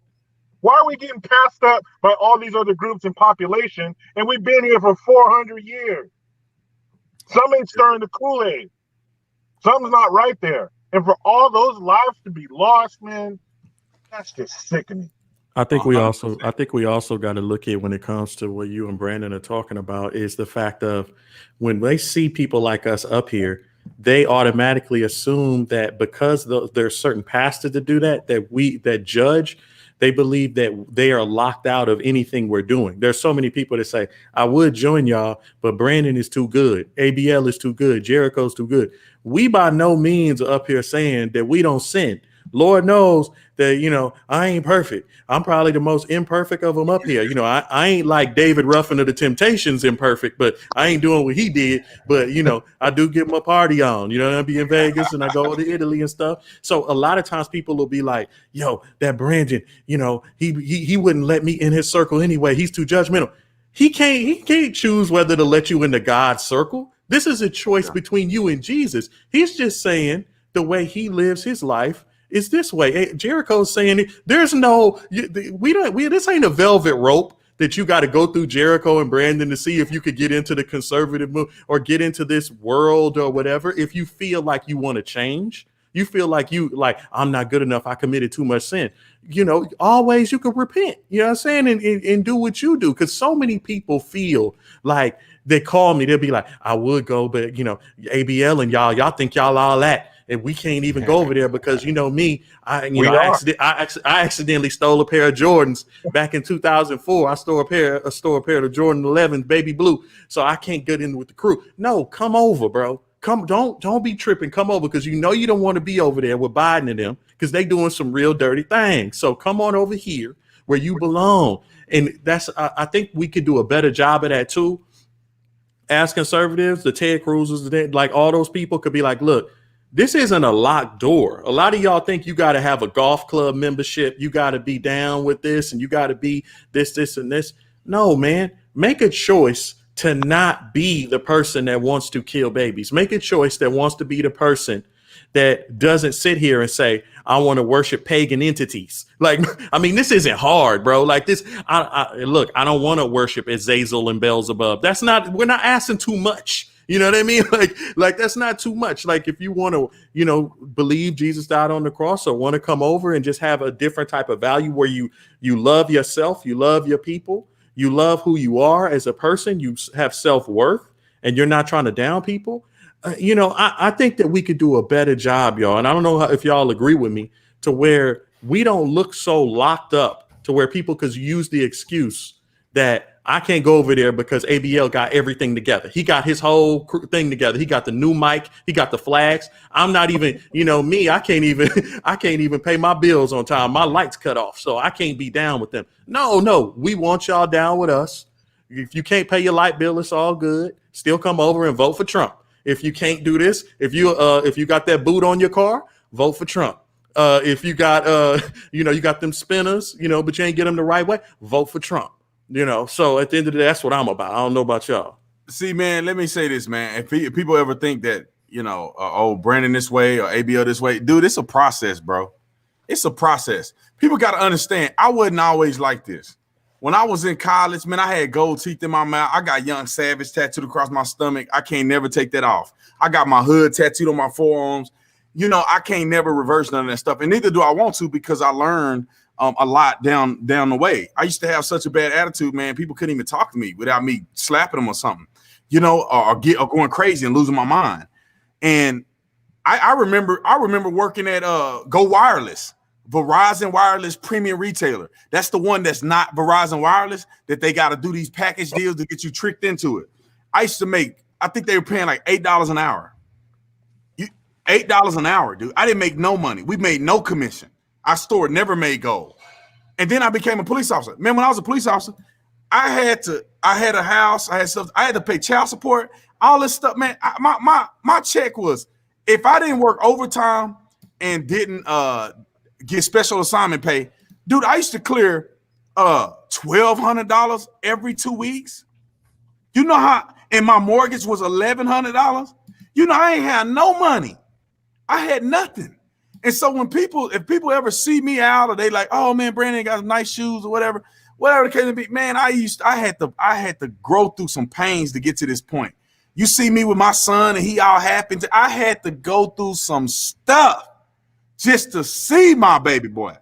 Why are we getting passed up by all these other groups in population? And we've been here for 400 years. Some ain't stirring the Kool-Aid. Something's not right there. And for all those lives to be lost, man, that's just sickening. I think we also got to look at when it comes to what you and Brandon are talking about is the fact of when they see people like us up here, they automatically assume that because there's certain pastors that do that judge, they believe that they are locked out of anything we're doing. There's so many people that say, I would join y'all, but Brandon is too good. ABL is too good. Jericho's too good. We by no means are up here saying that we don't sin. Lord knows that, I ain't perfect. I'm probably the most imperfect of them up here. I ain't like David Ruffin of the Temptations imperfect, but I ain't doing what he did. But, I do get my party on, I be in Vegas and I go to Italy and stuff. So a lot of times people will be like, yo, that Brandon, he wouldn't let me in his circle anyway. He's too judgmental. He can't choose whether to let you into God's circle. This is a choice between you and Jesus. He's just saying the way he lives his life is this way. Jericho's saying there's no, this ain't a velvet rope that you got to go through Jericho and Brandon to see if you could get into the conservative move or get into this world or whatever. If you feel like you want to change, you feel like I'm not good enough. I committed too much sin. Always you could repent, I'm saying? And do what you do. Cause so many people feel like they call me, they'll be like, I would go, but ABL and y'all think y'all all that. And we can't even go over there because me. I accidentally stole a pair of Jordans back in 2004. I stole a pair of the Jordan 11s, baby blue. So I can't get in with the crew. No, come over, bro. Come, don't be tripping. Come over because you don't want to be over there with Biden and them because they doing some real dirty things. So come on over here where you belong. And I think we could do a better job of that too. As conservatives, the Ted Cruz's, like all those people could be like, look. This isn't a locked door. A lot of y'all think you got to have a golf club membership. You got to be down with this and you got to be this, and this. No, man, make a choice to not be the person that wants to kill babies. Make a choice that wants to be the person that doesn't sit here and say, I want to worship pagan entities. Like, this isn't hard, bro. Like this, look, I don't want to worship Azazel and Beelzebub. We're not asking too much. You know what I mean? Like that's not too much. Like if you want to, believe Jesus died on the cross or want to come over and just have a different type of value where you love yourself, you love your people, you love who you are as a person, you have self-worth and you're not trying to down people. I think that we could do a better job, y'all. And I don't know if y'all agree with me to where we don't look so locked up to where people could use the excuse that I can't go over there because ABL got everything together. He got his whole thing together. He got the new mic. He got the flags. I'm not even, me. I can't even pay my bills on time. My lights cut off, so I can't be down with them. No, we want y'all down with us. If you can't pay your light bill, it's all good. Still come over and vote for Trump. If you can't do this, if you got that boot on your car, vote for Trump. If you got you got them spinners, but you ain't get them the right way, vote for Trump. So at the end of the day, that's what I'm about. I don't know about y'all. See, man, let me say this, man. If people ever think that, Brandon this way or ABL this way, dude, it's a process, bro. It's a process. People got to understand, I wasn't always like this. When I was in college, man, I had gold teeth in my mouth. I got Young Savage tattooed across my stomach. I can't never take that off. I got my hood tattooed on my forearms. I can't never reverse none of that stuff. And neither do I want to because I learned a lot down the way. I used to have such a bad attitude, man. People couldn't even talk to me without me slapping them or something, or going crazy and losing my mind. And I remember working at Go Wireless, Verizon Wireless premium retailer. That's the one that's not Verizon Wireless that they got to do these package deals to get you tricked into it. I used to make, I think they were paying like $8 an hour. $8 an hour, dude. I didn't make no money. We made no commission. Our store never made gold. And then I became a police officer. Man, when I was a police officer, I had a house, I had stuff, I had to pay child support, all this stuff, man. My check was, if I didn't work overtime and didn't get special assignment pay, dude, I used to clear $1,200 every 2 weeks. And my mortgage was $1,100. I ain't had no money. I had nothing. And so if people ever see me out or they like, oh man, Brandon got nice shoes or whatever the case may be, man, I had to grow through some pains to get to this point. You see me with my son and he all happy. I had to go through some stuff just to see my baby boy.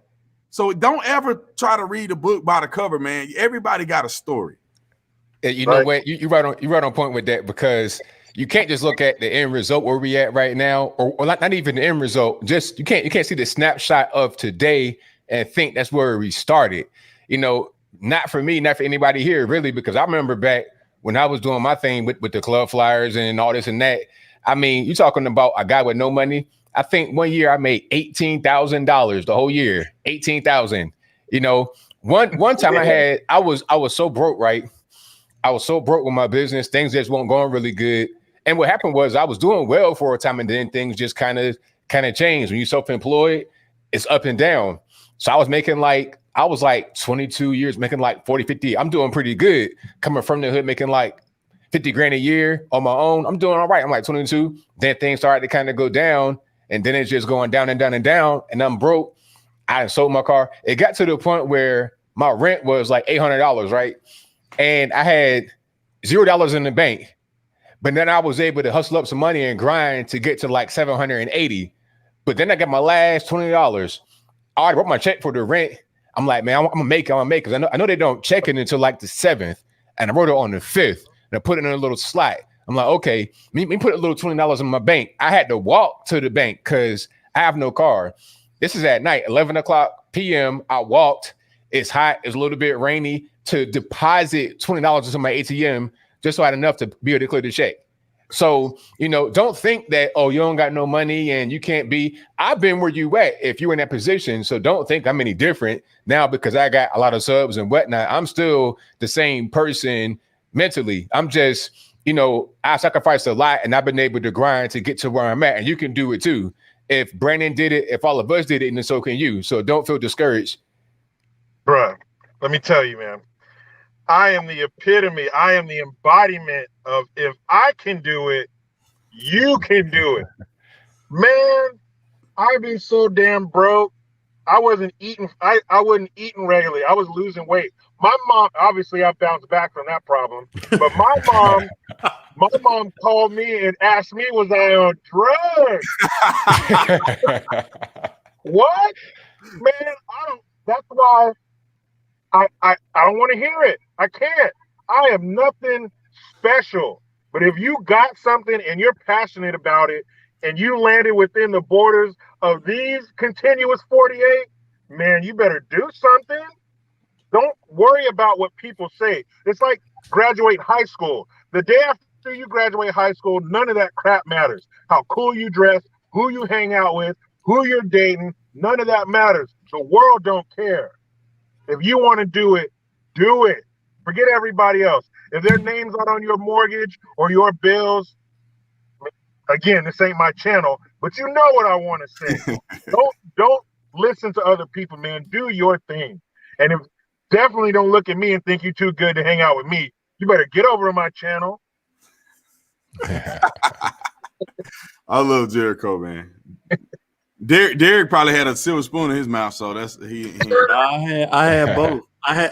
So don't ever try to read a book by the cover, man. Everybody got a story. You know what? You right on point with that, because you can't just look at the end result where we at right now, or not even the end result. Just you can't see the snapshot of today and think that's where we started. You know, not for me, not for anybody here, really, because I remember back when I was doing my thing with the club flyers and all this and that. I mean, you're talking about a guy with no money. I think one year I made $18,000 the whole year, 18,000. You know, one time I was so broke, right? I was so broke with my business. Things just weren't going really good. And what happened was I was doing well for a time, and then things just kind of changed. When you're self-employed, it's up and down. So I was like 22 years, making like 40, 50. I'm doing pretty good coming from the hood, making like 50 grand a year on my own. I'm doing all right. I'm like 22. Then things started to kind of go down, and then it's just going down and down and down. And I'm broke. I sold my car. It got to the point where my rent was like $800, right? And I had $0 in the bank. But then I was able to hustle up some money and grind to get to like 780. But then I got my last $20. I already wrote my check for the rent. I'm like, man, I'm gonna make it. Because I know they don't check it until like the 7th. And I wrote it on the 5th. And I put it in a little slot. I'm like, okay, let me put a little $20 in my bank. I had to walk to the bank because I have no car. This is at night, 11 o'clock p.m. I walked. It's hot. It's a little bit rainy, to deposit $20 into my ATM just so I had enough to be able to clear the check. So, you know, don't think that, oh, you don't got no money and you can't be. I've been where you at if you're in that position. So don't think I'm any different now because I got a lot of subs and whatnot. I'm still the same person mentally. I'm just, you know, I sacrificed a lot and I've been able to grind to get to where I'm at. And you can do it too. If Brandon did it, if all of us did it, then so can you. So don't feel discouraged. Bruh, let me tell you, man. I am the epitome. I am the embodiment of if I can do it, you can do it. Man, I've been so damn broke. I wasn't eating. I wasn't eating regularly. I was losing weight. My mom, obviously, I bounced back from that problem. But my mom called me and asked me, was I on drugs? What? Man, I don't. That's why I don't want to hear it. I can't. I am nothing special. But if you got something and you're passionate about it and you landed within the borders of these continuous 48, man, you better do something. Don't worry about what people say. It's like graduate high school. The day after you graduate high school, none of that crap matters. How cool you dress, who you hang out with, who you're dating, none of that matters. The world don't care. If you want to do it, do it. Forget everybody else. If their name's not on your mortgage or your bills, again, this ain't my channel, but you know what I want to say. Don't listen to other people, man. Do your thing. And if definitely don't look at me and think you're too good to hang out with me. You better get over to my channel. I love Jericho, man. Derek probably had a silver spoon in his mouth, so that's he. I had both.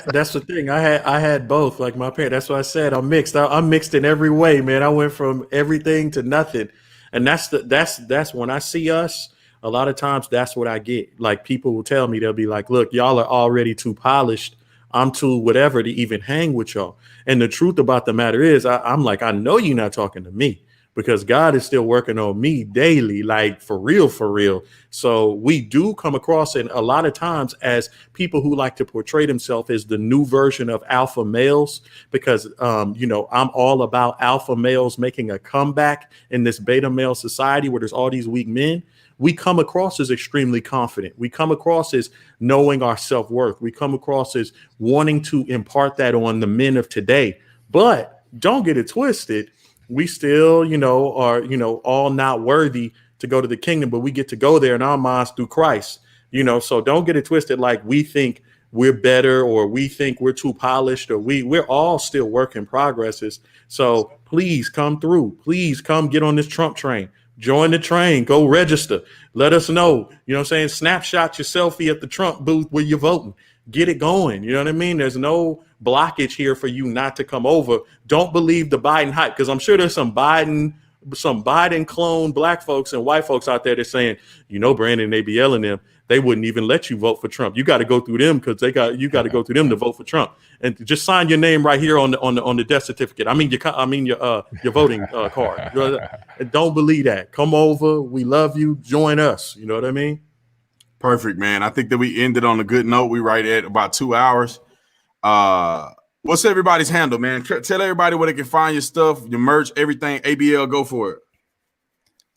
That's the thing. I had both. Like my parents. That's why I said I'm mixed. I'm mixed in every way, man. I went from everything to nothing, and that's when I see us. A lot of times, that's what I get. Like people will tell me, they'll be like, "Look, y'all are already too polished. I'm too whatever to even hang with y'all." And the truth about the matter is, I'm like, I know you're not talking to me. Because God is still working on me daily, like for real, for real. So we do come across it a lot of times as people who like to portray themselves as the new version of alpha males, because, I'm all about alpha males making a comeback in this beta male society where there's all these weak men. We come across as extremely confident. We come across as knowing our self-worth. We come across as wanting to impart that on the men of today. But don't get it twisted. We still, are, all not worthy to go to the kingdom, but we get to go there in our minds through Christ, so don't get it twisted. Like we think we're better or we think we're too polished or we're all still work in progresses. So please come through. Please come get on this Trump train. Join the train. Go register. Let us know. You know what I'm saying? Snapshot your selfie at the Trump booth where you're voting. Get it going. You know what I mean? There's no blockage here for you not to come over. Don't believe the Biden hype, because I'm sure there's some Biden clone black folks and white folks out there that's saying, Brandon, they be yelling them. they wouldn't even let you vote for Trump. You got to go through them because you got to go through them to vote for Trump. And to just sign your name right here on the death certificate. I mean your voting card. And don't believe that. Come over. We love you. Join us. You know what I mean? Perfect, man. I think that we ended on a good note. We right at about 2 hours. What's everybody's handle, man? Tell everybody where they can find your stuff, your merch, everything. ABL, go for it.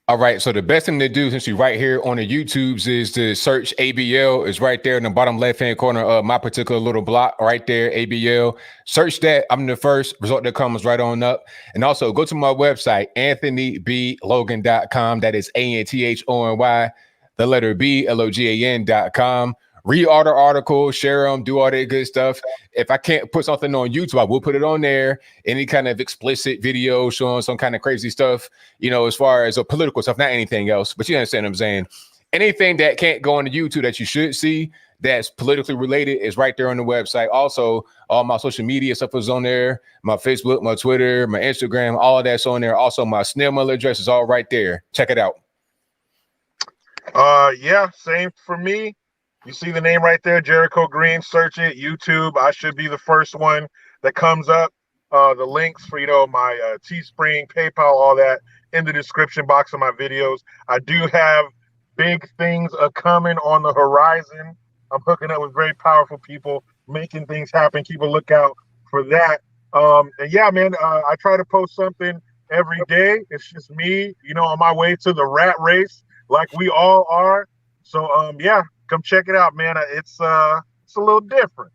All right. So the best thing to do, since you're right here on the YouTubes, is to search ABL. It's right there in the bottom left-hand corner of my particular little block right there, ABL. Search that. I'm the first result that comes right on up. And also go to my website, anthonyblogan.com. That is ANTHONY, the letter B, LOGAN.com. Read all the articles, share them, do all that good stuff. If I can't put something on YouTube, I will put it on there. Any kind of explicit video showing some kind of crazy stuff, as far as political stuff, not anything else. But you understand what I'm saying? Anything that can't go on the YouTube that you should see that's politically related is right there on the website. Also, all my social media stuff is on there. My Facebook, my Twitter, my Instagram, all of that's on there. Also, my snail mail address is all right there. Check it out. Yeah, same for me. You see the name right there, Jericho Green. Search it, YouTube. I should be the first one that comes up. The links for my Teespring, PayPal, all that in the description box of my videos. I do have big things coming on the horizon. I'm hooking up with very powerful people, making things happen. Keep a lookout for that. And yeah, man, I try to post something every day. It's just me, on my way to the rat race, like we all are. So yeah. Come check it out, man. It's a little different.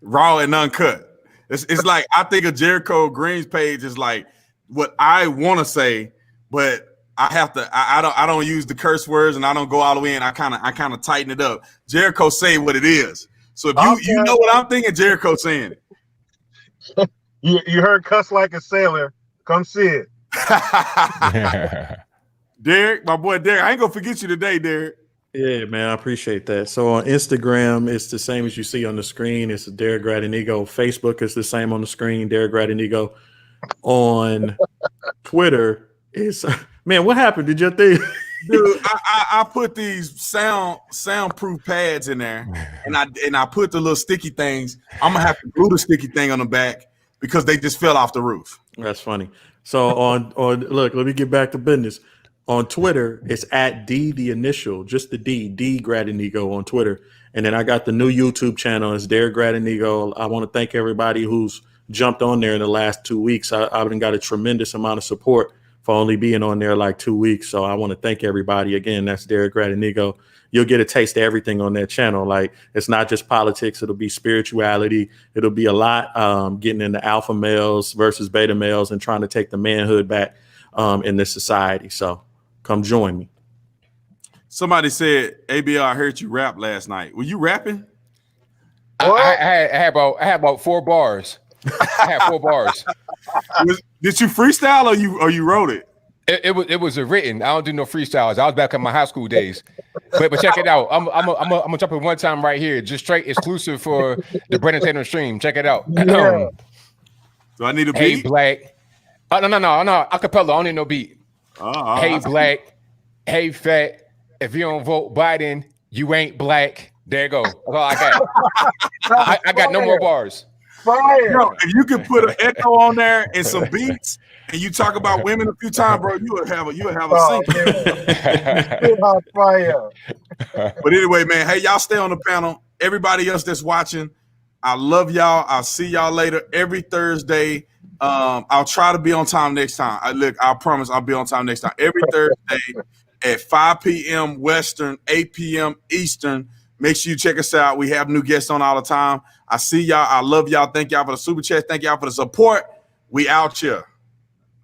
Raw and uncut. It's like, I think of Jericho Green's page is like what I want to say, but I have to. I don't use the curse words and I don't go all the way in. I kind of tighten it up. Jericho say what it is. So if you know what I'm thinking, Jericho saying it. you heard cuss like a sailor. Come see it. Derek, my boy Derek. I ain't gonna forget you today, Derek. Yeah, man, I appreciate that. So on Instagram, it's the same as you see on the screen. It's Derek Gradinigo. Facebook is the same on the screen, Derek Gradinigo. On Twitter, it's man, what happened? Did your thing? Dude, I put these soundproof pads in there, and I put the little sticky things. I'm gonna have to glue the sticky thing on the back because they just fell off the roof. That's funny. So on look, let me get back to business. On Twitter, it's at D, the initial, just the D Gradinigo on Twitter. And then I got the new YouTube channel. It's Derek Gradinigo. I want to thank everybody who's jumped on there in the last 2 weeks. I've got a tremendous amount of support for only being on there like 2 weeks. So I want to thank everybody. Again, that's Derek Gradinigo. You'll get a taste of everything on that channel. Like, it's not just politics. It'll be spirituality. It'll be a lot getting into alpha males versus beta males and trying to take the manhood back in this society. So come join me. Somebody said, ABL, I heard you rap last night. Were you rapping? I had about 4 bars. I had 4 bars. Did you freestyle or you wrote it? It was a written. I don't do no freestyles. I was back in my high school days. But check it out. I'm gonna jump in one time right here, just straight exclusive for the Brandon Tatum stream. Check it out. Yeah. Do I need a beat? Hey black. No. Acapella. I don't need no beat. Hey black. Hey fat. If you don't vote Biden, you ain't black. There you go. That's all I got. I got no more bars. Fire. Bro, if you could put an echo on there and some beats, and you talk about women a few times, bro, you would have a scene. Fire. But anyway, man, hey, y'all stay on the panel. Everybody else that's watching, I love y'all. I'll see y'all later every Thursday. I'll try to be on time next time. I promise I'll be on time next time. Every Thursday at 5 p.m. Western, 8 p.m. Eastern. Make sure you check us out. We have new guests on all the time. I see y'all. I love y'all. Thank y'all for the super chat. Thank y'all for the support. We out here.